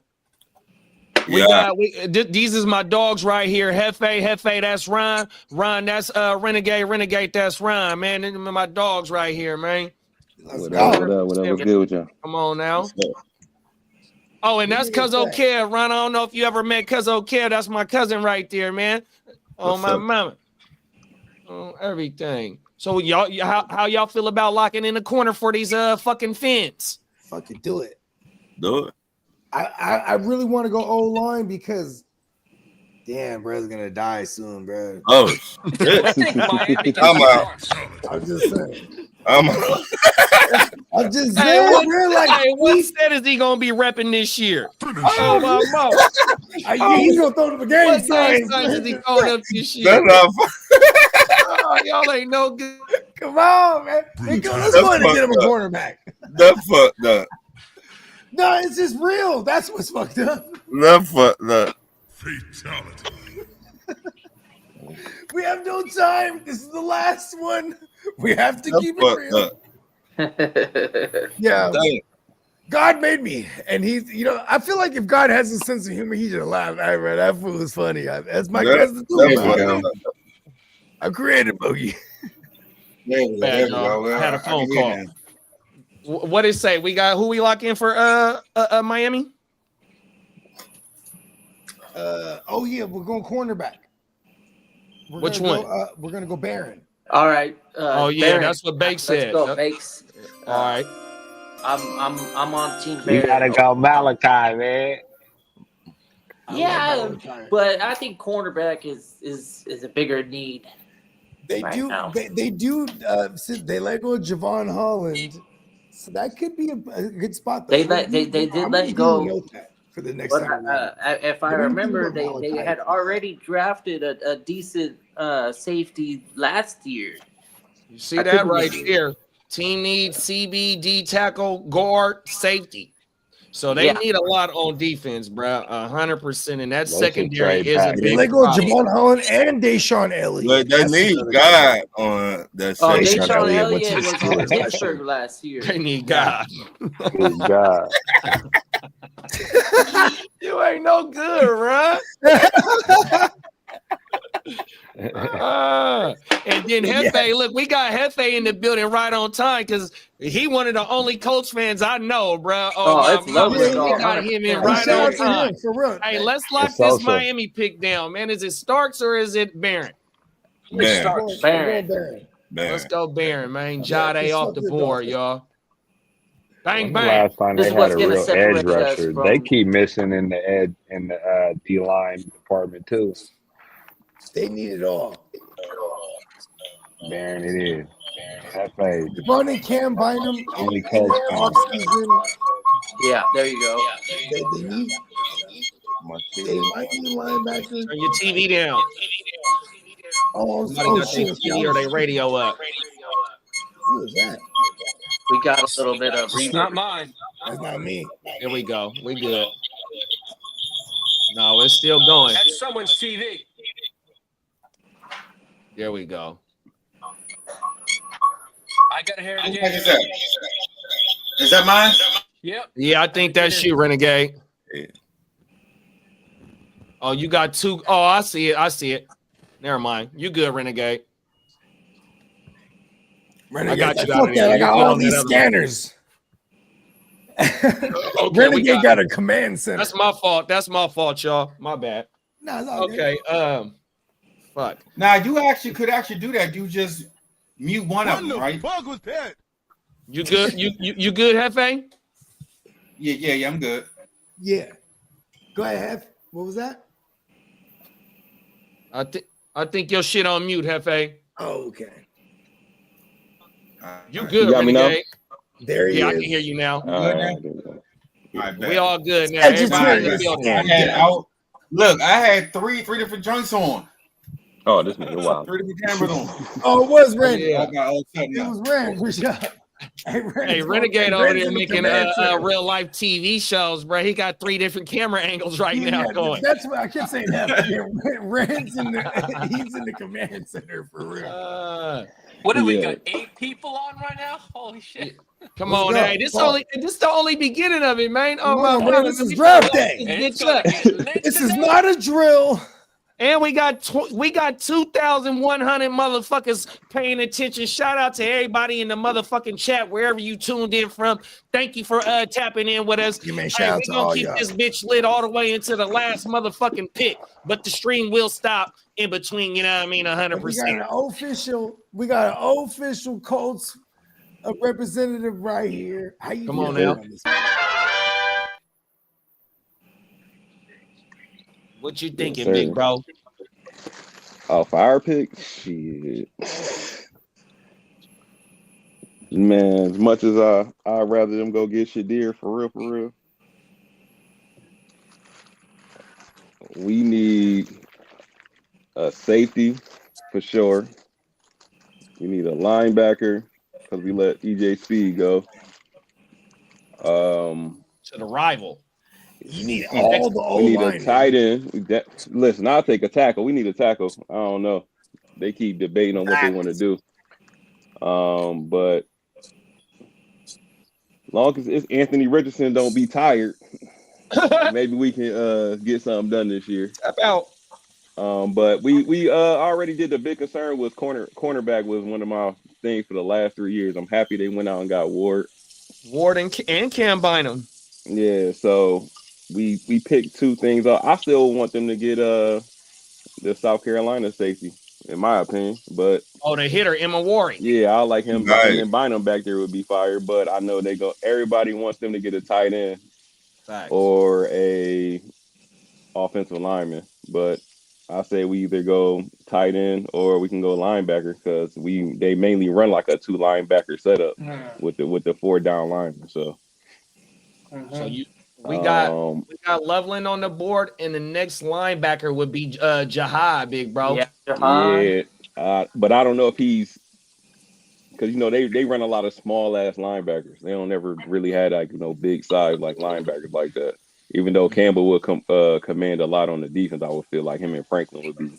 Yeah. These is my dogs right here. Hefe, that's Ron. Ron, that's Renegade, that's Ron, man. These are my dogs right here, man. Whatever good with you. Come on now. Oh, and that's Cuzzo Kev, Ron. I don't know if you ever met Cuzzo Kev. That's my cousin right there, man. Oh, my mama. Oh, everything. So y'all, how y'all feel about locking in the corner for these fucking fence? Fucking do it. Do it. I really want to go O-line because damn, bro's gonna die soon, bro. Oh shit. I'm out. I'm just saying. I'm just saying, bro. Like, what set is he gonna be repping this year? Oh my mom. He's gonna throw the game signs. Is he throwing up this year? Y'all ain't no good. Come on, man. Let's go ahead and get him a cornerback. That's fucked up. No, it's just real. That's what's fucked up. That's fucked up. Fatality. We have no time. This is the last one. We have to keep it real. Yeah. God made me, and he's, I feel like if God has a sense of humor, he should laugh. Hey, man, that fool is funny. That's my cousin too. I created Boogie. I had a phone call. What did it say? We got who we lock in for Miami? Oh yeah, we're going cornerback. Which one? We're gonna go Barron. All right. Oh yeah, Barron. that's what Bake said. Let's go, Bakes. All right. I'm on Team Barron. You gotta go Malachi, man. Yeah, but I think cornerback is a bigger need. They do. They let go of Javon Holland, so that could be a good spot. They did let go for the next time. If I remember, they had already drafted a decent safety last year. You see that right there? Team needs CBD tackle, guard, safety. So they need a lot on defense, bro. 100%. And that secondary is a big They go Javon Holland and Deshaun Elliott. But they need God on that secondary. Deshaun Elliott was on Pittsburgh last year. They need God. God. You ain't no good, right? And then Hefe, look, we got Hefe in the building right on time because he one of the only Colts fans I know, bro. It's lovely. We got him in right on time. For real. Hey, let's lock this Miami pick down, man. Is it Starks or is it Barron? Barron. Let's go Barron, man. Jade off the board, y'all. Bang, bang. Last time they had a real edge rusher, they keep missing in the D line department too. They need it all. Man, it is. Hefe. Devon and Cam Bynum Only in coach their offseason. Yeah, there you go. They need. They might need linebackers. Turn your TV down. Oh shit! TV or they radio up. Who is that? We got a little bit of. It's not mine. That's not me. Here we go. We good. No, it's still going. That's someone's TV. There we go. I got to hear it Is again. that mine? Yep. Yeah, I think that's you, Renegade. Oh, you got two. Oh, I see it. I see it. Never mind. You good, Renegade. Renegade, I got you. fuck that. I got all these scanners. Okay, Renegade got a command center. That's my fault. That's my fault, y'all. My bad. No, it's all Okay. Fuck. Now you could actually do that. You just mute one of them, right? Fuck was that? You good? You good, Hefe? Yeah, I'm good. Yeah. Go ahead, Hef. What was that? I think your shit on mute, Hefe. Oh, okay. You good, You got me now? Renegade? There he Yeah, is. I can hear you now. Good now? We all good now. Everybody Everybody in the I building. had out. Look, I had three different joints on. Oh, this nigga wild. 3 different cameras on. Oh, it was Randy. I got all set It now. was Randy. For sure. Hey, Renegade over there in the making command center. real life TV shows, bro. He got 3 different camera angles right now going. That's what I kept saying. That Rand's he's in the command center for real. What have we got? 8 people on right now? Holy shit! Come Let's on, go. hey, this the only beginning of it, man. Oh Come my on, bro. God, This is draft day. This is not a drill. And we got 2,100 motherfuckers paying attention. Shout out to everybody in the motherfucking chat wherever you tuned in from. Thank you for tapping in with us. You may Hey, shout out we to gonna all keep y'all. this bitch lit all the way into the last motherfucking pick, but the stream will stop in between. You know what I mean? 100%. We got an official Colts representative right here. How you Come doing on now. on this? What you thinking, sir. big bro? Oh, fire pick? Shit. Man, as much as I'd rather them go get Shadir for real. We need a safety for sure. We need a linebacker because we let EJ Speed go. To the rival. You need all the old We need line. a tight end. Listen, I'll take a tackle. We need a tackle. I don't know. They keep debating on what they want to do. But long as it's Anthony Richardson don't be tired, maybe we can get something done this year. About. But we already did the big concern with cornerback was one of my things for the last 3 years. I'm happy they went out and got Ward and Cam Bynum. Yeah, so we picked 2 things up. I still want them to get the South Carolina safety, in my opinion. But the hitter, Emma Warring. yeah, I like him. Right. And then Bynum back there would be fire. But I know everybody wants them to get a tight end. Facts. Or a offensive lineman. But I say we either go tight end or we can go linebacker because they mainly run like a 2 linebacker setup with the 4 down linemen. So We got Loveland on the board, and the next linebacker would be Jahad, big bro. Yeah, Jahad. Yeah, but I don't know if he's because they run a lot of small ass linebackers. They don't ever really had big size like linebackers like that. Even though Campbell would command a lot on the defense, I would feel like him and Franklin would be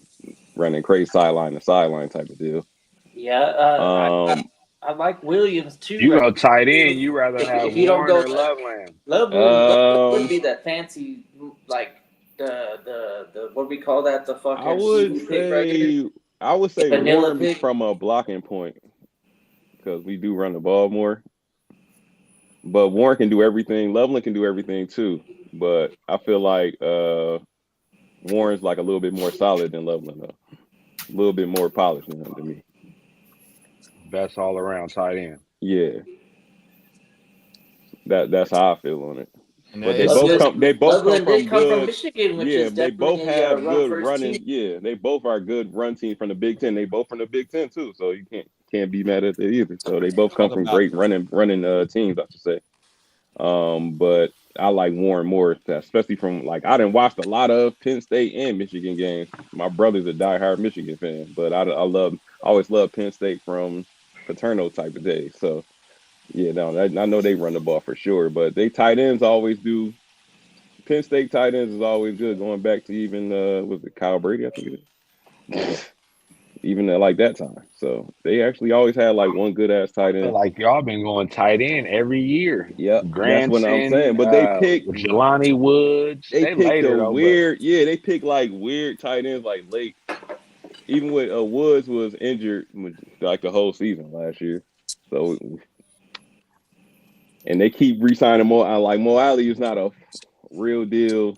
running crazy sideline to sideline type of deal. Yeah, I like Williams too. You go tight end, you rather have if you don't Warren go or Loveland. Loveland would be that fancy like the what we call that, the fucking I would say vanilla Warren pick. from a blocking point because we do run the ball more. But Warren can do everything. Loveland can do everything too. But I feel like Warren's like a little bit more solid than Loveland, though. A little bit more polished than him to me. Best all around tight end. Yeah. That's how I feel on it. But they both come from Michigan, which is they both have good running. team. Yeah, they both are good run teams from the Big Ten. They both from the Big Ten too, so you can't be mad at it either. So they both come from great running teams, I should say. But I like Warren more, especially from I didn't watch a lot of Penn State and Michigan games. My brother's a diehard Michigan fan, but I always love Penn State from paternal type of days. So yeah, I know they run the ball for sure, but they tight ends always do. Penn State tight ends is always good, going back to even was it Kyle Brady? I think it is. Even like that time. So they actually always had one good ass tight end. Like y'all been going tight end every year. Yep, Granson, that's what I'm saying. But they picked Jelani Woods. They picked a weird. Yeah, they picked weird tight ends late. Even with Woods was injured the whole season last year. So and they keep re-signing Mo. Mo Alley is not a real deal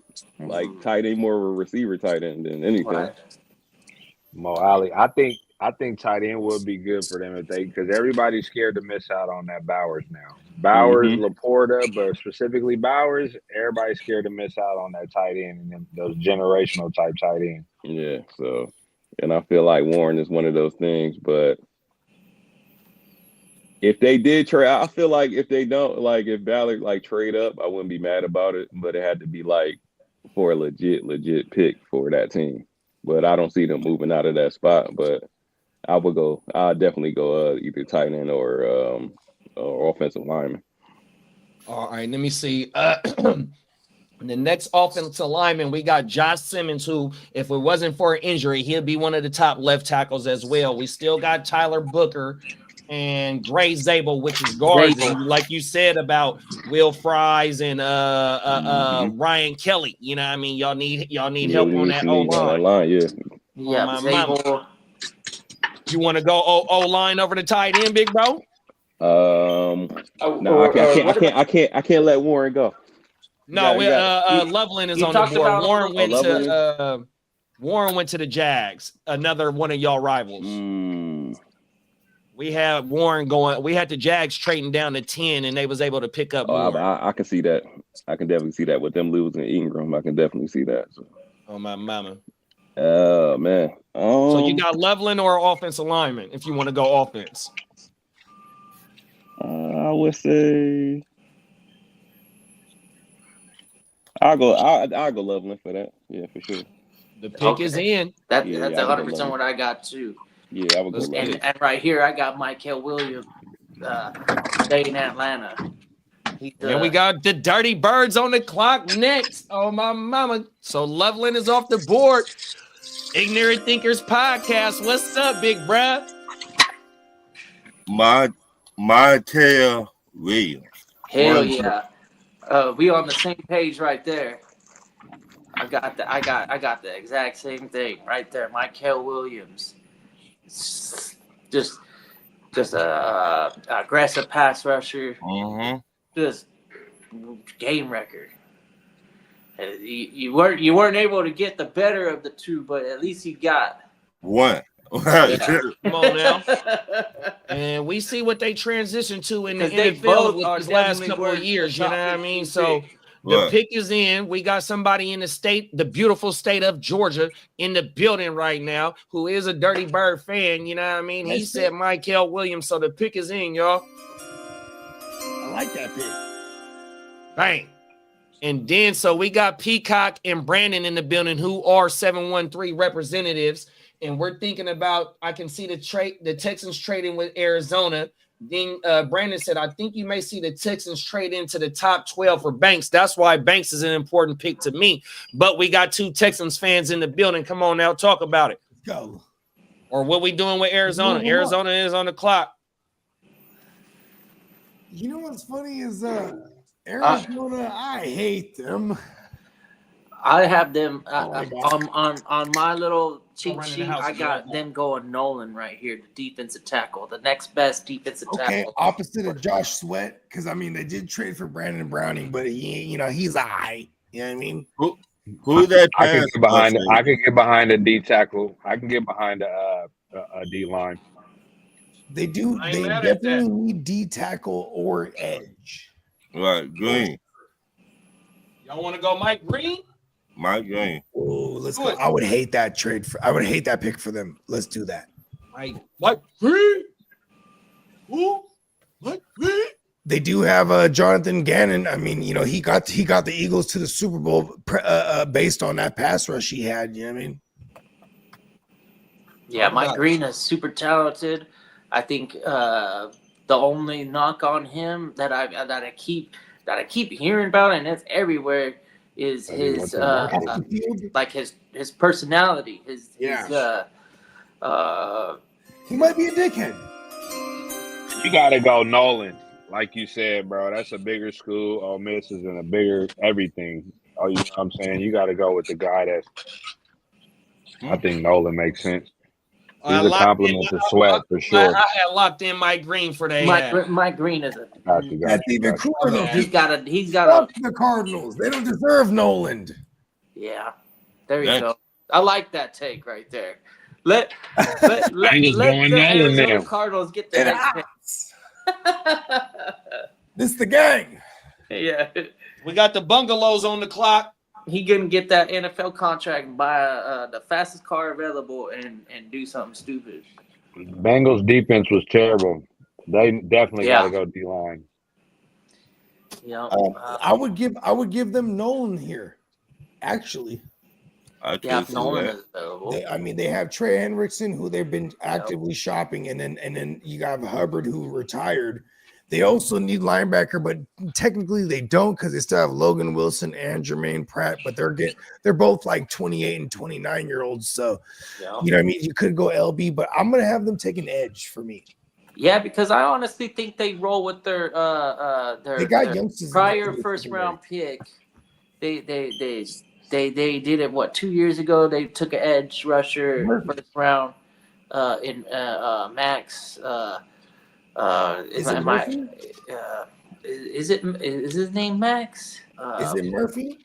tight end, more of a receiver tight end than anything. Right. Mo Alley, I think tight end would be good for them because everybody's scared to miss out on that Bowers now. Bowers, Laporta, but specifically Bowers, everybody's scared to miss out on that tight end and those generational type tight ends. Yeah, so and I feel like Warren is one of those things, but If they did trade, I feel like if they don't, like if Ballard like trade up, I wouldn't be mad about it. But it had to be like for a legit pick for that team. But I don't see them moving out of that spot. But I'll definitely go either tight end or offensive lineman. All right, let me see. The next offensive lineman, we got Josh Simmons, who, if it wasn't for an injury, he'll be one of the top left tackles as well. We still got Tyler Booker and Gray Zabel, which is guards. And like you said about Will Fries and Ryan Kelly, you know what I mean? Y'all need help on that O-line. Yeah, Zabel. You want to go O-line over the tight end, big bro? No, I can't let Warren go. No, Loveland is on the board. Warren went to the Jags, another one of y'all rivals. We had Warren going. We had the Jags trading down to 10, and they was able to pick up Warren. I can see that. I can definitely see that with them losing Ingram. I can definitely see that. So. Oh my mama. Oh man. So you got Loveland or offensive lineman if you want to go offense. I would say I'll go Loveland for that. Yeah, for sure. The pick is in. That's 100% what I got too. Yeah, I would go Loveland. And right here I got Michael Williams staying in Atlanta. And we got the Dirty Birds on the clock next. Oh my mama. So Loveland is off the board. Ignorant Thinkers Podcast. What's up, big bruh? Michael Williams. Hell yeah. We on the same page right there. I got the exact same thing right there. Michael Williams. Just a aggressive pass rusher. Just game record. You weren't able to get the better of the two, but at least you got one. Come on now. And we see what they transition to in the NFL with these last couple of years. You know what I mean? So the pick is in. We got somebody in the beautiful state of Georgia in the building right now who is a Dirty Bird fan. You know what I mean? He said Michael Williams. So the pick is in, y'all. I like that pick. Bang. And then so we got Peacock and Brandon in the building who are 713 representatives. And we're thinking about, I can see the Texans trading with Arizona. Then Brandon said, I think you may see the Texans trade into the top 12 for Banks. That's why Banks is an important pick to me. But we got two Texans fans in the building. Come on now, talk about it. Let's go. Or what we doing with Arizona? Arizona is on the clock. You know what's funny is Arizona, I hate them. I have them on my little cheat sheet. I got them going Nolan right here, the defensive tackle, the next best defensive tackle. Opposite of Josh Sweat, because I mean they did trade for Brandon Browning, but he's a high. You know what I mean? Who that? I can get behind it. I can get behind a D tackle. I can get behind a D line. They do. They definitely need D tackle or edge. Right, Green. Y'all want to go Mike Green? Mike Green. Oh, let's go. I would hate that trade. I would hate that pick for them. Let's do that. Mike Green. Who? Mike Green. They do have Jonathan Gannon. I mean, he got the Eagles to the Super Bowl based on that pass rush he had. You know what I mean? Yeah, Mike Green is super talented. I think the only knock on him that I keep hearing about, and it's everywhere, is his his personality. He might be a dickhead. You gotta go Nolan, like you said, bro. That's a bigger school. Ole Miss is in a bigger everything. Oh, you know what I'm saying? You gotta go with the guy that's. I think Nolan makes sense. He's a compliment to Sweat for sure. I had locked in Mike Green for that. Mike Green is a. That's even cooler. He's got a. The Cardinals. They don't deserve Noland. Yeah, there you go. I like that take right there. Let the Arizona Cardinals get the next pick. This the gang. Yeah, we got the bungalows on the clock. He couldn't get that NFL contract and buy the fastest car available and do something stupid. Bengals defense was terrible. They definitely got to go D line. Yeah. I would give them Nolan here, actually. If Nolan is available. They have Trey Hendrickson, who they've been actively shopping, and then you got Hubbard, who retired. They also need linebacker, but technically they don't because they still have Logan Wilson and Jermaine Pratt, but they're both like 28 and 29-year-olds. So you know what I mean? You could go LB, but I'm gonna have them take an edge for me. Yeah, because I honestly think they roll with their prior first round pick. They did it 2 years ago. They took an edge rusher first round in Max. Is his name Max? Is it Murphy?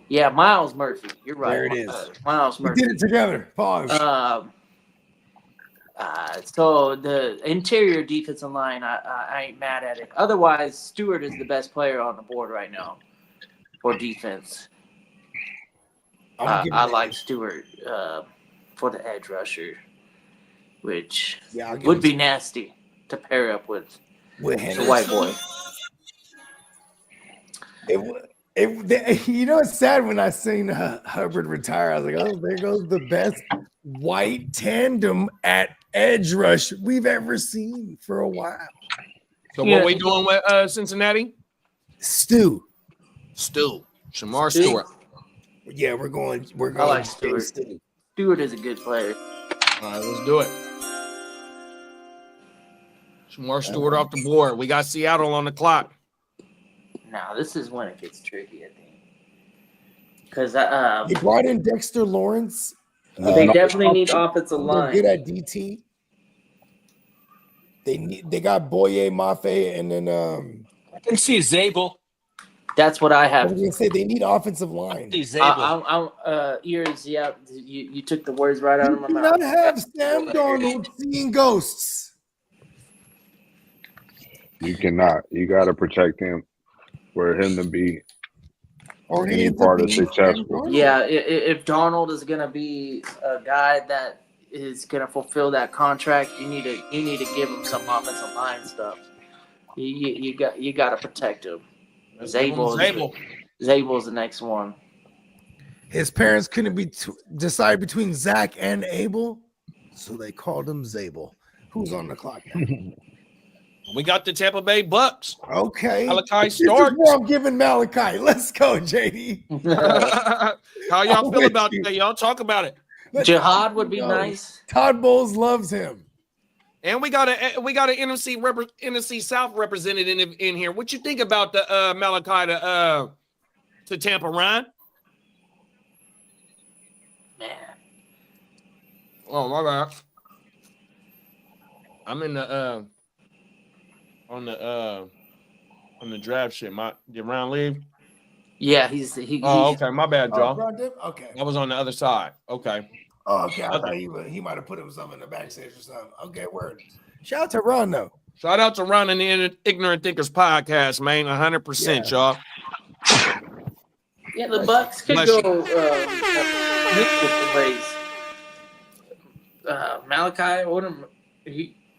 Yeah, Miles Murphy. You're right. There it is. Miles Murphy. We did it together. Pause. So the interior defensive line, I ain't mad at it. Otherwise, Stewart is the best player on the board right now for defense. I like Stewart for the edge rusher, which would be nasty to pair up with the white boy. It's sad when I seen Hubbard retire. I was like, oh, there goes the best white tandem at edge rush we've ever seen for a while. So what we doing with Cincinnati? Stu. Shamar Stewart. Yeah, we're going. I like Stewart. Stewart is a good player. All right, let's do it. Shamar Stewart off the board. We got Seattle on the clock. Now this is when it gets tricky, I think, because they brought in Dexter Lawrence. They definitely need offensive line. They're good at DT. They got Boye Mafe, and then I can see Zabel. That's what I have. I was gonna say they need offensive line. Ears, yeah, you took the words right out of my mouth. Not have Sam Darnold seeing ghosts. You cannot. You got to protect him for him to be any part of successful. Yeah, if Darnold is gonna be a guy that is gonna fulfill that contract, you need to give him some offensive line stuff. You got to protect him. Zabel's the next one. His parents couldn't decide between Zach and Abel, so they called him Zabel. Who's on the clock now? We got the Tampa Bay Bucks. Okay. Malachi This Starks. is where I'm giving Malachi. Let's go, JD. How y'all feel about that? Y'all talk about it. Jihad would be nice. Todd Bowles loves him. And we got an NFC South representative in here. What you think about the Malachi to Tampa, Ryan? Man. Oh, my bad. I'm in the on the draft shit. Did Ryan leave? Yeah, he's okay. My bad, Joe. Okay. I was on the other side. Okay. Oh, okay. I thought he might have put himself in the backstage or something. Okay, word. Shout out to Ron, though. Shout out to Ron and the Ignorant Thinkers podcast, man. 100%, y'all. Yeah, the Bucks could go ways. Malachi,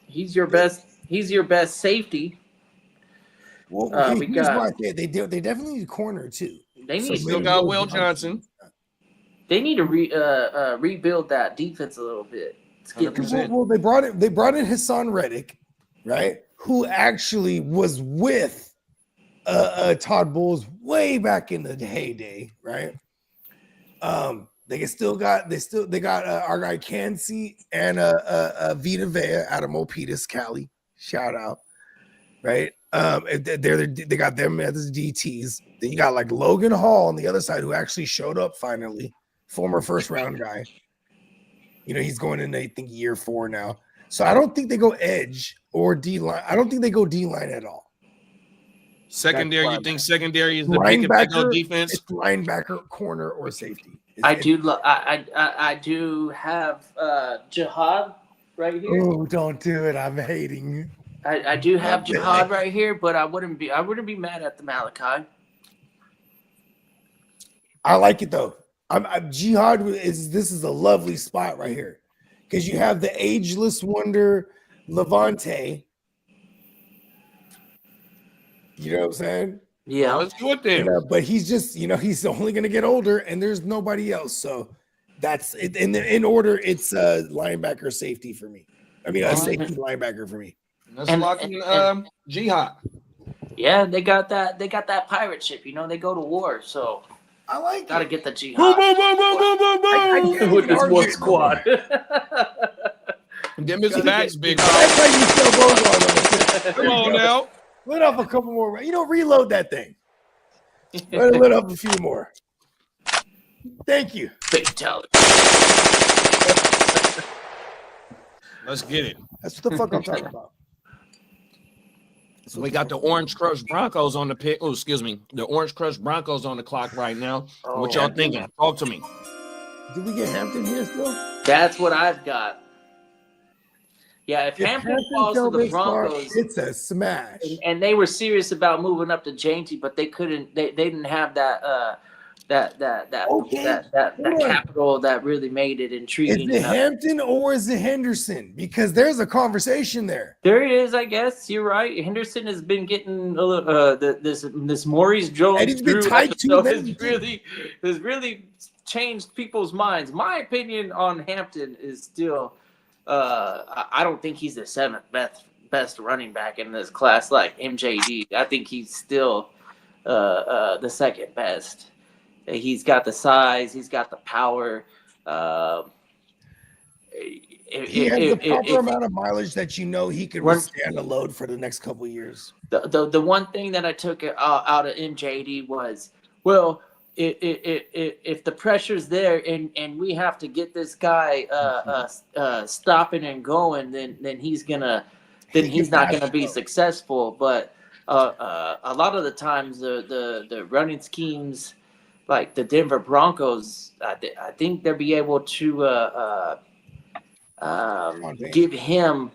he's your best. He's your best safety. Well, they definitely need a corner too. They need still got Will Johnson. They need to rebuild that defense a little bit. Well, they brought in Hassan Reddick, right? Who actually was with Todd Bowles way back in the heyday, right? They got our guy Cansey and Vita Vea out of Milpitas, Cali. Shout out, right? They got them as DTs. Then you got like Logan Hall on the other side, who actually showed up finally, former first round guy. You know, he's going in, I think, year 4 now. So I don't think they go edge or D line. I don't think they go D line at all. Secondary, you think secondary is the pick and pick defense? It's linebacker, corner, or safety. I do have Jihad right here. Oh, don't do it! I'm hating you. I do have Jihad right here, but I wouldn't be mad at the Malachi. I like it though. Jihad this is a lovely spot right here because you have the ageless wonder Levante, You know what I'm saying? Yeah. Let's do it then. But he's just, he's only going to get older, and there's nobody else. So that's it. In order, it's linebacker safety for me. I mean, a safety linebacker for me. Let's lock in Jihad. Yeah, they got that pirate ship. They go to war, so I like. Gotta get the Jihad. Boom, boom, boom, boom, boom, boom, boom. With this one squad. Them his backs big. That's how you sell those. Come on now. Let off a couple more. Reload that thing. Let off a few more. Thank you. Fatality. Let's get it. That's what the fuck I'm talking about. So we got the Orange Crush Broncos on the pick. Oh, excuse me. The Orange Crush Broncos on the clock right now. What y'all thinking? Talk to me. Did we get Hampton here still? That's what I've got. Yeah, if Hampton falls to the Broncos, it's a smash. And they were serious about moving up to Jainty, but they couldn't. They didn't have that capital that really made it intriguing. Is it Hampton or is it Henderson? Because there's a conversation there. There it is, I guess. You're right. Henderson has been getting this Maurice Jones. And he's been tied to them. Has really changed people's minds. My opinion on Hampton is still. I don't think he's the seventh best running back in this class like MJD. I think he's still the second best. He's got the size. He's got the power. He has the proper amount of mileage that he can withstand a load for the next couple of years. The one thing that I took out of MJD was, well, if the pressure's there and we have to get this guy stopping and going, then he's not gonna be successful. But a lot of the times the running schemes, like the Denver Broncos, I think they'll be able to give him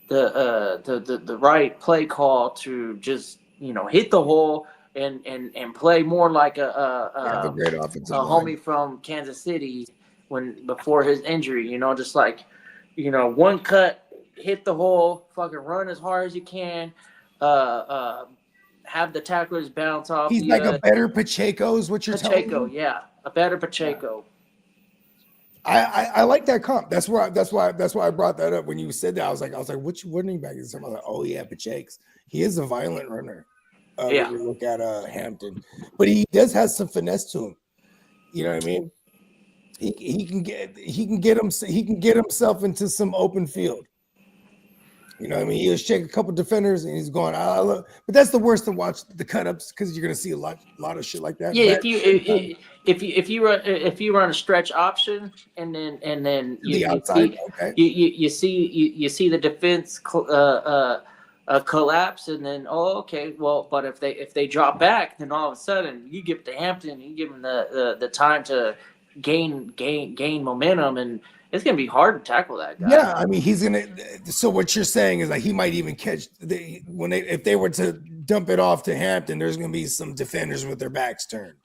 the right play call to just hit the hole. And play more like a great offensive homie from Kansas City before his injury, just like, one cut, hit the hole, fucking run as hard as you can, have the tacklers bounce off. He's like a better Pacheco is what you're telling me? Pacheco, yeah, a better Pacheco. I like that comp. That's why I brought that up when you said that. I was like, which running back is this? I was like, oh yeah, Pacheco's. He is a violent runner. When you look at Hampton, but he does have some finesse to him. You know what I mean? He can get himself into some open field. You know what I mean? He'll shake a couple defenders and he's going. But that's the worst to watch the cut ups because you're gonna see a lot of shit like that. Yeah, if you run a stretch option and then the outside, you see the defense collapse, and then but if they drop back, then all of a sudden you give it to Hampton, you give him the time to gain momentum, and it's gonna be hard to tackle that guy. Yeah, I mean he's gonna. So what you're saying is he might even catch if they were to dump it off to Hampton, there's gonna be some defenders with their backs turned.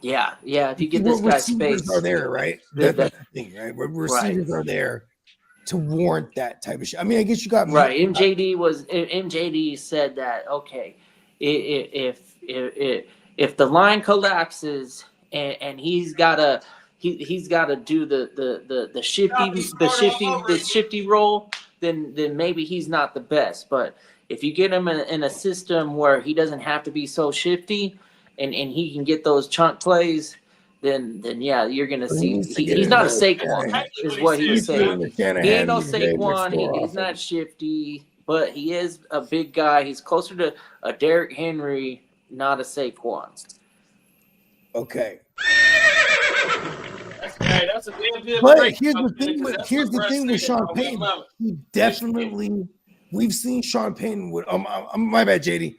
Yeah. If you get this guy space, are there, right? That's the thing, right? Receivers are there to warrant that type of shit. I mean, I guess you got right. MJD said that if the line collapses and he's got to do the shifty roll, then maybe he's not the best. But if you get him in a system where he doesn't have to be so shifty and he can get those chunk plays, then yeah, you're gonna see he's not a Saquon, is what he's saying. He ain't no Saquon. He's not shifty, but he is a big guy. He's closer to a Derrick Henry, not a Saquon. Okay. That's a damn good but break. Here's the thing with Sean Payton. He definitely, we've seen Sean Payton with. My bad, JD.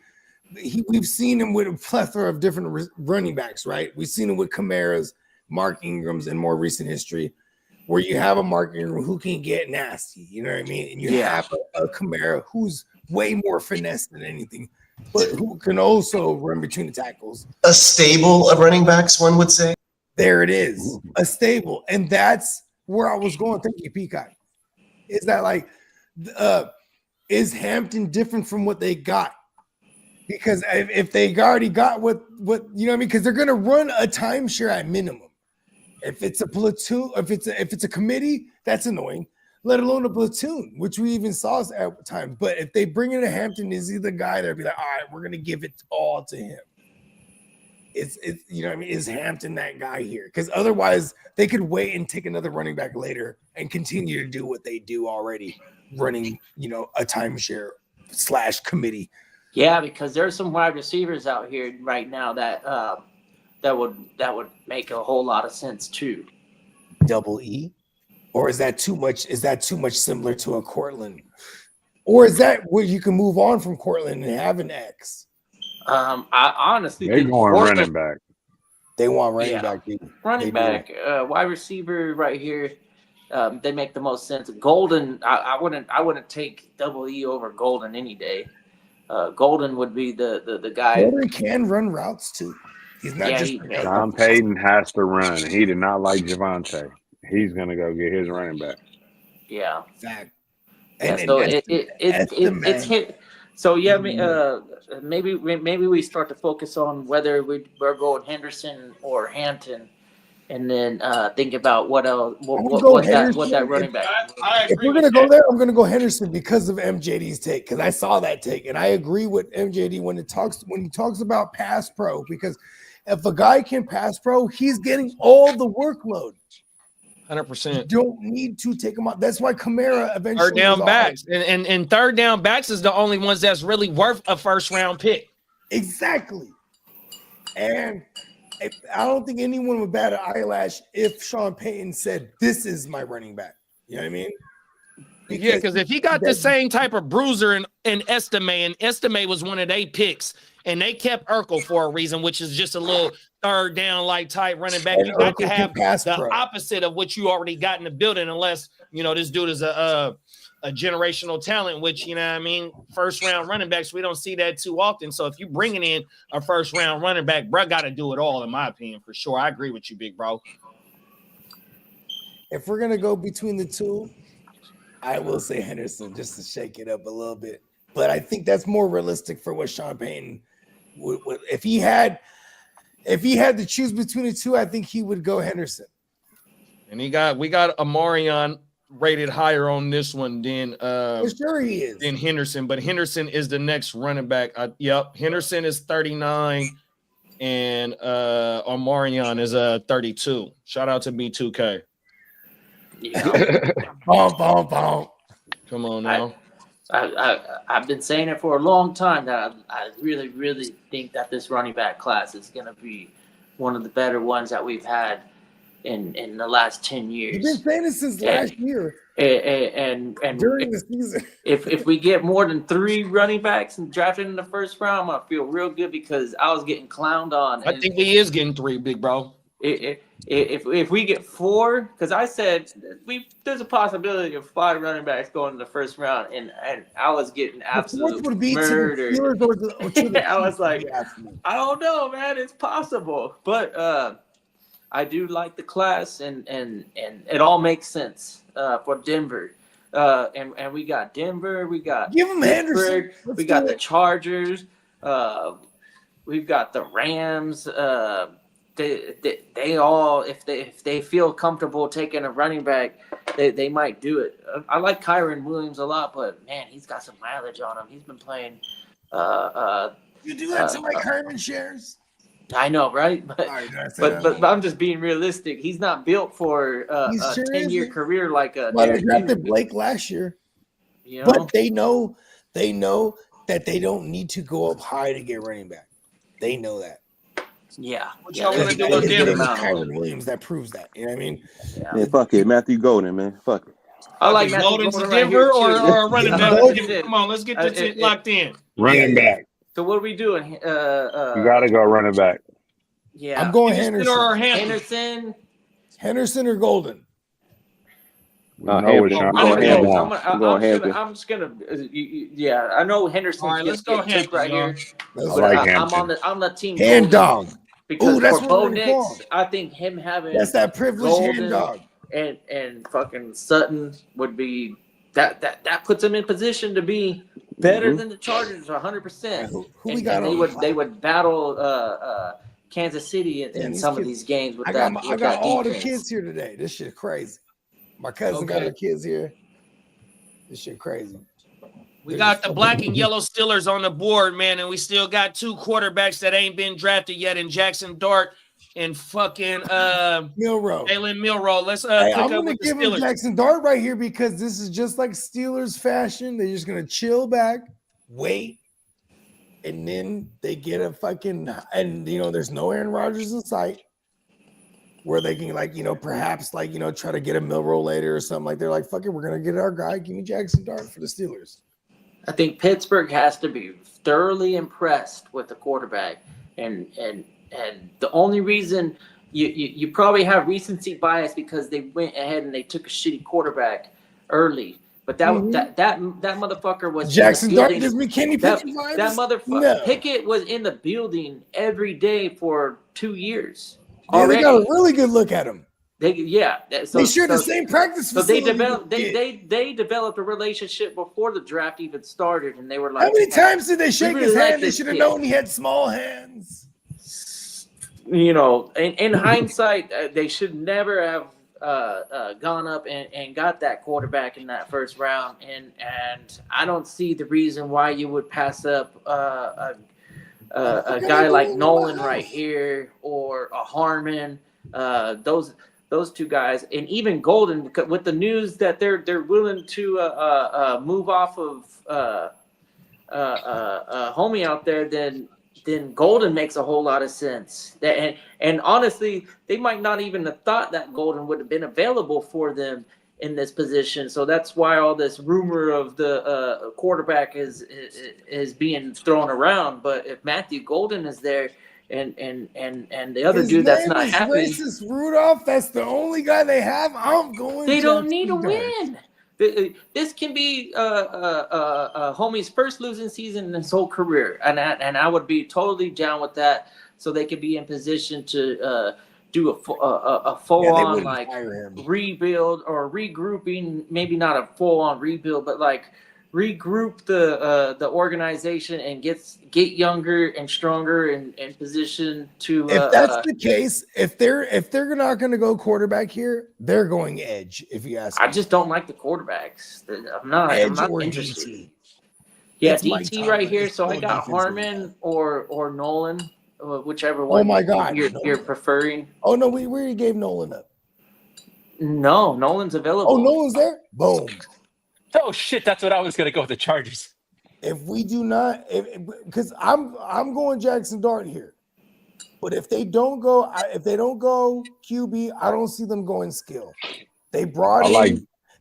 We've seen him with a plethora of different running backs, right? We've seen him with Kamara's, Mark Ingram's, in more recent history, where you have a Mark Ingram who can get nasty, you know what I mean? And you have a Kamara who's way more finesse than anything, but who can also run between the tackles. A stable of running backs, one would say. There it is, a stable. And that's where I was going. Thank you, Peacock. Is that is Hampton different from what they got? Because if they already got what you know what I mean, because they're gonna run a timeshare at minimum. If it's a platoon, if it's a committee, that's annoying. Let alone a platoon, which we even saw at times. But if they bring in a Hampton, is he the guy that'll be like, all right, we're gonna give it all to him? It's you know what I mean? Is Hampton that guy here? Because otherwise they could wait and take another running back later and continue to do what they do already, running, you know, a timeshare / committee. Yeah, because there's some wide receivers out here right now that that would make a whole lot of sense too. Double E, or is that too much? Is that too much similar to a Cortland, or is that where you can move on from Cortland and have an X? I honestly They're think going Portland, running back. They want running back. Running back, wide receiver right here. They make the most sense. Golden, I wouldn't take Double E over Golden any day. Golden would be the guy. Golden can run routes too. He's not just. Sean Payton has to run. He did not like Javonte. He's gonna go get his running back. Yeah. Fact. Yeah, so it's hit. So yeah, maybe we start to focus on whether we're going Henderson or Hampton, and then think about what else, what that running back. If we're gonna go there, I'm gonna go Henderson because of MJD's take. Because I saw that take, and I agree with MJD when he talks about pass pro. Because if a guy can pass pro, he's getting all the workload. 100%. You don't need to take him out. That's why Kamara eventually third down backs and third down backs is the only ones that's really worth a first round pick. Exactly. And I don't think anyone would bat an eyelash if Sean Payton said, "This is my running back." You know what I mean? Because if he got the same type of bruiser and Estime was one of their picks, and they kept Urkel for a reason, which is just a little third down like type running back. You got to have the opposite of what you already got in the building, unless you know this dude is a generational talent, which you know what I mean. First round running backs, we don't see that too often. So if you bringing in a first round running back, bro, got to do it all, in my opinion, for sure. I agree with you, big bro. If we're gonna go between the two, I will say Henderson just to shake it up a little bit. But I think that's more realistic for what Sean Payton would if he had to choose between the two, I think he would go Henderson. And we got Amarion rated higher on this one than sure he is than Henderson, but Henderson is the next running back. Yep, Henderson is 39 and Amarion is 32. Shout out to B2K. Yeah. Bomb. Come on now. I've been saying it for a long time that I really, really think that this running back class is going to be one of the better ones that we've had in the last 10 years. You've been saying it since last year. And during the season. if we get more than 3 running backs and drafted in the first round, I'm going to feel real good because I was getting clowned on. I think we is getting 3, big bro. If we get 4, because I said there's a possibility of 5 running backs going in the first round, and I was getting absolutely murdered. I was like, I don't know, man, it's possible, but I do like the class, and it all makes sense for Denver. And we got Denver, we got give them Henderson, we got the Chargers, we've got the Rams. They all, if they feel comfortable taking a running back, they might do it. I like Kyron Williams a lot, but man, he's got some mileage on him. He's been playing. You do that to my Kyron shares. I know, right? But I'm just being realistic. He's not built for a 10-year career like a. Well, they drafted Blake last year, you know? But they know that they don't need to go up high to get running back. They know that. Yeah. What y'all want to do with Denver? Kyron Williams, that proves that. You know what I mean? Yeah, fuck it. Matthew Golden, man. Fuck it. I like Golden to Denver or running back. Come on, let's get this shit locked in. Running back. So what are we doing? You gotta go running back. Yeah. I'm going Henderson. Or Henderson or Golden. I'm just gonna. Yeah, I know Henderson. All right, let's go Henderson right here. I'm the team. Hand dog. Because that's for Bo Nix, I think him having that privileged hand dog and fucking Sutton would be that puts him in position to be better than the Chargers, 100%. Who we got and they would battle Kansas City in some of these games with I got all the kids here today. This shit crazy. My cousin got her kids here. This shit crazy. We got the black and yellow Steelers on the board, man, and we still got 2 quarterbacks that ain't been drafted yet in Jackson Dart and fucking Milroe. Jalen Milroe. Let's I'm click up gonna with the give him Steelers. Jackson Dart right here because this is just like Steelers fashion. They're just gonna chill back, wait, and then they get a fucking there's no Aaron Rodgers in sight where they can perhaps try to get a Milroe later or something. Like they're like, fuck it, we're gonna get our guy. Give me Jackson Dart for the Steelers. I think Pittsburgh has to be thoroughly impressed with the quarterback, and the only reason you probably have recency bias because they went ahead and they took a shitty quarterback early, but that motherfucker was Jackson Dart gives me Kenny Pickett vibes. That motherfucker No. Pickett was in the building every day for 2 years. Yeah, already. they got a really good look at him. They shared the same practice facility. facility. So they developed a relationship before the draft even started, and they were like, How many times did they shake really his like hand? They this should have kid. known he had small hands. In hindsight, they should never have gone up and got that quarterback in that first round, and I don't see the reason why you would pass up a guy like Nolan right here or a Harmon. Those 2 guys, and even Golden, with the news that they're willing to move off of homie out there, then Golden makes a whole lot of sense. And honestly, they might not even have thought that Golden would have been available for them in this position. So that's why all this rumor of the quarterback is being thrown around. But if Matthew Golden is there, and the other His dude that's name not is happy, Racist Rudolph. That's the only guy they have. I'm going. they don't need Jackson to Dart. win. This can be homie's first losing season in his whole career, and I would be totally down with that. So they could be in position to do a full-on like rebuild or regrouping. Maybe not a full-on rebuild, but like regroup the organization and get younger and stronger and in position to. If that's the case, if they're not going to go quarterback here, they're going edge. If you ask me, I just don't like the quarterbacks. I'm not or interested. DT. Yeah, It's Mike DT right Tomlin. here. It's So I still got defensive. Harmon or Nolan, whichever one. Oh my God, you're preferring. Oh no, we already gave Nolan up. No, Nolan's available. Oh, Nolan's there. Boom. Oh shit, that's what I was gonna go with the Chargers. If we do not, because I'm going Jackson Dart here, but if they don't go QB, I don't see them going skill. They brought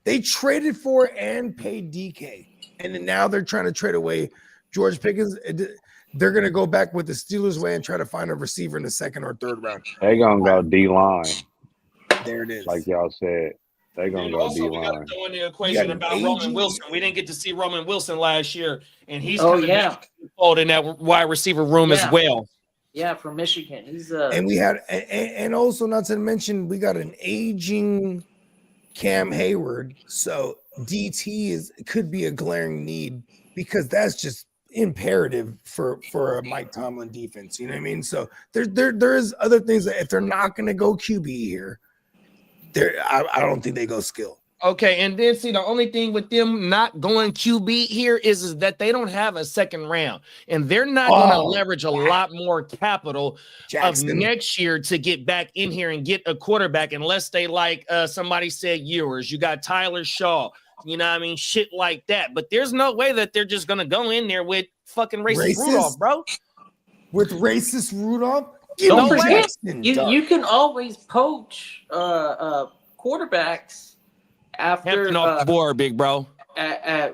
they traded for and paid DK, and then now they're trying to trade away George Pickens. They're gonna go back with the Steelers way and try to find a receiver in the 2nd or 3rd round. They gonna go D-line. There it is. Like y'all said. They're going to go Also, we got D-line. to throw in the equation about Roman Wilson. We didn't get to see Roman Wilson last year, and he's involved in that wide receiver room as well. Yeah, from Michigan. He's and we had and also not to mention we got an aging Cam Hayward, so DT could be a glaring need because that's just imperative for a Mike Tomlin defense. You know what I mean? So there is other things that if they're not going to go QB here. I don't think they go skill. Okay, and then see the only thing with them not going QB here is that they don't have a 2nd round, and they're not going to leverage a lot more capital of next year to get back in here and get a quarterback unless they like somebody said Ewers. You got Tyler Shaw, you know what I mean, shit like that. But there's no way that they're just going to go in there with fucking racist Rudolph, bro. With racist Rudolph. Don't forget, you can always poach quarterbacks after off the board, big bro.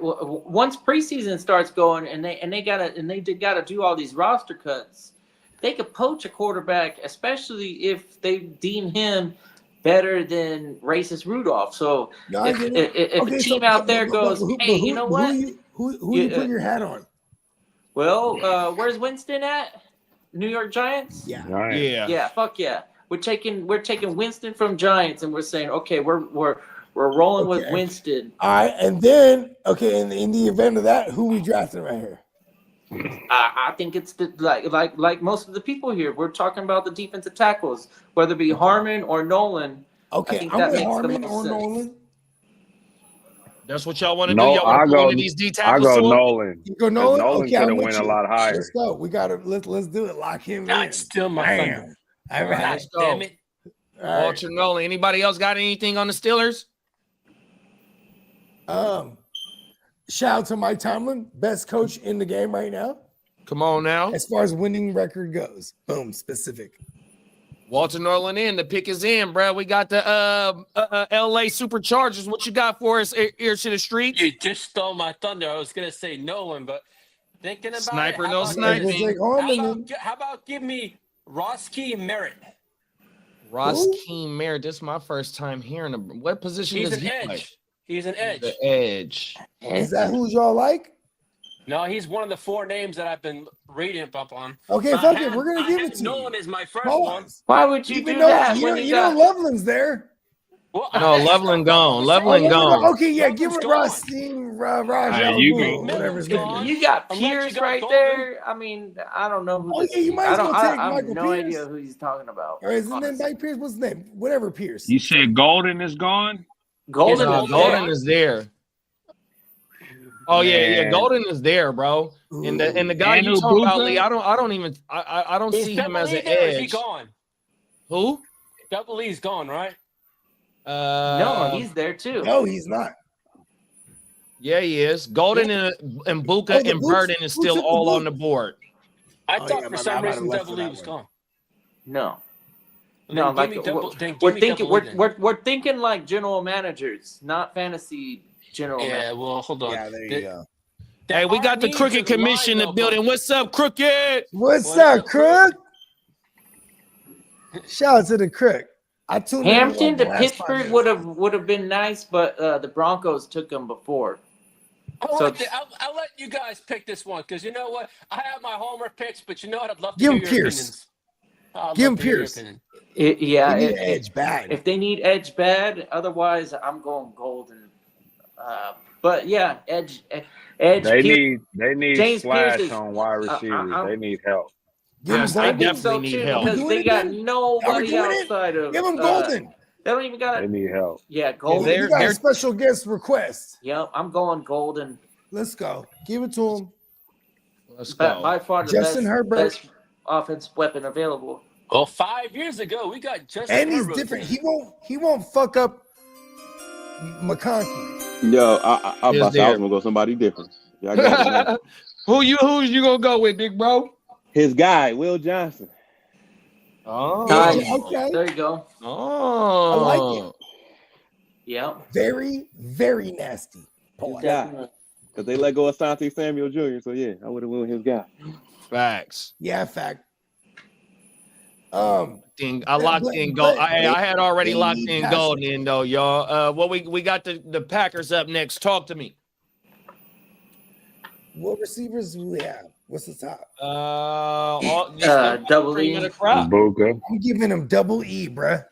Once preseason starts going, and they gotta do all these roster cuts. They could poach a quarterback, especially if they deem him better than racist Rudolph. So if a team out there goes, hey, you know what? Who you put your hat on? Well, where's Winston at? New York Giants? Yeah. Fuck yeah. We're taking Winston from Giants, and we're saying, okay, we're We're rolling with Okay. Winston. All right, and then in the event of that, who we drafting right here? I think it's like most of the people here. We're talking about the defensive tackles, whether it be Harmon or Nolan. Okay, I think I'm that with makes Harmon the or most sense. Nolan. That's what y'all want to do. No, Y'all want I to put one go. of these D I tackles go to him? Nolan. You go 'Cause Nolan. Nolan Okay, could I'm have with went a you. lot higher. Let's go. We gotta let's do it. Lock him God, in. still my thunder. Bam. All All right, right. let's Damn go. it. All right. Walter Nolan. Anybody else got anything on the Steelers? Shout out to Mike Tomlin, best coach in the game right now, Come on now. as far as winning record goes. Boom, specific. Walter Nolan in. The pick is in, bro. We got the LA Superchargers. What you got for us, ear to the streets? You just stole my thunder. I was gonna say Nolan, but thinking about Sniper, it, no sniping. How about give me Ross Key Merritt? Ross Keem Merritt. This is my first time hearing him. What position He's does an he edge. play? He's an edge. The edge. Is that who y'all like? No, he's one of the 4 names that I've been reading up on. Okay, But fuck it. We're gonna give it to Nolan you. is my first Pause. one. Why would you Even do though that you when know, you you know got? Loveland's there. Well, No, Loveland gone. Loveland gone. Okay, yeah, give it Loveland's Raj you Boom, can- whatever his If name is. you got Unless you Pierce got right Golden. there, I mean, I don't know who. Oh, this yeah, you is. might I as don't. well take I have Michael no Pierce. idea who he's talking about. Or is his name honestly. Mike Pierce? What's his name? Whatever Pierce. You said Golden is gone. Golden, No, is Golden there. is there. Oh yeah, Man. Golden is there, bro. And the guy you Anu talking about, Buka? Lee, I don't Is see him Double as Lee an there, or is he edge. gone? Who? Double Lee's gone, right? No, he's there too. No, he's not. Yeah, he is. Golden and Buka Oh, the and Boots- Burden is Boots still at the all Boots. on the board. I Oh, thought yeah, for my some bad. I might reason have left Double for Lee that was one. gone. No. Then No, give like me double, then give we're me thinking, Double Lee then. we're thinking like general managers, not fantasy general. Yeah, managers. well, hold on. Yeah, there you go. Hey, we got the Crooked Commission in the building. What's up, Crooked? What's What up, up, Crook? Shout out to the Crook. I tuned in Hampton like the to last 5 Pittsburgh minutes. would have been nice, but the Broncos took him before. I'll let you guys pick this one because you know what? I have my homer picks, but you know what? I'd love to Give hear him your Pierce. opinions. I'd Give love him to hear your Pierce. opinion. They need an edge bad. If they need edge bad, otherwise I'm going Golden. But yeah, edge. They Pierce, need James splash Pierce is- on wide receivers. They need help. Give him Yes, they Golden. definitely need help. because they got nobody doing it? outside of. Give him Golden. They don't even got. They need help. Yeah, Golden. We got a special guest request. Yep, I'm going Golden. Let's go. Give it to him. Let's By far the Justin Herbert. best offense weapon available. Well, 5 years ago, we got Justin And he's Herbert. different. He won't fuck up McConkey. Yo, I Is was there. gonna go somebody different. Yeah, I got it now. Who you gonna go with, big bro? His guy, Will Johnson. Oh, Nice. Okay. There you go. Oh, I like it. Yeah. Very, very nasty. His guy. Because they let go of Asante Samuel Jr. So yeah, I would have went with his guy. Facts. Yeah, fact. I locked in gold. I had already locked in passing. gold in though, y'all. Well, we got the Packers up next. Talk to me. What receivers do we have? What's the top? Double E. Buka. I'm giving him double E, bruh.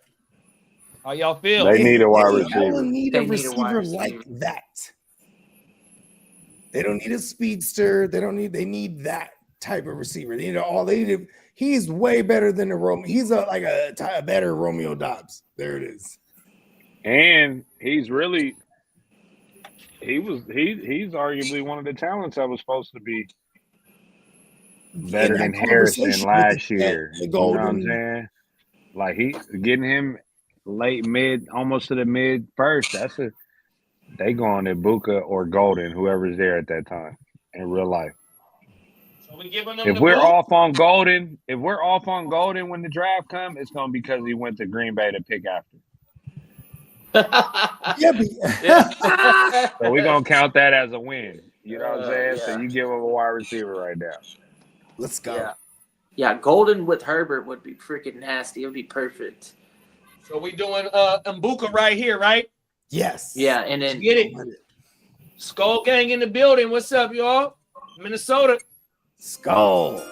How y'all feel? They need a wide They receiver. don't need a receiver like that. They don't need a speedster. They need that type of receiver. He's way better than the Romeo. He's a better Romeo Dobbs. There it is. And he's arguably one of the talents that was supposed to be better In that than Harrison conversation last with the year. the You know what I'm Golden. saying? Like getting him late mid, almost to the mid first. They going at Buka or Golden, whoever's there at that time in real life. So we giving them If the we're boot? off on Golden, when the draft comes, it's gonna be because he went to Green Bay to pick after. So we're gonna count that as a win. You know what I'm saying? Yeah. So you give him a wide receiver right now. Let's go. Yeah, Golden with Herbert would be freaking nasty. It would be perfect. So we doing Mbuka right here, right? Yes. Yeah, and then Get it. Skull Gang in the building. What's up, y'all? Minnesota. Skull.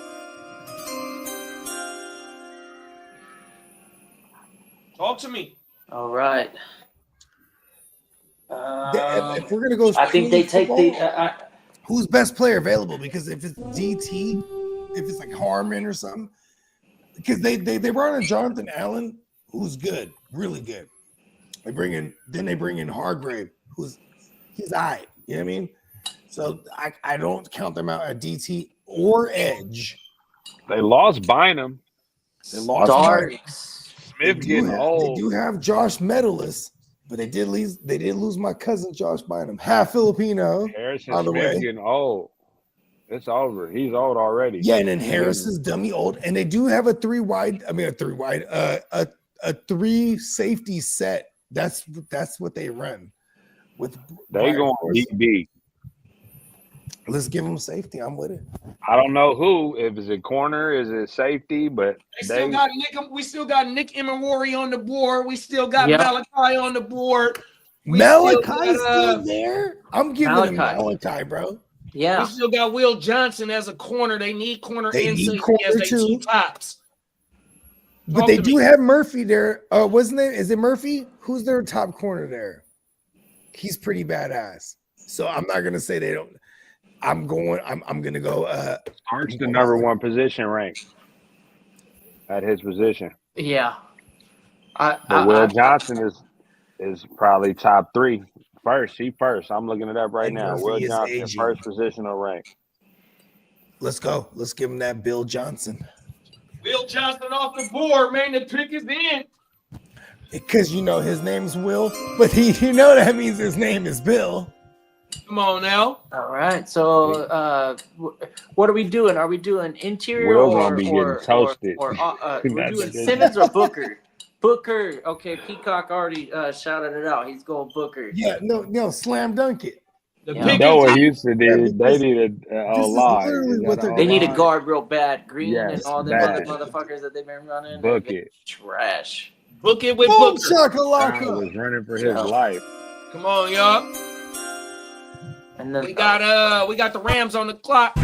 Talk to me. All right. If we're gonna go, I think they take football, who's best player available? Because if it's DT, if it's like Harmon or something, because they brought in Jonathan Allen, who's good, really good. They bring in Hargrave, he's all right. You know what I mean? So I don't count them out at DT or edge. They lost Bynum. They lost Starks. Smith getting old. They do have Josh Medalist, but they did lose my cousin Josh Bynum, half Filipino. Harrison by the Smith way. getting old. It's over. He's old already. Yeah, and then Harris is dummy old, and they do have a three safety set. That's what they run with. They going DB. Let's give them safety. I'm with it. I don't know who. If it's a corner, is it safety? But we still got Nick Emery on the board. We still got Malachi on the board. Malachi's still there. I'm giving him Malachi, bro. Yeah. We still got Will Johnson as a corner. They need corner and safety as they two tops. But they do have Murphy there. Wasn't it? Is it Murphy? Who's their top corner there? He's pretty badass. So I'm not gonna say they don't. I'm gonna go. Starks the number one position ranked at his position. Yeah. Will Johnson is probably top 3. He first. I'm looking it up right now. Will Johnson, first positional rank. Let's go. Let's give him that Bill Johnson. Will Johnson off the board, man. The pick is in. Because his name's Will, but that means his name is Bill. Come on now. All right. So what are we doing? Are we doing interior Will's gonna be getting toasted. or we're doing Simmons or Booker? Booker. Okay, Peacock already shouted it out. He's going Booker. Yeah, no, slam dunk it. You know what Houston did? They needed a lot. They need a guard real bad. Green and all them other motherfuckers that they've been running. Book it. Trash. Book it with Booker. Shakalaka. Was running for his life. Come on, y'all. And then we got the Rams on the clock.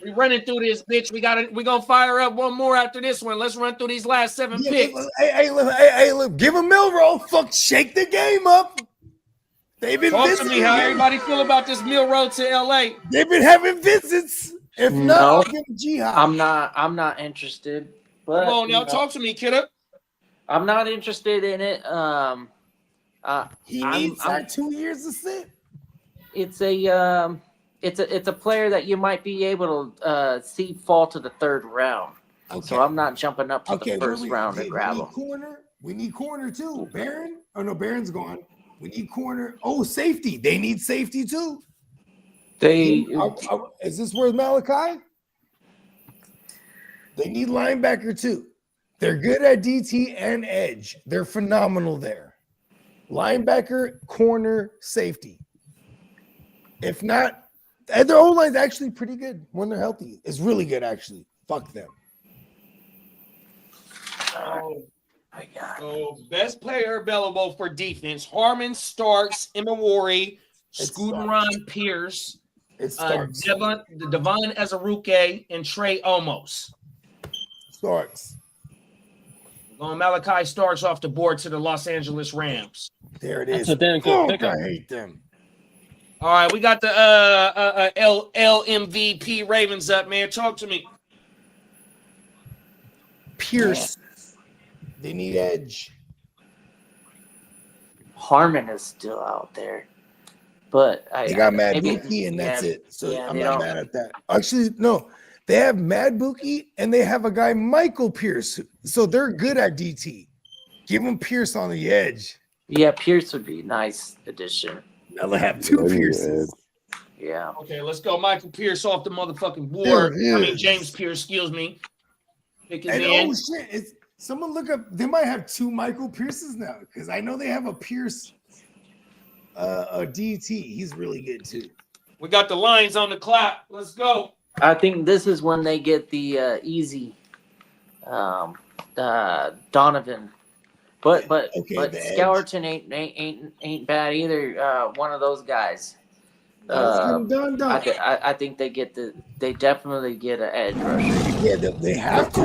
We running through this, bitch. We're gonna fire up one more after this one. Let's run through these last 7 picks. Hey, look, give a Milrow. Shake the game up. They've been Talk to me how everybody feel about this Milrow to LA. They've been having visits. If not, I'll give him jihad. I'm not interested. But come on now, talk to me, kiddo. I'm not interested in it. He needs 2 years to sit. It's a player that you might be able to see fall to the 3rd round. Okay. So I'm not jumping up to the first round to grab him. We need corner too. Barron? Oh no, Barron's gone. We need corner. Oh, safety. They need safety too. Is this where Malachi? They need linebacker too. They're good at DT and edge. They're phenomenal there. Linebacker, corner, safety. If not, their O-line's actually pretty good when they're healthy. It's really good, actually. Fuck them. Oh, my God. So, best player available for defense: Harmon, Starks, Emery, Scooteron Pierce, Devon Azaruke, and Trey Omos. Starks. Going Malachi Starks off the board to the Los Angeles Rams. There it is. That's a damn good pickup. I hate them. All right, we got the LMVP Ravens up, man. Talk to me. Pierce. They need edge. Harmon is still out there. But they got Mad Buki and that's it. So I'm not mad at that. Actually, no. They have Mad Buki and they have a guy, Michael Pierce. So they're good at DT. Give them Pierce on the edge. Yeah, Pierce would be a nice addition. Now they have 2 Pierces. Yeah. Okay, let's go. Michael Pierce off the motherfucking board. James Pierce, excuse me. Pick his in. Oh shit! Someone look up. They might have 2 Michael Pierces now because I know they have a Pierce, a DT. He's really good too. We got the Lions on the clock. Let's go. I think this is when they get the easy Donovan. But Skellerton ain't bad either. One of those guys. I think they definitely get an edge rusher. Yeah, they have to.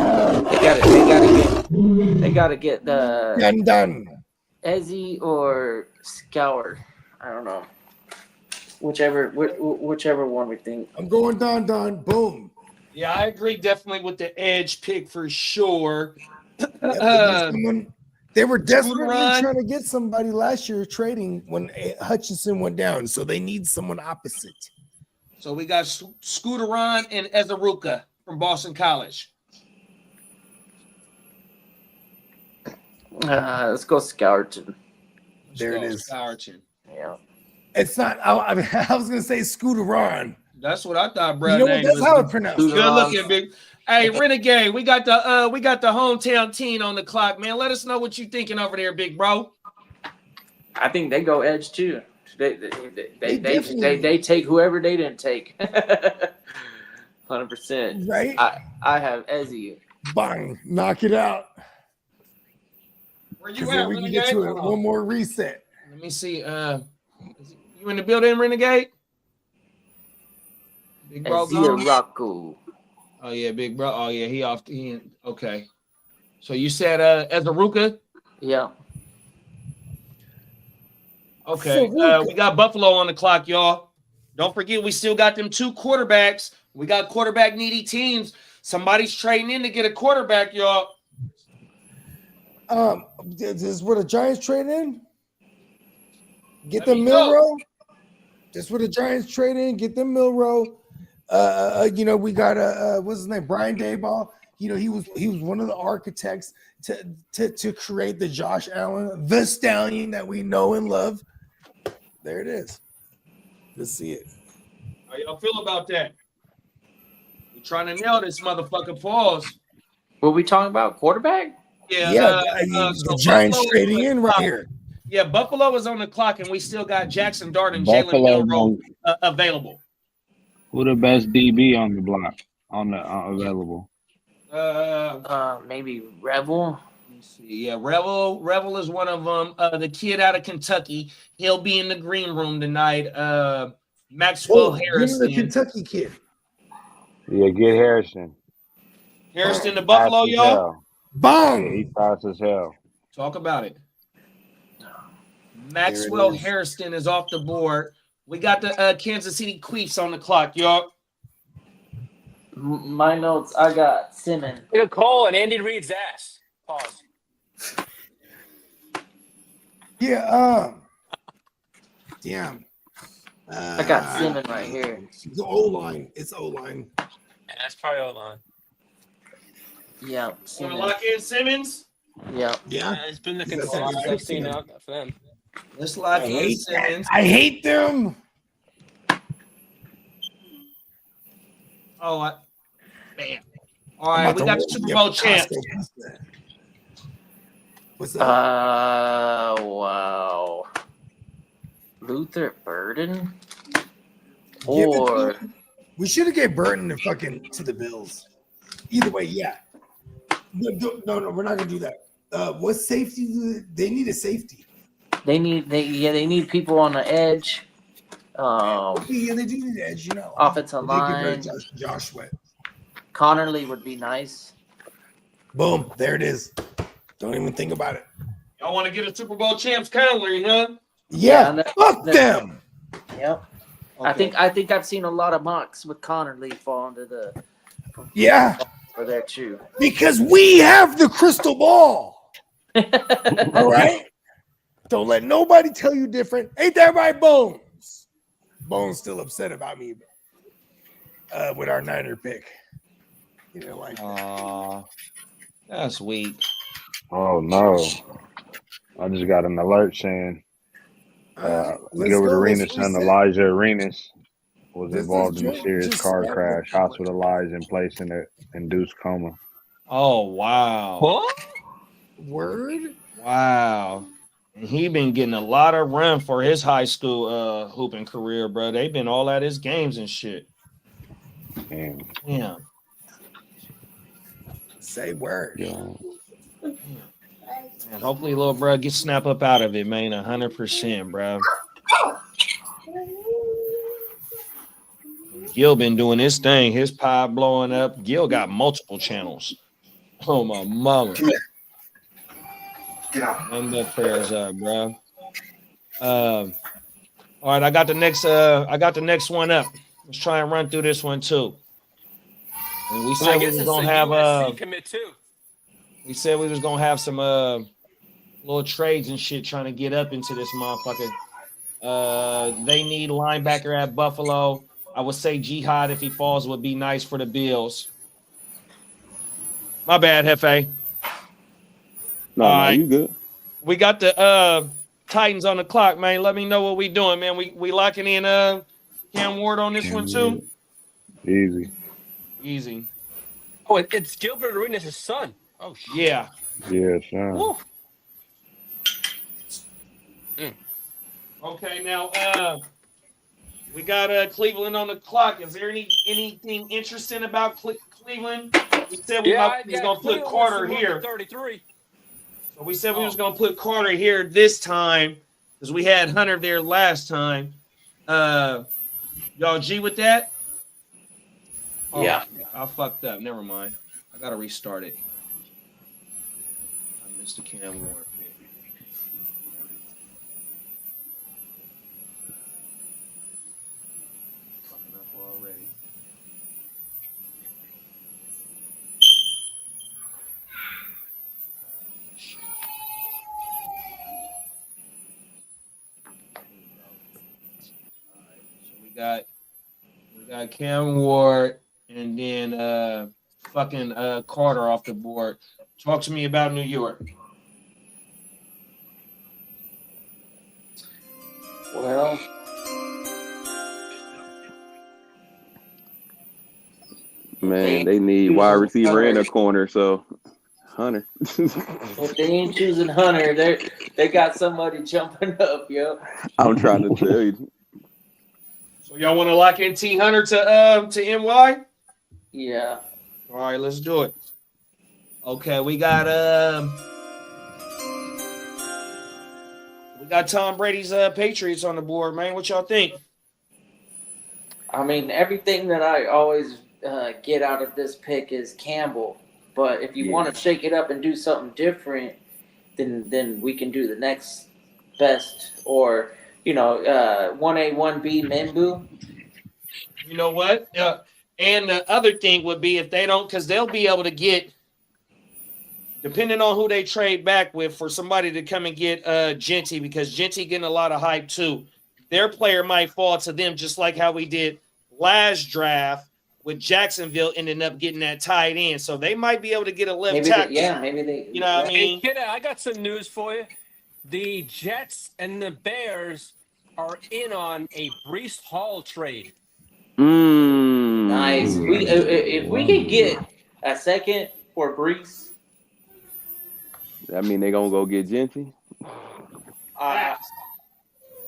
They gotta get the done. Ezzy or Scour. I don't know. Whichever one we think. I'm going Don. Boom. Yeah, I agree definitely with the edge pick for sure. They were desperately Run. trying to get somebody last year trading when Hutchinson went down, so they need someone opposite. So we got Scooteron and Ezaruka from Boston College. Let's go Scourton. There it is. Scourton. Yeah. It's not. I was gonna say Scooteron. That's what I thought, bro. You know what? That's how it's pronounced. Good looking, big. Hey, Renegade, we got the hometown team on the clock, man. Let us know what you thinking over there, big bro. I think they go edge too. They take whoever they didn't take. 100%. Right? I have Ezzy. Bang! Knock it out. Where you Then at, we can Renegade? get to it. One more reset. Let me see. You in the building, Renegade? Big bro gone? Rocco. Oh yeah, big bro. Oh yeah, he off. Okay. So you said Ezaruka? Yeah. Okay. We got Buffalo on the clock, y'all. Don't forget, we still got them 2 quarterbacks. We got quarterback needy teams. Somebody's trading in to get a quarterback, y'all. This is where the Giants trade in. Get them Milrow. This is where the Giants trade in. Get them Milrow. We got what's his name? Brian Daboll. He was one of the architects to create the Josh Allen, the stallion that we know and love. There it is. Let's see it. How y'all feel about that? We're trying to nail this motherfucker. Pause. What we talking about? Quarterback? Yeah. The Giants trading in right here. Yeah, Buffalo is on the clock, and we still got Jackson Dart and Jalen Milrow available. Who the best DB on the block on the available? Maybe Revel. Let me see. Yeah, Revel is one of them. The kid out of Kentucky, he'll be in the green room tonight. Maxwell Harrison, the Kentucky kid. Yeah, get Harrison. Harrison to Buffalo, y'all. Bang! Yeah, he fast as hell. Talk about it. Maxwell Harrison is off the board. We got the Kansas City Chiefs on the clock, y'all. My notes, I got Simmons. Look at Cole and Andy Reid's ass. Pause. Yeah. Damn. I got Simmons right here. The O-line. It's O-line. Yeah, that's probably O-line. Yeah. Want to lock in Simmons? Yeah. It's been the consensus I've seen out for them. Let's lock in Simmons. I hate them. Oh, man. All right, we got the Super Bowl champs. What's that? Wow. Luther Burden? Or we should have gave Burton to the Bills. Either way, yeah. No, we're not gonna do that. What safety? They need a safety. They need people on the edge. Yeah, they do need the edge, Offensive line. Josh Sweat. Connerly would be nice. Boom, there it is. Don't even think about it. Y'all want to get a Super Bowl champs Conley, huh? Yeah, fuck them. Yep. Okay. I think I've seen a lot of mocks with Connerly fall into the for there too. Because we have the crystal ball. All right. Don't let nobody tell you different. Ain't that right, Bones? Bones still upset about me with our Niner pick. That's weak. Oh no! I just got an alert saying Gilbert Arenas' son Elijah Arenas was involved in a serious car crash, hospitalized and placed in an induced coma. Oh wow! What? Word? Wow! And he been getting a lot of run for his high school hooping career, bro. They been all at his games and shit. Damn. Yeah. Say word. Yeah. And hopefully, little bro get snap up out of it, man. 100%, bro. Gil been doing his thing. His pie blowing up. Gil got multiple channels. Oh my mama. And the prayers up, bro. All right, I got the next one up. Let's try and run through this one too. And we I said we guess was it's a gonna have USC commit too. we said we was gonna have some little trades and shit trying to get up into this motherfucker. They need linebacker at Buffalo. I would say Jihad, if he falls, would be nice for the Bills. My bad, Hefe. No, you good. We got the Titans on the clock, man. Let me know what we doing, man. We locking in Cam Ward on this one too. Easy. Easy. Oh, it's Gilbert Arenas' son. Oh shit. Yeah. Yeah, son. Woo. Okay, now we got Cleveland on the clock. Is there anything interesting about Cleveland? We said we was gonna put Carter here. 33. So we said we was gonna put Carter here this time because we had Hunter there last time. Y'all G with that? Oh, yeah. I fucked up. Never mind. I gotta restart it. I missed the Cam Ward. Fucking up already. We got Cam Ward and then fucking Carter off the board. Talk to me about New York. Well, Man, they need wide receiver and a corner, so Hunter. if they ain't choosing Hunter, they got somebody jumping up, yo. I'm trying to tell you. So y'all want to lock in T Hunter to NY? Yeah. All right, let's do it. Okay, we got Tom Brady's Patriots on the board, man. What y'all think? I mean, everything that I always get out of this pick is Campbell. But if you want to shake it up and do something different, then we can do the next best, or 1A, 1B Membu. You know what? And the other thing would be if they don't, because they'll be able to get, depending on who they trade back with, for somebody to come and get Genty, because Genty getting a lot of hype too. Their player might fall to them, just like how we did last draft with Jacksonville ending up getting that tight end. So they might be able to get a left tackle. Maybe they. You know what I mean? Hey, kid, I got some news for you. The Jets and the Bears are in on a Breece Hall trade. Nice. If we can get a second for Breece. I mean, they gonna go get Genty. I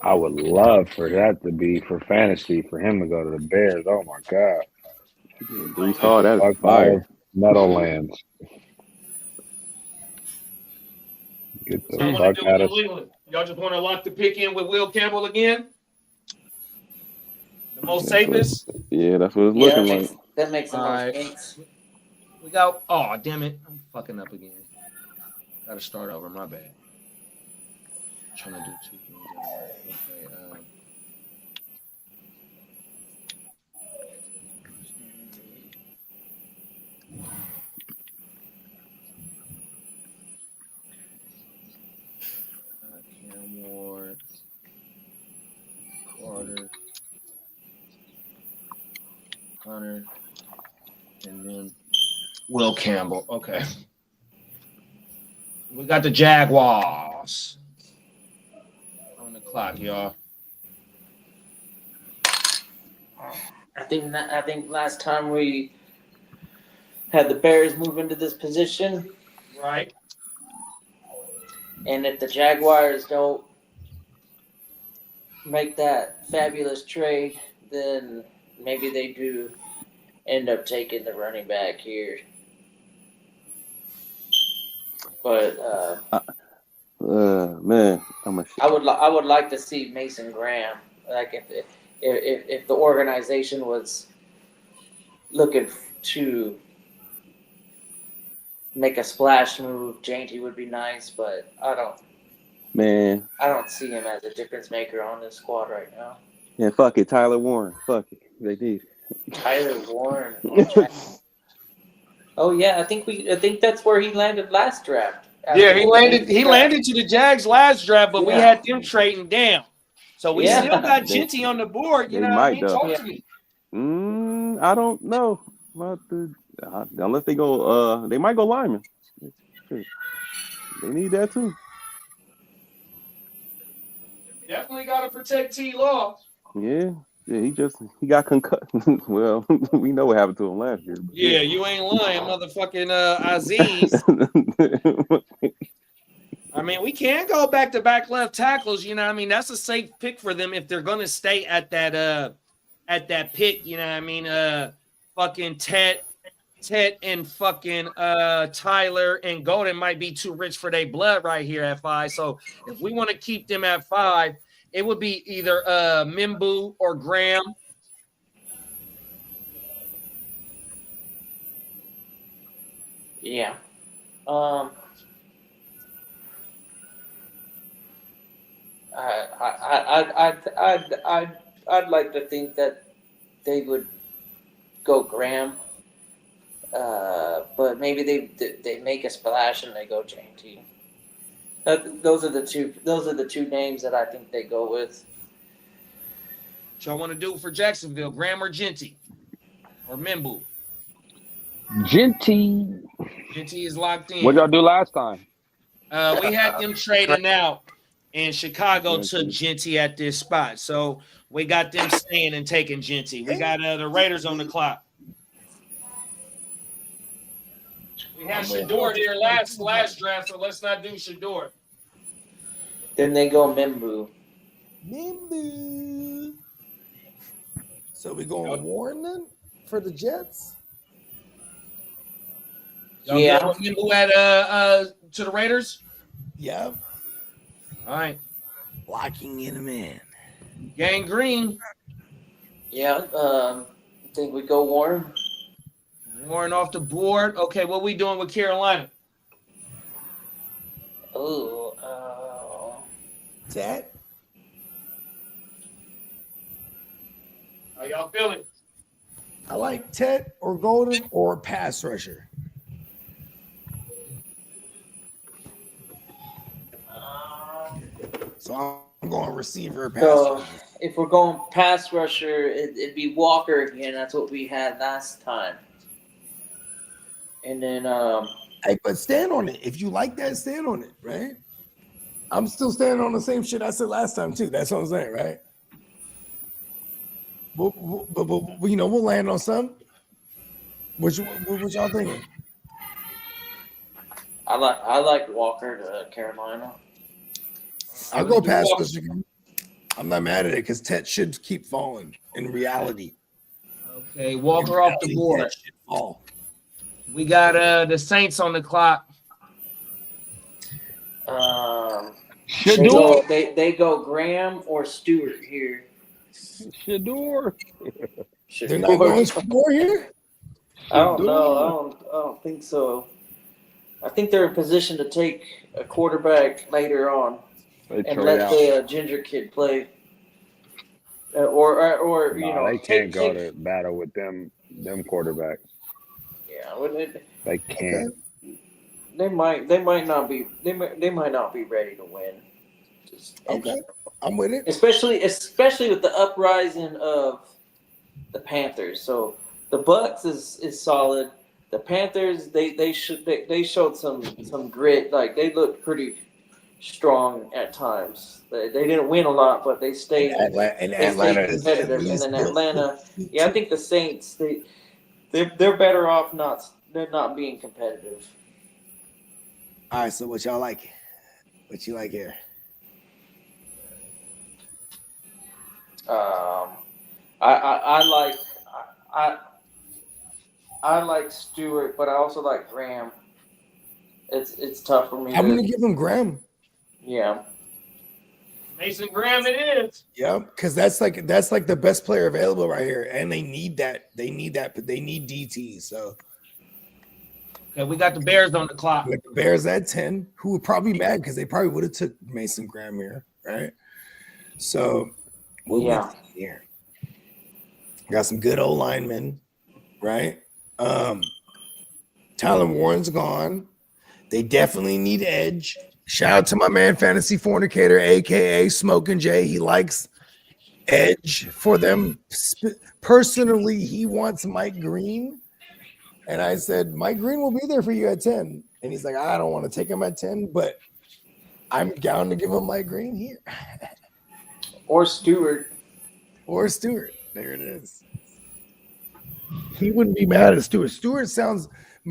would love for that to be for fantasy for him to go to the Bears. Oh my God. Breece Hall, that's fire. Meadowlands. Get the fuck out of Y'all just want to lock the pick in with Will Campbell again? The most safest? Yeah, that's what it's looking like. That makes the most sense. We got, oh, damn it. I'm fucking up again. Got to start over. My bad. Trying to do two things. Okay, Cam Ward, Carter, Hunter, and then Will Campbell. Okay. We got the Jaguars on the clock, y'all. I think last time we had the Bears move into this position. Right. And if the Jaguars don't make that fabulous trade, then maybe they do end up taking the running back here. But man, I would like to see Mason Graham. Like if the organization was looking to make a splash move. JT would be nice, but I don't see him as a difference maker on this squad right now. Yeah, fuck it, Tyler Warren. Fuck it, they need Tyler Warren. Oh yeah, I think that's where he landed last draft. Yeah, he landed to the Jags last draft, but we had them trading down. So we still got Genty on the board. You know what I mean? Talk to me. I don't know about unless they go. They might go lineman. They need that too. Definitely got to protect T. Law. Yeah, he got concussed. Well, we know what happened to him last year. Yeah, you ain't lying, motherfucking Aziz. I mean, we can go back to back left tackles. You know what I mean? That's a safe pick for them if they're going to stay at that pick. You know what I mean? Fucking Ted and fucking Tyler and Golden might be too rich for their blood right here at 5. So if we want to keep them at 5, it would be either Mimbu or Graham. Yeah. I'd like to think that they would go Graham, but maybe they make a splash and they go JT. Those are the two names that I think they go with. What y'all want to do for Jacksonville? Graham or Genty? Or Mimbu? Genty. Genty is locked in. What y'all do last time? We had them trading out, and Chicago took Genty at this spot. So we got them staying and taking Genty. We got the Raiders on the clock. We had Shador there last draft, so let's not do Shador. Then they go Mimbu. So we going Warren then for the Jets? Y'all go with Mimbu at to the Raiders? Yeah. All right. Locking in a man. Gang Green. Yeah. I think we go Warren. Warren off the board. Okay, what we doing with Carolina? Ted? How y'all feeling? I like Ted or Golden or pass rusher. So I'm going receiver, pass rusher. If we're going pass rusher, it'd be Walker again. That's what we had last time. And then hey, but stand on it. If you like that, stand on it, right? I'm still standing on the same shit I said last time too. That's what I'm saying, right? But you know, we'll land on some. What y'all thinking? I like Walker to Carolina. I'll go past this. I'm not mad at it because Ted should keep falling in reality. Okay, Walker off the board. We got the Saints on the clock. They go Graham or Stewart here. Shador. They're not going Shador here? I don't know. I don't think so. I think they're in position to take a quarterback later on and let the ginger kid play. Or you know, they can't go to battle with them quarterbacks. Yeah, they can't. They might not be ready to win. Okay, I'm with it. Especially with the uprising of the Panthers. So the Bucks is solid. The Panthers they showed some grit. Like they looked pretty strong at times. They didn't win a lot, but they stayed. Atlanta competitive. And then Atlanta, I think the Saints they're better off not being competitive. All right, so what y'all like? What you like here? I like Stewart, but I also like Graham. It's tough for me. I'm gonna give him Graham. Yeah. Mason Graham it is. Yeah, because that's like the best player available right here, and they need that. They need DT. So Okay, we got the Bears on the clock. With the Bears at 10, who were probably mad because they probably would have took Mason Graham here, right? So what we got here? Got some good old linemen, right? Tyler Warren's gone. They definitely need edge. Shout out to my man, Fantasy Fornicator, aka Smoking Jay. He likes edge for them. Personally, he wants Mike Green. And I said, Mike Green will be there for you at 10. And he's like, I don't want to take him at 10, but I'm down to give him Mike Green here. Or Stewart. Or Stewart. There it is. He wouldn't be mad at Stewart.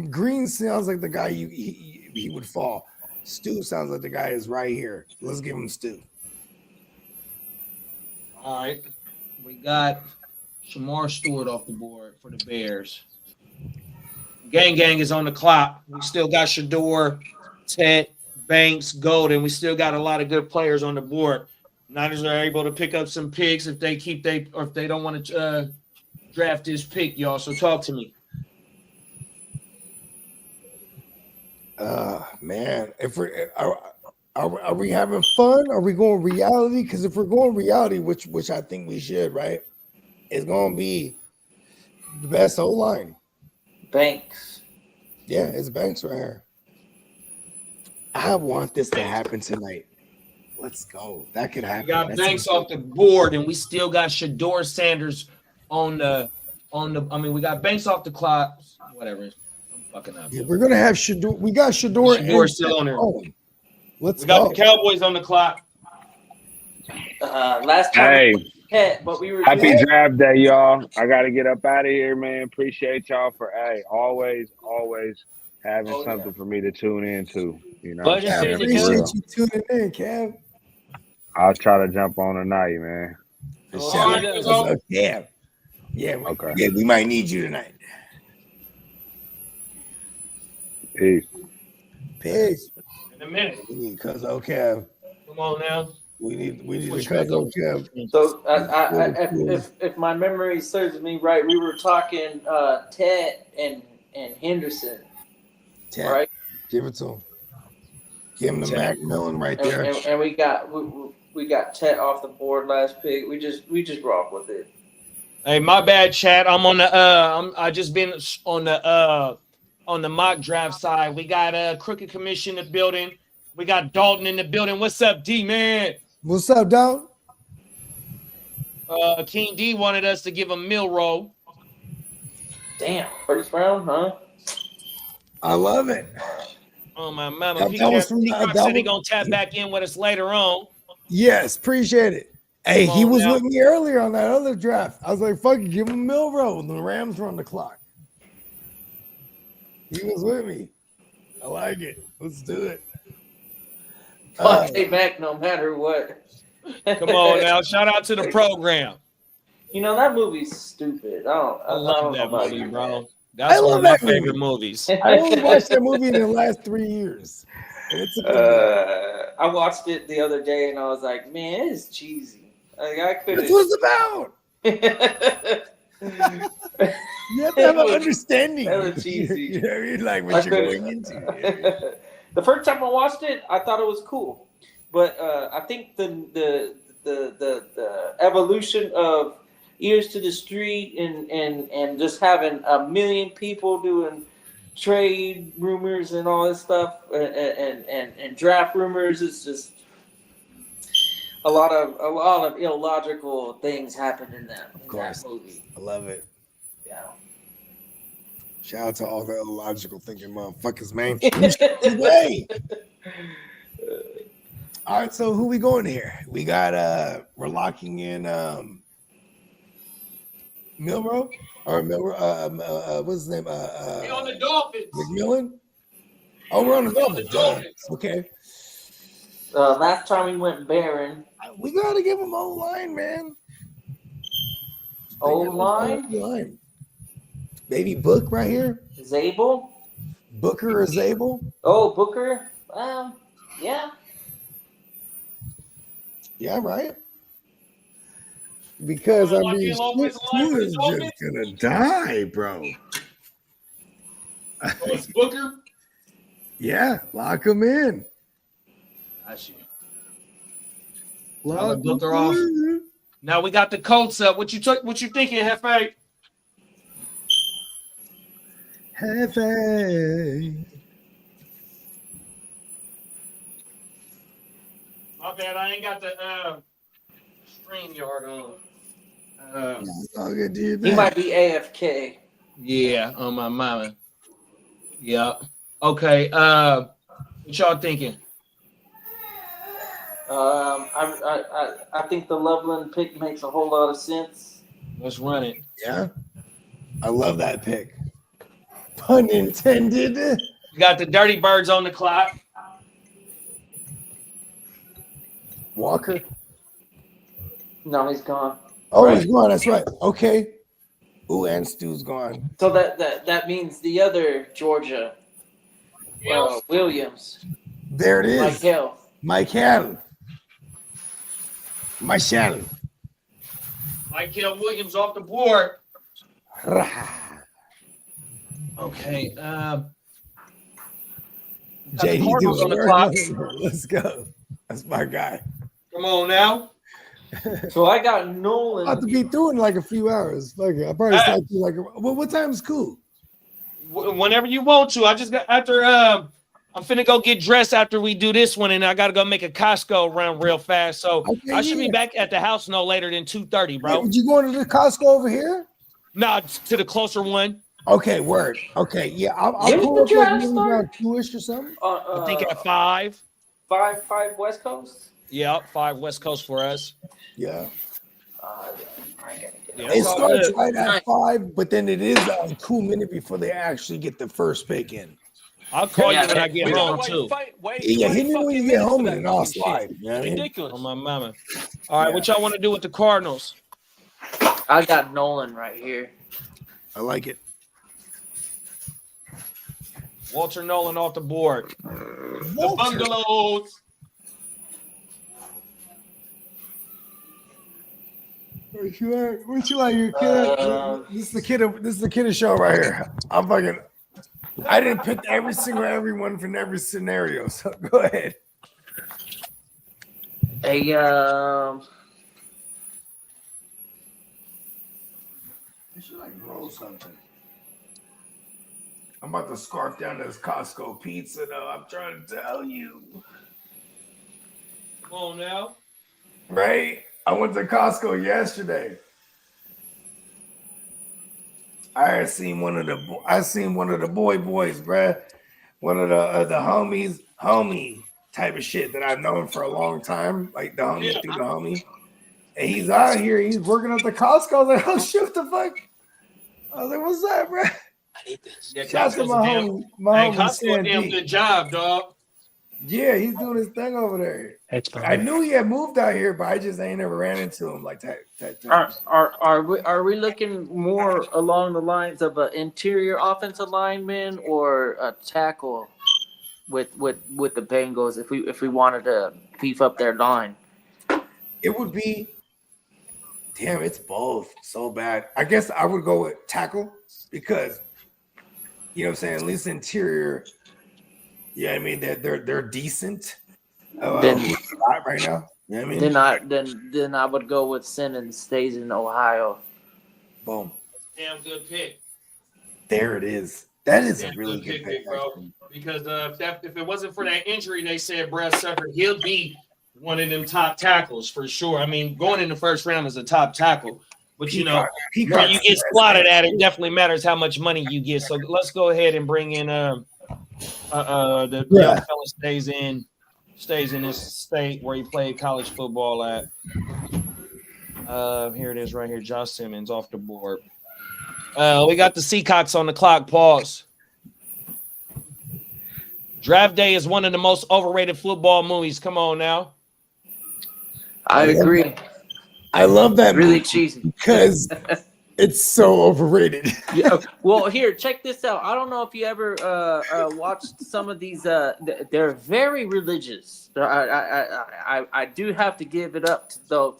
Green sounds like the guy he would fall. Stu sounds like the guy is right here. Let's give him Stu. All right. We got Shamar Stewart off the board for the Bears. Gang is on the clock. We still got Shador, Ted, Banks, Golden. We still got a lot of good players on the board. Niners are able to pick up some picks if they don't want to draft this pick, y'all. So talk to me. Man, if are we having fun? Are we going reality? Because if we're going reality, which I think we should, right? It's going to be the best O line. Banks. Yeah, it's Banks right here. I want this to happen tonight. Let's go. That could happen. We got Banks off the board, and we still got Shador Sanders on the. I mean, we got Banks off the clock. Whatever. I'm fucking up. Yeah, we're gonna have Shador. We got Shador. Shador still on there. Let's we got go. the Cowboys on the clock. Last time. Hey, but we were happy draft day, y'all. I got to get up out of here, man. Appreciate y'all for always having something for me to tune into. You know, I appreciate you tuning in, Kev. I'll try to jump on tonight, man. Yeah. Okay. Yeah, we might need you tonight. Peace. In a minute. We need Cuzzo Kev. Come on now. We need Cuzzo Kev. So if my memory serves me right, we were talking Ted and Henderson. Ted, right? Give it to him. Give him the Macmillan right there. And we got Ted off the board last pick. We just rock with it. Hey, my bad, Chad. I'm on the I just been on the mock draft side. We got Crooked Commission in the building. We got Dalton in the building. What's up, D man? What's up, Dalton? King D wanted us to give him Milrow. Damn, first round, huh? I love it. Oh my mama. He said he gonna tap back in with us later on. Yes, appreciate it. Hey, he was with me earlier on that other draft. I was like, fuck it, give him Milrow. The Rams were on the clock. He was with me. I like it. Let's do it. Fuck they back no matter what. Come on now. Shout out to the program. You know, that movie's stupid. I love that about movie, you, bro. That's one of my favorite movies. I only watched that movie in the last 3 years. I watched it the other day and I was like, man, it's cheesy. Like, I couldn't. That's what it's about. You have to have an understanding. That was cheesy. You know, you're like what you're going into. The first time I watched it, I thought it was cool, but I think the evolution of Ears to the Street and just having a million people doing trade rumors and all this stuff and draft rumors is just a lot of illogical things happened in that movie. I love it. Yeah. Shout out to all the illogical thinking motherfuckers, man. Way. All right, so who we going here? We got we're locking in Milrow or what's his name? We on the Dolphins. McMillan. Oh, we're on the Dolphins. Okay. Last time we went Baron. We gotta give him O-line, man. O-line? Baby Book right here. Zabel? Booker or Zabel? Oh, Booker? Yeah. Yeah, right. Because I mean, Stu is just gonna die, bro. Oh, it's Booker. Yeah, lock him in. Got you. Lock Booker him off. in. Now we got the Colts up. What you thinking, Hefe? Hefe. My bad, I ain't got the stream yard on. I'll get to you He back. might be AFK. Yeah, on my mama. Yeah. Okay. What y'all thinking? I think the Loveland pick makes a whole lot of sense. Let's run it. Yeah. I love that pick. Pun intended. We got the Dirty Birds on the clock. Walker. No, he's gone. Oh, Right. he's gone. That's right. Okay. Ooh, and Stu's gone. So that means the other Georgia, Williams. There it is. Michael. Michael. Michael Williams off the board. Okay. JD Cardinals on the doing clock. Let's go. That's my guy. Come on now. So I got Nolan. I'll have to be through in like a few hours. Fuck it. I'll probably start to like. Well, what time is cool? Whenever you want to. I just got after. I'm finna go get dressed after we do this one, and I gotta go make a Costco run real fast. So Okay, I should be back at the house no later than 2:30, bro. Would you going to the Costco over here? No, to the closer one. Okay, word. Okay, yeah. I'll When pull did up the like draft maybe start? around 2-ish or something. I think at 5. Five West Coast. Yep, 5 West Coast for us. Yeah. Yeah, It it's all starts good. right at 5, but then it is a cool minute before they actually get the first pick in. I'll call Yeah, you when I get We gotta home wait, too. wait Yeah, 20 hit me when fucking you get minutes home for and that I'll fucking shit. slide. You know what I mean? Ridiculous. On my mama. All right, what y'all want to do with the Cardinals? I got Nolan right here. I like it. Walter Nolan off the board. The Bungalows. What you like, your kid? This is the kid show right here. I didn't pick everyone from every scenario. So go ahead. Hey, I should like roll something. I'm about to scarf down this Costco pizza though. I'm trying to tell you. Come on now. Right? I went to Costco yesterday. I seen one of the boys, bruh. One of the homie type of shit that I've known for a long time, like the homie through the homie. And he's out here, he's working at the Costco. I was like, oh shit, what the fuck? I was like, what's up, bruh? I need this. Yeah, Shout out to Costco my homie Costco a damn Sandy. good job, dog. Yeah, he's doing his thing over there. I knew he had moved out here, but I just ain't never ran into him like that. are we looking more along the lines of an interior offensive lineman or a tackle with the Bengals if we wanted to beef up their line? It would be, damn, it's both so bad. I guess I would go with tackle because, you know what I'm saying, at least interior, yeah, I mean, they're decent. Then right now, you know what I mean? Then I would go with Simmons stays in Ohio. Boom. Damn good pick. There it is. That is a Damn really good pick, bro. Because if it wasn't for that injury, they said Brad Suffolk, he'll be one of them top tackles for sure. I mean, going in the first round is a top tackle. But, you know, where you get slotted at, it definitely matters how much money you get. So let's go ahead and bring in the young fella stays in this state where he played college football at. Here it is right here. Josh Simmons off the board. We got the Seacocks on the clock. Pause. Draft Day is one of the most overrated football movies. Come on now. I agree. I love that really movie cheesy because it's so overrated. Yeah. Well, here, check this out. I don't know if you ever watched some of these. They're very religious. I do have to give it up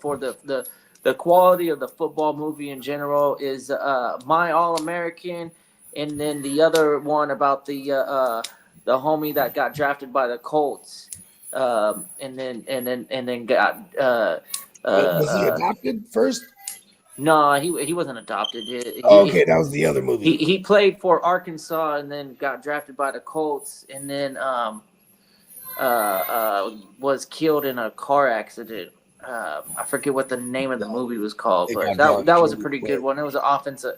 for the quality of the football movie in general. Is My All American and then the other one about the homie that got drafted by the Colts, and then got Was he adopted first? No, he wasn't adopted. Okay, that was the other movie. He played for Arkansas and then got drafted by the Colts, and then was killed in a car accident. I forget what the name of the movie was called, but that was a pretty good one. It was an offensive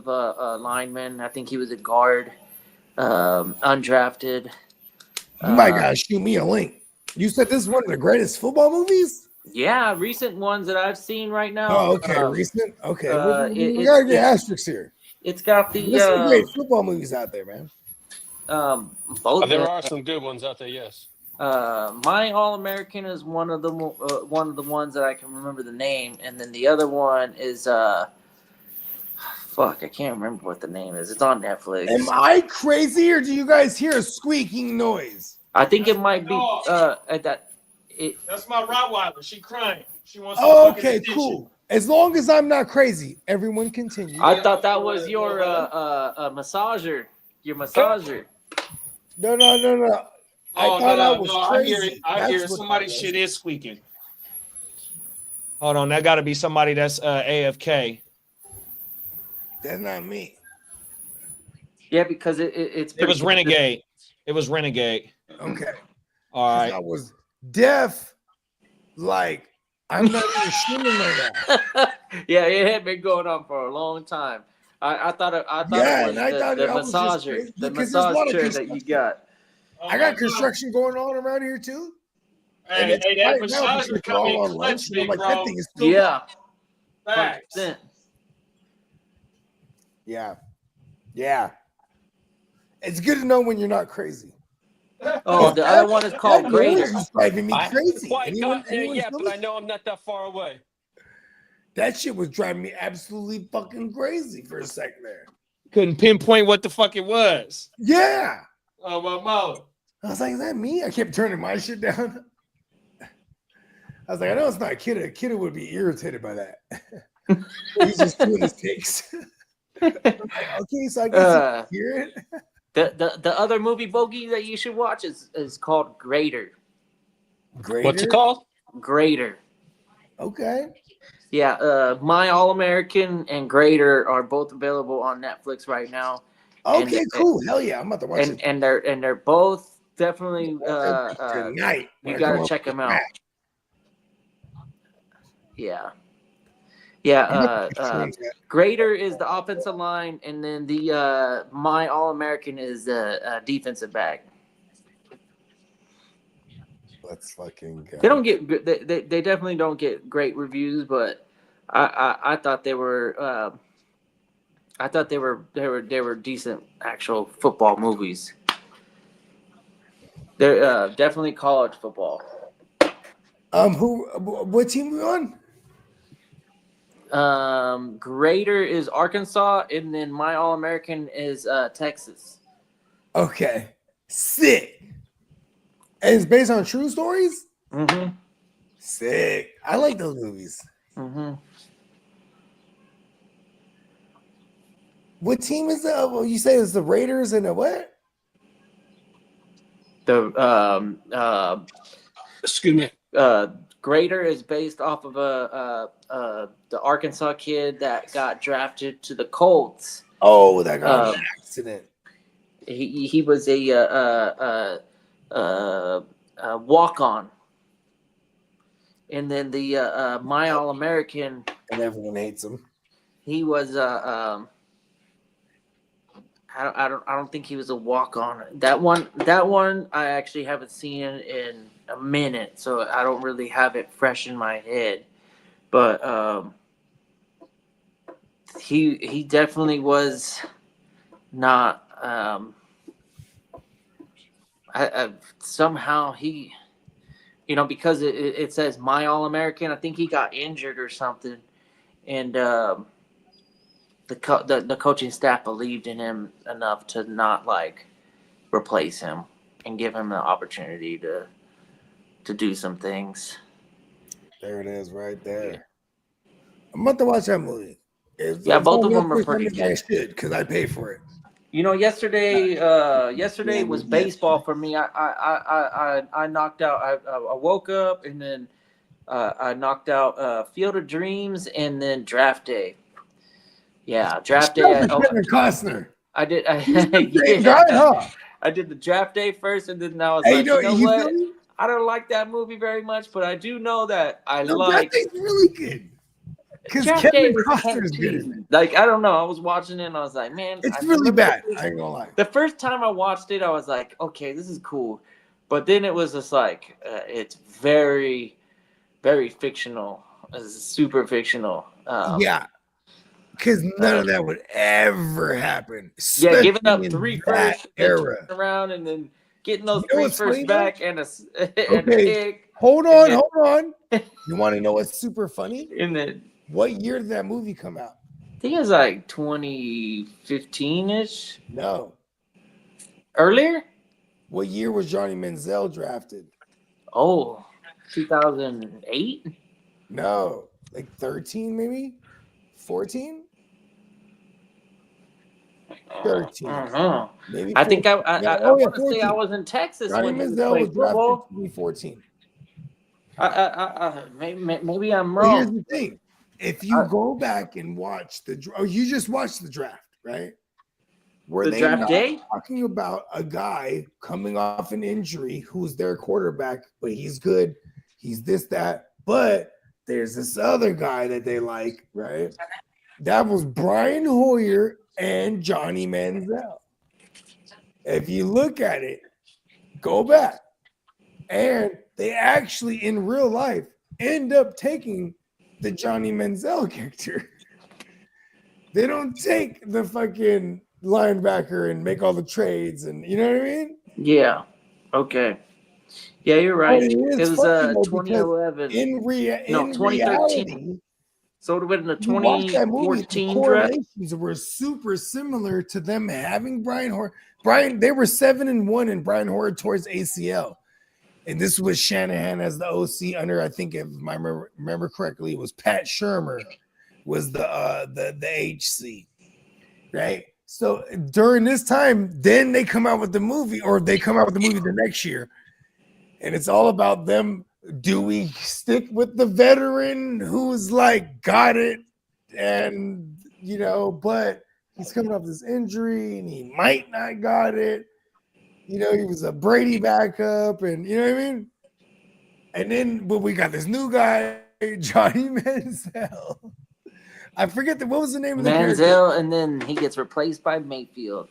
lineman. I think he was a guard, undrafted. You might gotta shoot me a link. You said this is one of the greatest football movies? Yeah, recent ones that I've seen right now. Oh, okay, recent. Okay, we gotta get asterisks here. It's got the There's some great football movies out there, man. Both. There are some good ones out there. Yes. My All-American is one of the ones that I can remember the name, and then the other one is fuck, I can't remember what the name is. It's on Netflix. Am I crazy, or do you guys hear a squeaking noise? I think it might be That's my Rottweiler. She crying. She wants. Okay, cool. As long as I'm not crazy, everyone continue. I thought that was your massager. Your massager. No. I thought I was crazy. I hear it. Somebody's shit is squeaking. Hold on, that got to be somebody that's AFK. That's not me. Yeah, because it was Renegade. It was Renegade. Okay. All right. I was deaf. Like I'm not even streaming right now. Yeah, it had been going on for a long time. I thought it was the massager, the massage chair that you got. I got construction going on around here too. Hey, that massager coming in clutch, big bro. Yeah. Facts. Yeah. It's good to know when you're not crazy. Oh, the other one is called Greater. It's driving me I crazy. haven't quite got there yet, but I know I'm not that far away. That shit was driving me absolutely fucking crazy for a second there. Couldn't pinpoint what the fuck it was. Yeah. Oh, my mother. I was like, is that me? I kept turning my shit down. I was like, I know it's not Kidda. Kidda would be irritated by that. He's just doing his takes. Like, okay, so I guess you hear it. The other movie, Bogey, that you should watch is called Greater. What's it called? Greater. Okay. Yeah, My All-American and Greater are both available on Netflix right now. Okay, cool. Hell yeah, I'm about to watch it. And they're both definitely tonight. You gotta check them out. Yeah. Greater is the offensive line, and then the My All-American is the defensive back. Let's fucking go. They don't get they definitely don't get great reviews, but I thought they were they were decent actual football movies. They're definitely college football. What team we on? Greater is Arkansas, and then My All-American is Texas. Okay, sick. And it's based on true stories. Mm-hmm. Sick. I like those movies. Mm-hmm. What team is that? Well, you say it's the Raiders and the what? The excuse me. Greater is based off of the Arkansas kid that got drafted to the Colts. Oh, that got an accident. He was a walk-on, and then the My All-American, and everyone hates him. He was I don't think he was a walk-on. That one I actually haven't seen in a minute, so I don't really have it fresh in my head. But he definitely was not. Somehow he, because it says My All-American. I think he got injured or something, and the coaching staff believed in him enough to not replace him and give him the opportunity to do some things. There it is, right there. I'm about to watch that movie. Yeah, both of them are pretty I good. should because I pay for it. You know, yesterday was baseball for me. I knocked out. I woke up and then I knocked out Field of Dreams and then Draft Day. Yeah, Draft Day. Kevin Costner. I did. Same guy, huh? I did the Draft Day first, and then I was Hey, like, you know you what? feel me? I don't like that movie very much, but I do know that Draft Day's really good. Because Draft Day Kevin is Costner kind is of good cheesy. in it. Like, I don't know. I was watching it and I was like, man, It's I really remember bad. I ain't gonna lie. The first time I watched it, I was like, okay, this is cool. But then it was just like, it's very, very fictional. It's super fictional. Yeah. Because none of that would ever happen. Yeah, giving up in 3 that firsts, then era. turning around and then getting those You know 3 what's firsts funny, though? back and a Okay, pick. hold on. You want to know what's super funny? And then, what year did that movie come out? I think it was like 2015-ish. No. Earlier? What year was Johnny Manziel drafted? Oh, 2008? No. Like 13 maybe? 14? 13. I don't know. Maybe I think I want to say I 14. was in Texas Johnny when he was Manziel playing was drafted football. in 2014. Maybe I'm Well, here's wrong. the thing. If you go back and watch you just watched the draft, right? Were The they draft not day? talking about a guy coming off an injury who's their quarterback, but he's good, he's this, that, but there's this other guy that they like, right? That was Brian Hoyer and Johnny Manziel. If you look at it, go back, and they actually in real life end up taking the Johnny Manziel character. They don't take the fucking linebacker and make all the trades, and you know what I mean? Yeah. Okay. Yeah, you're right. But It is was funny, though, 2011. in 2013. reality, So it would have been the you watch that movie, the 2014 draft. correlations were super similar to them having Brian Hoyer. They were 7-1, and Brian Hoyer tore his ACL. And this was Shanahan as the OC under, I think, if I remember correctly, it was Pat Shermer was the HC, right? So during this time, then they come out with the movie, or they come out with the movie the next year, and it's all about them. Do we stick with the veteran who's like got it, and but he's coming off this injury and he might not got it. He was a Brady backup, and you know what I mean? And then, but we got this new guy, Johnny Manziel. I forget what was the name of the character? Manziel, and then he gets replaced by Mayfield.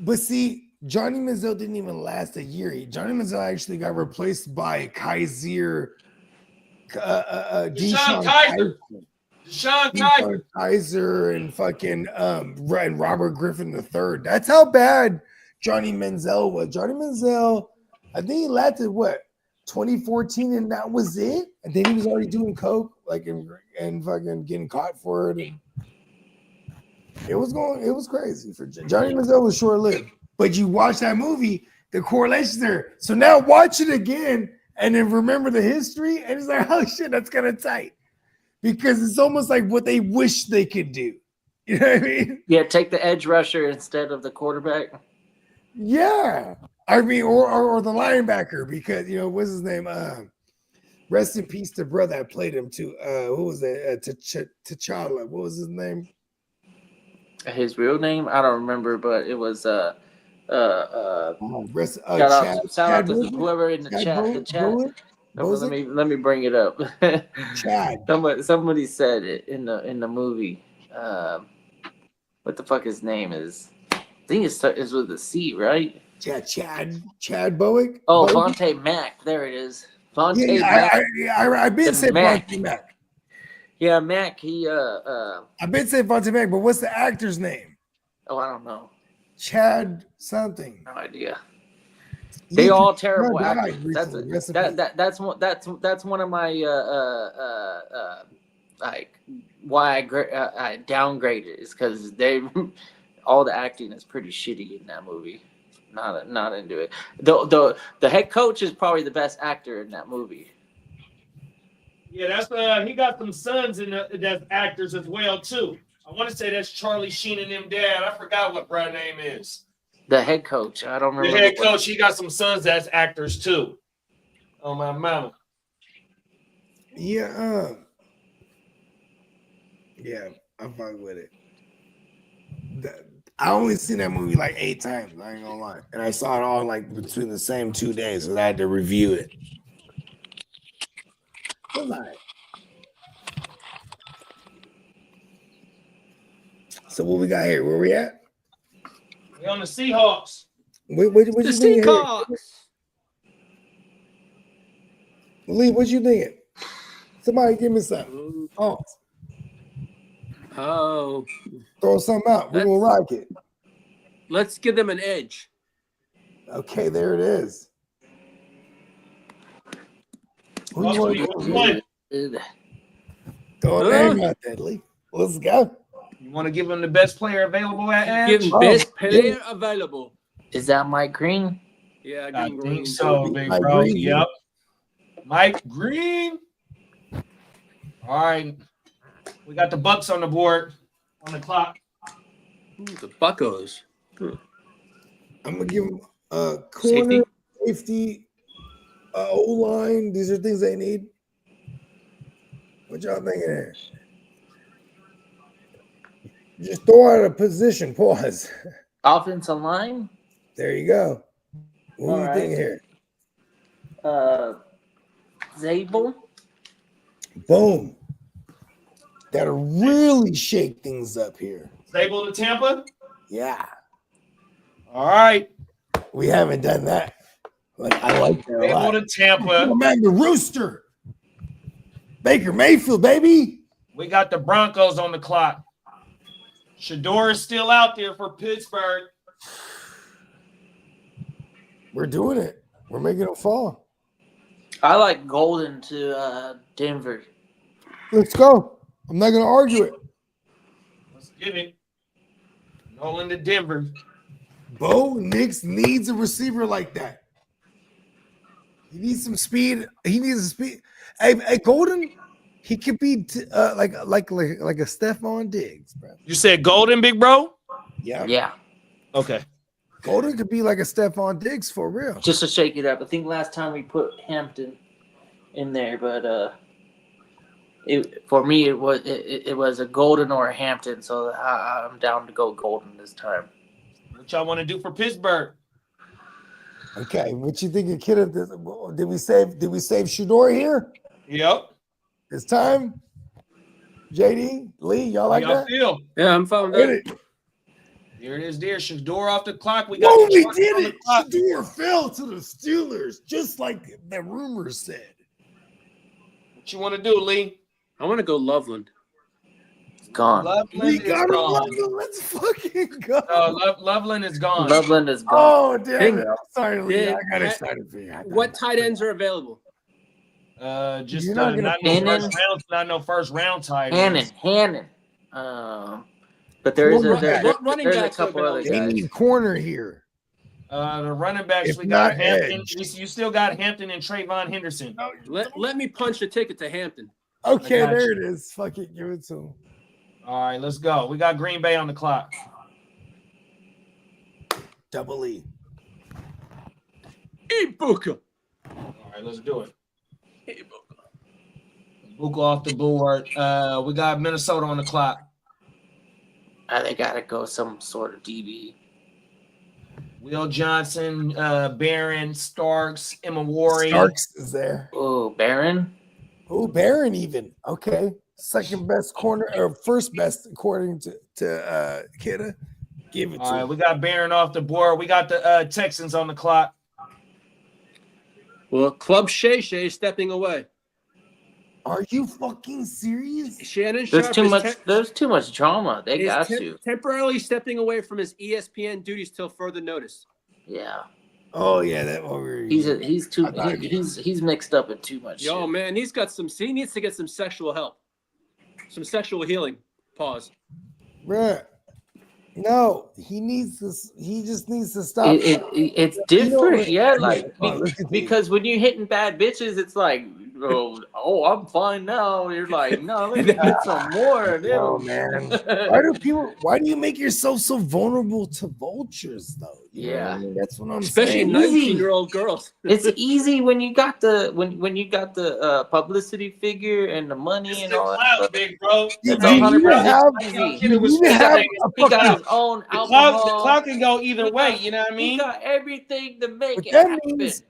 But see, Johnny Manziel didn't even last a year. Johnny Manziel actually got replaced by Deshaun Kaiser and fucking and Robert Griffin III. That's how bad Johnny Manziel was. Johnny Manziel, I think he lasted 2014, and that was it. And then he was already doing coke, and fucking getting caught for it. And it was crazy for Johnny Manziel. Was short lived, but you watch that movie, the correlations there. So now watch it again, and then remember the history, and it's like, oh shit, that's kind of tight, because it's almost like what they wish they could do. You know what I mean? Yeah, take the edge rusher instead of the quarterback. Yeah, I mean, or the linebacker, because what's his name? Rest in peace to brother that played him too. Who was that? T'Challa. What was his name? His real name, I don't remember, but it was shout out to whoever in the chat. Let me bring it up. Chad. Somebody said it in the movie. What the fuck his name is? I think it's with a C, right? Yeah, Chad Bowick. Oh, Vontae Mack. There it is. Vontae Mack. I've been saying Vontae Mack. Yeah, Mack. I've been saying Vontae Mack, but what's the actor's name? Oh, I don't know. Chad something. No idea. They all terrible actors. That's one of my like why I downgraded is because all the acting is pretty shitty in that movie. Not into it. The head coach is probably the best actor in that movie. Yeah, that's he got some sons in that's actors as well too. I want to say that's Charlie Sheen and them dad. I forgot what brother name is. The head coach. I don't The remember. head coach. He got some sons that's actors too. Oh my mama. Yeah. Yeah, I'm fine with it. I only seen that movie like 8 times. I ain't gonna lie, and I saw it all like between the same 2 days, so I had to review it. All right. So what we got here? Where we at? We on the Seahawks. What you The thinking? Seahawks. Lee, what you thinking? Somebody give me something. Oh, Throw something out. We're gonna rock it. let's give them an edge. Okay, there it is. Who you Russell, want? Throw a name out there, Lee. Let's go. You want to give him the best player available at Give edge? him best player available. Is that Mike Green? Yeah, I give him think Green. so, big Mike bro. Green. Yep. Mike Green. All right. We got the Bucks on the board on the clock. Ooh, the Buccos. I'm gonna give them corner, safety, O-line. These are things they need. What y'all thinking here? Just throw out a position. Pause. Offensive line. There you go. What do you think here? Zabel. Boom. That'll really shake things up here. Stable to Tampa? Yeah. All right. We haven't done that. Like I like that a Stable lot. to Tampa. Oh, man, the Rooster. Baker Mayfield, baby. We got the Broncos on the clock. Shador is still out there for Pittsburgh. We're doing it. We're making it fall. I like Golden to Denver. Let's go. I'm not going to argue it. Let's get it. Nolan to Denver. Bo Nix needs a receiver like that. He needs some speed. He needs some speed. Hey, Golden, he could be like a Stephon Diggs, bro. You said Golden, big bro? Yeah. Yeah. Okay. Golden could be like a Stephon Diggs for real. Just to shake it up. I think last time we put Hampton in there, but for me it was a Golden or a Hampton, so I'm down to go Golden this time. What y'all want to do for Pittsburgh? Okay, what you think of kid? Did we save Shador here? Yep. It's time. JD, Lee, y'all like Y'all that? feel? Yeah, I'm fine with that. There it is. There, Shador off the clock. We got. No, the we Chargers did on the it. clock. Shador fell to the Steelers, just like the rumors said. What you want to do, Lee? I want to go Loveland. Gone. We Loveland is got him. gone. Let's fucking go. Loveland is gone. Loveland is gone. Oh, damn it. Dang. I'm sorry, Lee. I got Dang. excited for you. What tight ends are available? Just You're not not gonna- no first round, not no first round tight ends. Hannon. But there is Running there's a backs are couple other available. They guys. need corner here. The running backs, If we got not Hampton. edge. You still got Hampton and Trayvon Henderson. Let me punch the ticket to Hampton. Okay, I got there you. it is. Fuck it. Give it to him. All right, let's go. We got Green Bay on the clock. Double E. Ibuka. All right, let's do it. Buka off the board. We got Minnesota on the clock. They gotta go some sort of DB. Will Johnson, Barron, Starks, Emma Warren. Starks is there. Oh, Barron. Oh, Barron even. Okay. Second best corner or first best according to Kidda. Give it All to right, him. we got Barron off the board. We got the Texans on the clock. Well, Club Shay Shay stepping away. Are you fucking serious? Shannon There's Sharp too is much. There's too much drama. They is got to. temporarily stepping away from his ESPN duties till further notice. Yeah. Oh yeah, that one. He's mixed up in too much. Yo, shit. man, he needs to get some sexual help, some sexual healing. Pause. Bruh. No, he needs this. He just needs to stop. It's different, yeah. Like look at because when you're hitting bad bitches, it's like oh, I'm fine now. You're like, no, let me get some more of them. Oh man, why do you make yourself so vulnerable to vultures though? You know what I mean? That's what I'm Especially saying. 19-year-old girls. It's easy when you got the when you got the publicity figure and the money It's and the all that clout, stuff. big bro. That's You need to 100% have, easy. you need to have a He got fucking. his own The alcohol. clout can go either He way. got- You know what I He mean? got everything to make What it that happen. means,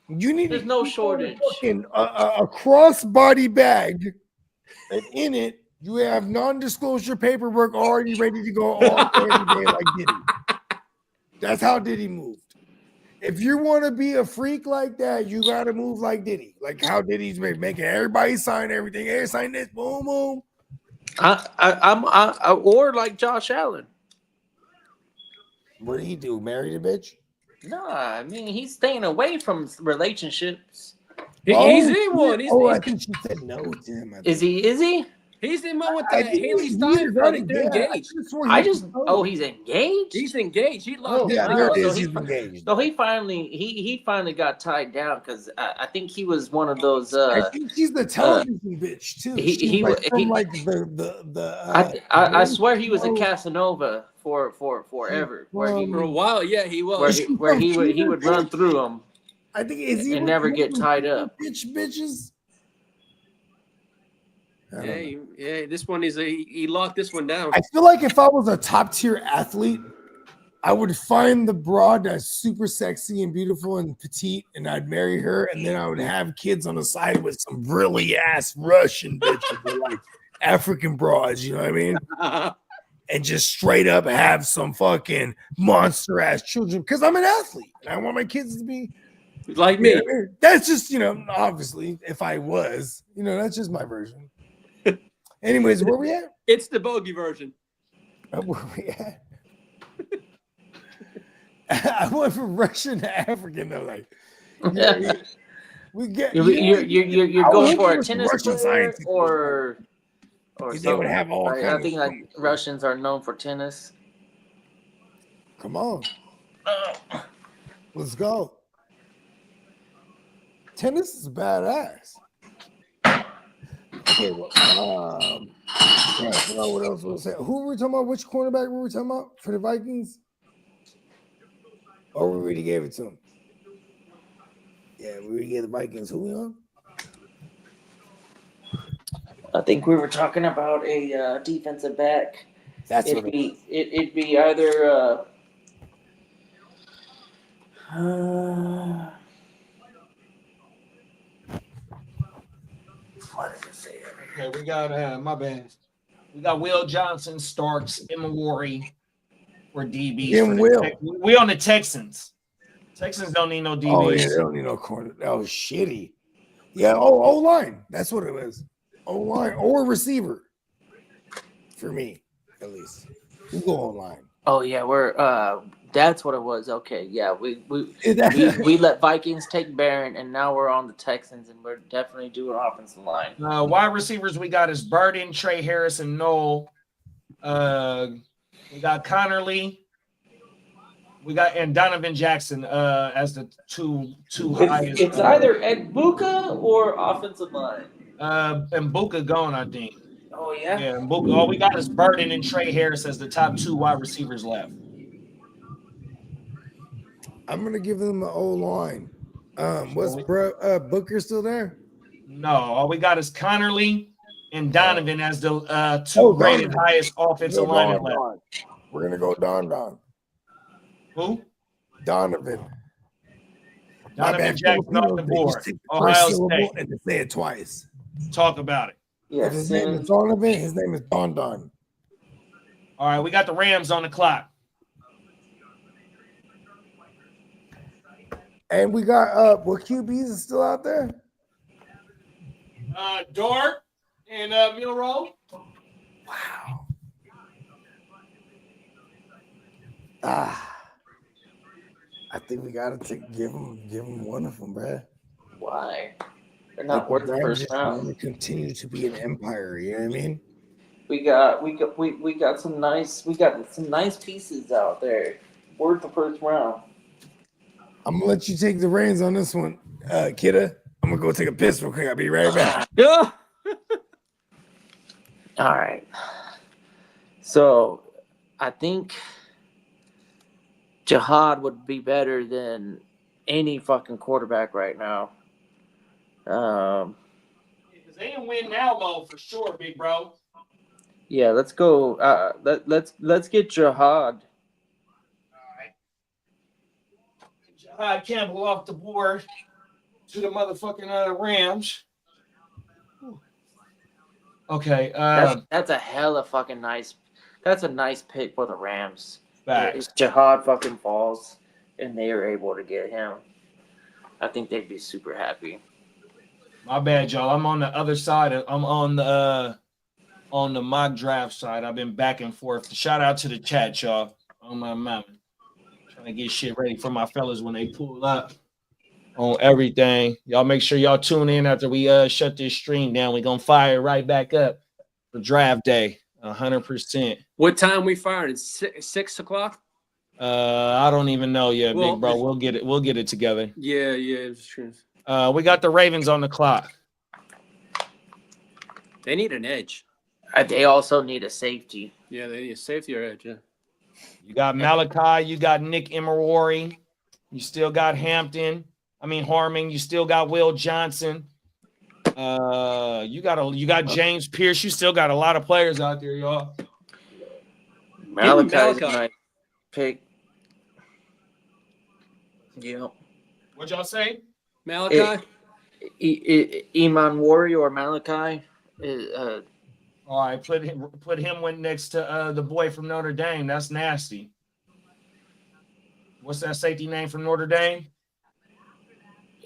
you need There's to no keep shortage. fucking a crossbody bag, and in it you have non-disclosure paperwork already ready to go all every day like Diddy. That's how Diddy moved. If you want to be a freak like that, you got to move like Diddy. Like how Diddy's making everybody sign everything. Hey, sign this, boom, boom. Or like Josh Allen. What did he do? Marry the bitch? Nah, I mean he's staying away from relationships. He's in one. I think she said no to him. Is he? He's in one with I the think Haley he Steinfeld. got I think they're engaged. Yeah, engaged. He's engaged. He's engaged. He locked yeah, in. there it so is. he He's engaged. So he finally got tied down because I think he was one of those. I think she's the television bitch too. She's like from like the. I swear he was a Casanova for forever. For a while, yeah, he was. Where he would run through them. I think is he and never get tied up. Bitches. Yeah. This one is he locked this one down. I feel like if I was a top tier athlete, I would find the broad that's super sexy and beautiful and petite, and I'd marry her, and then I would have kids on the side with some really ass Russian bitches, or like African broads. You know what I mean? And just straight up have some fucking monster ass children because I'm an athlete and I want my kids to be like me. That's just, obviously, if I was, that's just my version. Anyways, where we at? It's the bogey version. Where we at? I went from Russian to African though. Like, we get you're going for a tennis player or they would have all kinds. I think like Russians are known for tennis. Come on, let's go. Tennis is badass. Okay, well, I forgot what else was saying. Who were we talking about? Which cornerback were we talking about for the Vikings? Oh, we already gave it to him. Yeah, we already gave the Vikings. Who we on? I think we were talking about a defensive back. It'd be either what did it say? Okay, we got my bad. We got Will Johnson, Starks, Imawari for DBs. We on the Texans. Texans don't need no DBs. Oh yeah, they don't need no corner. That was shitty. Yeah, O line. That's what it was. O line or receiver. For me, at least. We go O line. Oh yeah, we're that's what it was. Okay, yeah, we let Vikings take Barron, and now we're on the Texans, and we're definitely doing offensive line. Wide receivers we got is Burden, Trey Harris, and Noel. We got Connerly. We got and Donovan Jackson as the two highest. It's either Buka or offensive line. And Buka gone, I think. Oh yeah. Yeah, and Buka. All we got is Burden and Trey Harris as the top two wide receivers left. I'm gonna give them an O line. Was Booker still there? No, all we got is Connerly and Donovan as the two rated highest offensive linemen left. We're gonna go Don. Who? Donovan. Donovan Jackson off the board. Ohio State. And to say it twice. Talk about it. If his name is Donovan, his name is Don. All right, we got the Rams on the clock. And we got what QBs is still out there? Dort and Milroe. Wow. I think we gotta give him one of them, bro. Why? They're not worth the first round. We continue to be an empire. You know what I mean? We got some nice pieces out there worth the first round. I'm gonna let you take the reins on this one, Kidda. I'm gonna go take a piss real quick. I'll be right back. Yeah. All right. So I think Jihad would be better than any fucking quarterback right now. Because they didn't win now, though, for sure, big bro. Yeah, let's go. Let's get Jihad. Jihad Campbell off the board to the motherfucking Rams. Okay. That's a hella fucking nice. That's a nice pick for the Rams. Facts. If Jihad fucking falls and they are able to get him, I think they'd be super happy. My bad, y'all. I'm on the other side. I'm on the mock draft side. I've been back and forth. Shout out to the chat, y'all. On my mountain. Trying to get shit ready for my fellas when they pull up on everything. Y'all make sure y'all tune in after we shut this stream down. We're gonna fire it right back up for draft day. 100%. What time we firing? 6 o'clock? I don't even know yet, Well, big bro. We'll get it together. Yeah, it's true. We got the Ravens on the clock. They need an edge. They also need a safety. Yeah, they need a safety or edge. Yeah. You got Malachi. You got Nick Emery. You still got Harmon. You still got Will Johnson. You got James Pierce. You still got a lot of players out there, y'all. Malachi's a nice pick. Yeah. What y'all say? Malachi? Iman Wari or Malachi. All right, put him next to the boy from Notre Dame. That's nasty. What's that safety name from Notre Dame?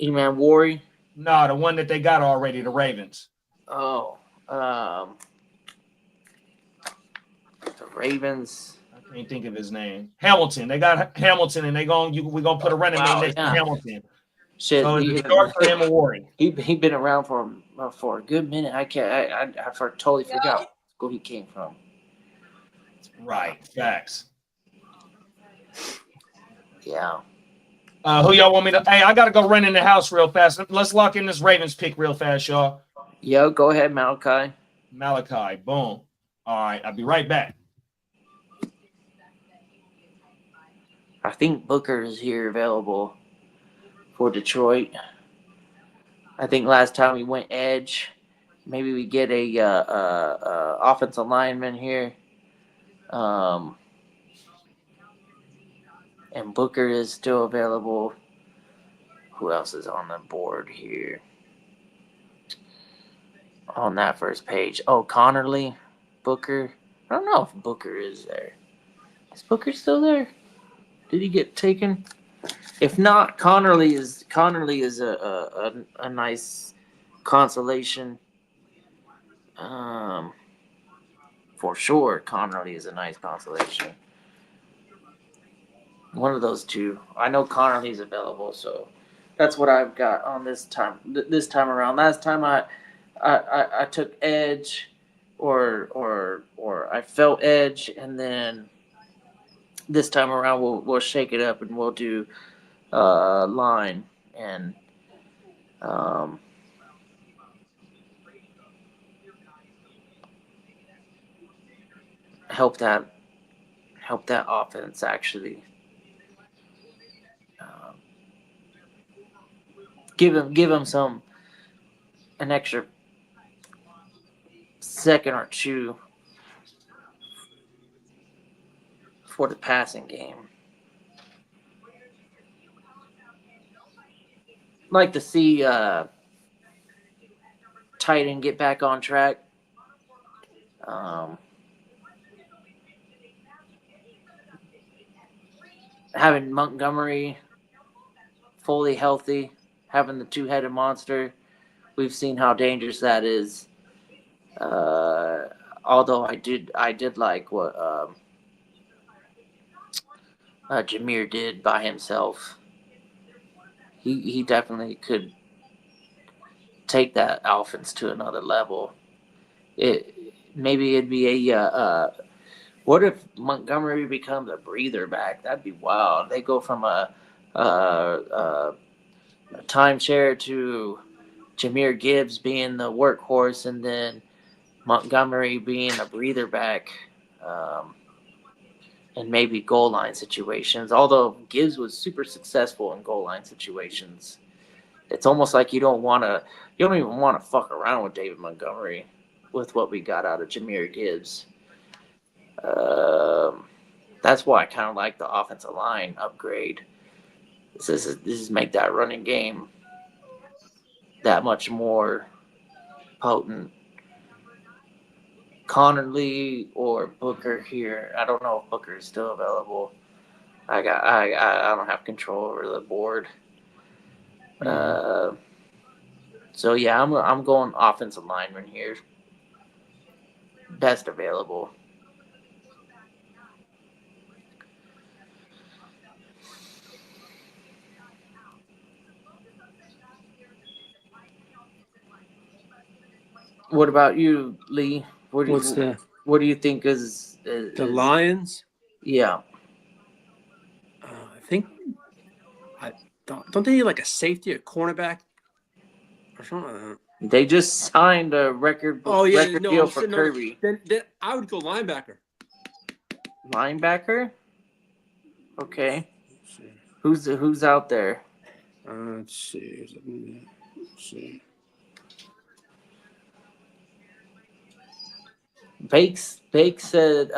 Iman Wari. No, the one that they got already, the Ravens. Oh, the Ravens. I can't think of his name. Hamilton. They got Hamilton, and we're gonna put a running mate next to Hamilton. Shit, so it's dark for him a Warren. He been around for a good minute. I totally forgot what school he came from. Right, facts. Yeah. Who y'all want me to? Hey, I gotta go run in the house real fast. Let's lock in this Ravens pick real fast, y'all. Yo, go ahead, Malachi. Malachi, boom. All right, I'll be right back. I think Booker is here available for Detroit. I think last time we went edge. Maybe we get a offensive lineman here. And Booker is still available. Who else is on the board here? On that first page. Oh, Connerly, Booker. I don't know if Booker is there. Is Booker still there? Did he get taken? If not, Connerly is a nice consolation. For sure, Connerly is a nice consolation. One of those two. I know Connerly's available, so that's what I've got on this time around. Last time I took edge, or I felt edge, and then this time around we'll shake it up and we'll do line and help that offense actually. Give him an extra second or two for the passing game. Like to see tight end get back on track. Having Montgomery fully healthy, having the two-headed monster, we've seen how dangerous that is. Although I did like what Jameer did by himself. He definitely could take that offense to another level. Maybe it'd be a what if Montgomery becomes a breather back? That'd be wild. They go from a timeshare to Jahmyr Gibbs being the workhorse, and then Montgomery being a breather back, and maybe goal line situations. Although Gibbs was super successful in goal line situations, it's almost like you don't even want to fuck around with David Montgomery with what we got out of Jahmyr Gibbs. That's why I kind of like the offensive line upgrade. This is make that running game that much more potent. Connerly or Booker here. I don't know if Booker is still available. I don't have control over the board. So yeah, I'm going offensive lineman here. Best available. What about you, Lee? What do you think is the Lions? Yeah. I think don't they need like a safety, a cornerback, or something like that? They just signed a record deal for Kirby. Then I would go linebacker. Linebacker? Okay. Who's out there? Let's see. Bakes said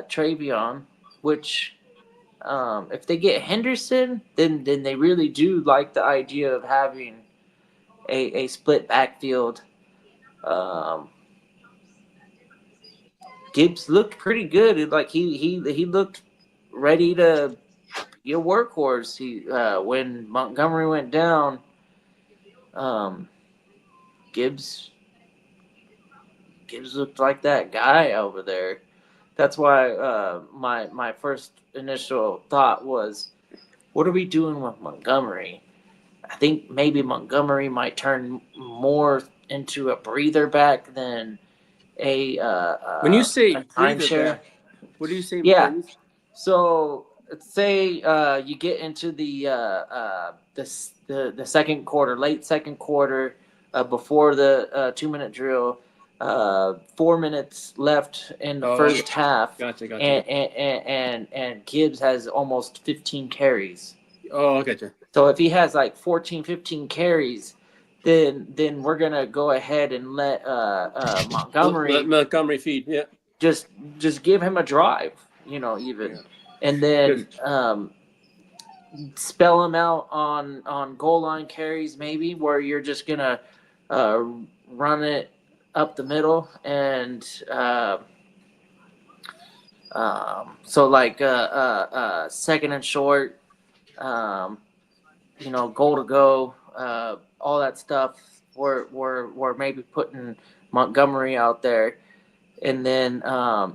Travion, which if they get Henderson, then they really do like the idea of having a split backfield. Gibbs looked pretty good. Like he looked ready to be a workhorse. When Montgomery went down, Gibbs looked like that guy over there. That's why my first initial thought was, what are we doing with Montgomery? I think maybe Montgomery might turn more into a breather back than a when you say timeshare. Back, what do you say? Yeah. So say you get into the second quarter, late second quarter, before the 2-minute drill. 4 minutes left in the first half. Gotcha. And Gibbs has almost 15 carries. Oh, gotcha. So if he has like 14, 15 carries, then we're gonna go ahead and let Montgomery feed. Yeah. Just give him a drive, and then spell him out on goal line carries, maybe where you're just gonna run it up the middle, and so like second and short, goal to go, all that stuff. We're maybe putting Montgomery out there, and then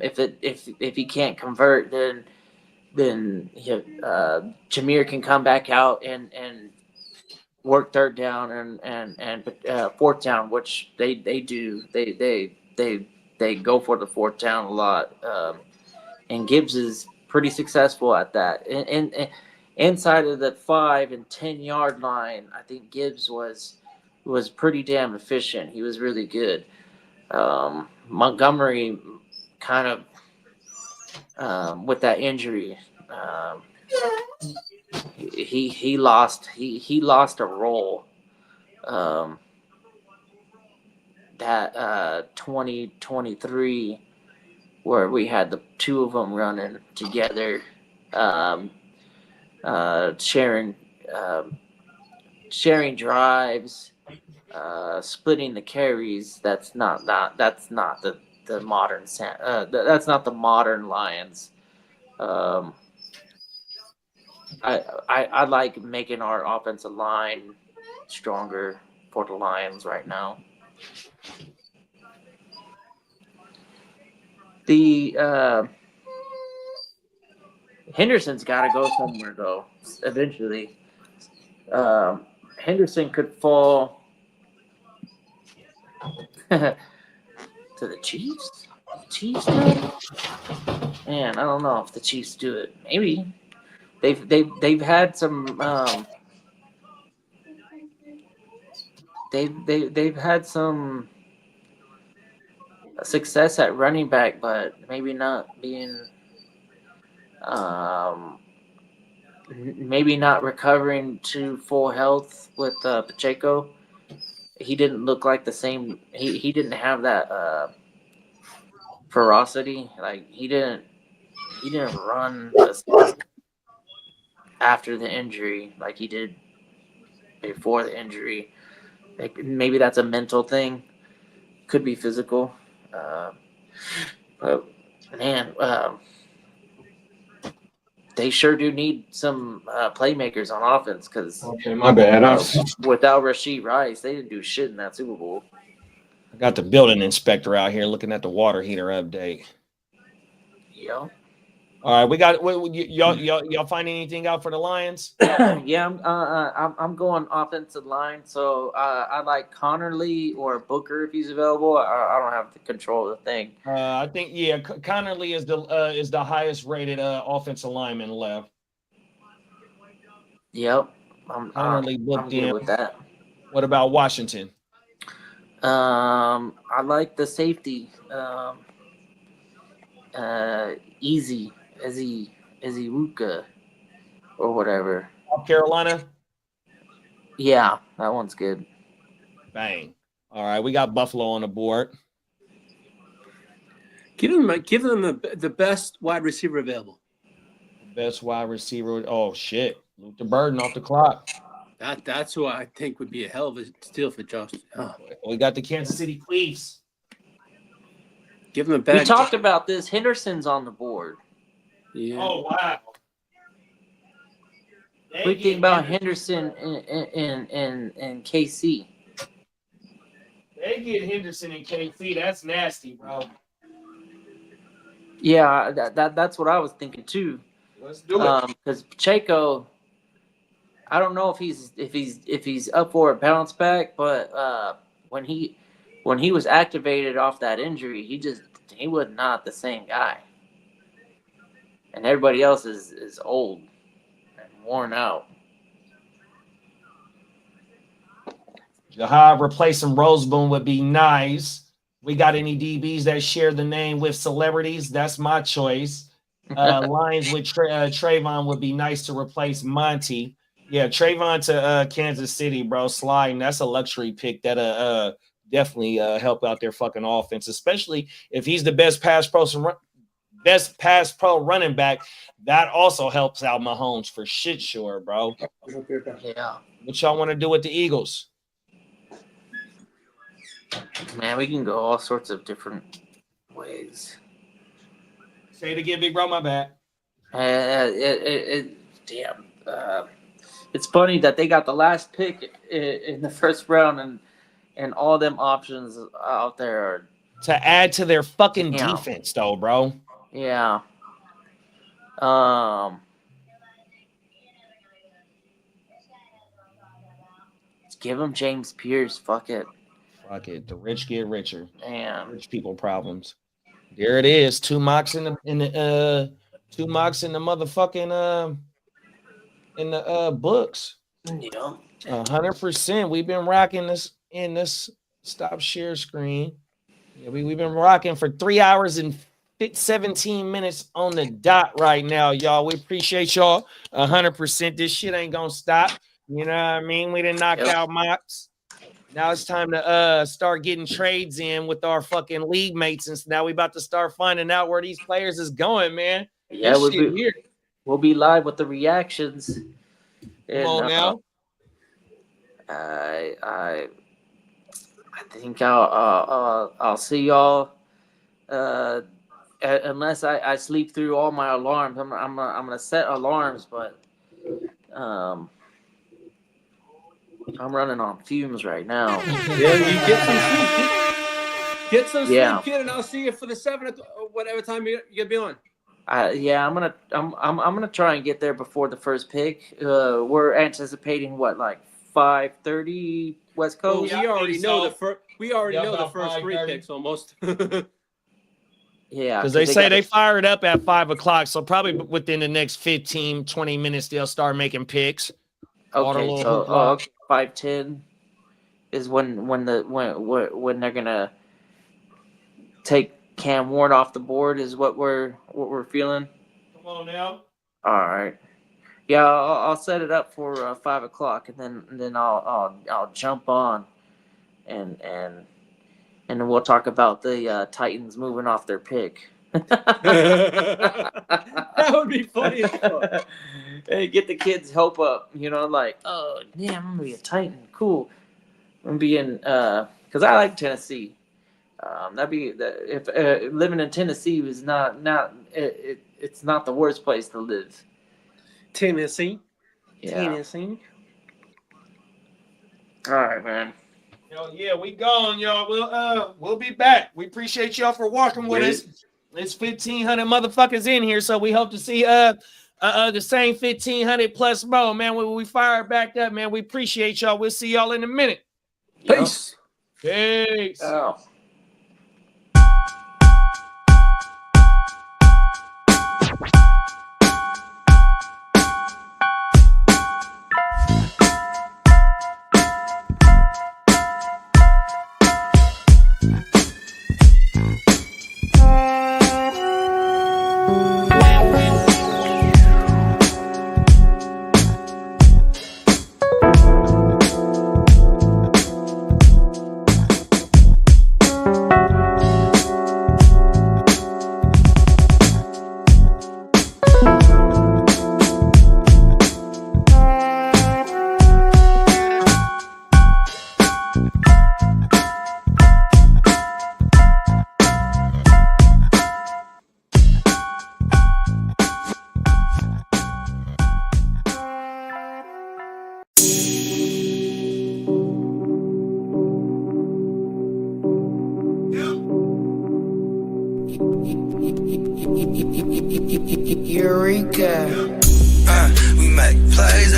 if he can't convert, then Jahmyr can come back out and work third down and fourth down, which they do. They go for the fourth down a lot, and Gibbs is pretty successful at that. And inside of the 5 and 10 yard line, I think Gibbs was pretty damn efficient. He was really good. Montgomery kind of with that injury. He lost a role. That 2023 where we had the two of them running together, sharing drives, splitting the carries. That's not the modern that's not the modern Lions. I like making our offensive line stronger for the Lions right now. The Henderson's got to go somewhere though. Eventually, Henderson could fall to the Chiefs. Chiefs, man, I don't know if the Chiefs do it. Maybe. They've had some they've had some success at running back, but maybe not being maybe not recovering to full health with Pacheco. He didn't look like the same. He didn't have that ferocity. Like he didn't run after the injury like he did before the injury. Like, maybe that's a mental thing. Could be physical. But man, they sure do need some playmakers on offense because Okay, my bad. without Rashid Rice, they didn't do shit in that Super Bowl. I got the building inspector out here looking at the water heater update. Yeah. All right, we got y'all find anything out for the Lions? Yeah, I'm going offensive line. So I like Connerly or Booker if he's available. I don't have the control of the thing. I think Connerly is the highest rated offensive lineman left. Yep, I'm booked good in with that. What about Washington? I like the safety. Easy Wuka or whatever. South Carolina. Yeah, that one's good. Bang. All right, we got Buffalo on the board. Give them the best wide receiver available. Best wide receiver. Oh shit, Luther Burden off the clock. That's who I think would be a hell of a steal for Josh. Oh. We got the Kansas City Chiefs. Give them a bag. We talked about this. Henderson's on the board. Yeah. Oh wow. What do you think about Henderson in KC? They get Henderson in KC. That's nasty, bro. Yeah, that's what I was thinking too. Let's do it. Because Pacheco, I don't know if he's up for a bounce back, but when he was activated off that injury, he was not the same guy. And everybody else is old and worn out. Jahab replacing Roseboom would be nice. We got any DBs that share the name with celebrities? That's my choice. Lions with Trayvon would be nice to replace Monty. Yeah, Trayvon to Kansas City, bro. Sliding. That's a luxury pick that definitely help out their fucking offense, especially if he's the best pass pro running back. That also helps out Mahomes for shit sure, bro. Yeah. What y'all want to do with the Eagles? Man, we can go all sorts of different ways. Say it again, big bro. My bad. Damn. It's funny that they got the last pick in the first round, and all them options out there are to add to their fucking defense, though, bro. Yeah. Let's give him James Pierce. Fuck it. Fuck it. The rich get richer. Damn. Rich people problems. There it is. Two mocks in the motherfucking in the books. Yeah. 100%. We've been rocking this in this stop share screen. Yeah, we've been rocking for 3 hours and 17 minutes on the dot right now, y'all. We appreciate y'all 100%. This shit ain't gonna stop. You know what I mean? We done knocked out mocks. Now it's time to start getting trades in with our fucking league mates, and now we about to start finding out where these players is going, man. Yeah, we'll be live with the reactions. Come on now. I think I'll see y'all. Unless I sleep through all my alarms, I'm gonna set alarms, but I'm running on fumes right now. Yeah, you get some sleep. Get some sleep, kid, and I'll see you for the 7th, whatever time you're gonna be on. I'm gonna try and get there before the first pick. We're anticipating what, like 5:30 West Coast. Well, we already know the first 3 picks almost. Yeah, because they say they fired up at 5 o'clock, so probably within the next 15-20 minutes they'll start making picks. Okay, so 5:10 is when they're gonna take Cam Ward off the board is what we're feeling. Come on now. All right. Yeah, I'll set it up for 5:00, and then I'll jump on, and then we'll talk about the Titans moving off their pick. That would be funny as fuck. Hey, get the kids' hope up. Like, oh damn, I'm gonna be a Titan. Cool. I'm gonna be in because I like Tennessee. That'd be if living in Tennessee was it's not the worst place to live. Tennessee. Yeah. Tennessee. All right, man. Yo, yeah, we gone, y'all. We'll be back. We appreciate y'all for walking with us. It's 1,500 motherfuckers in here, so we hope to see the same 1,500 plus more, man. When we fire back up, man, we appreciate y'all. We'll see y'all in a minute. Peace. Peace. Oh. Eureka. We make plays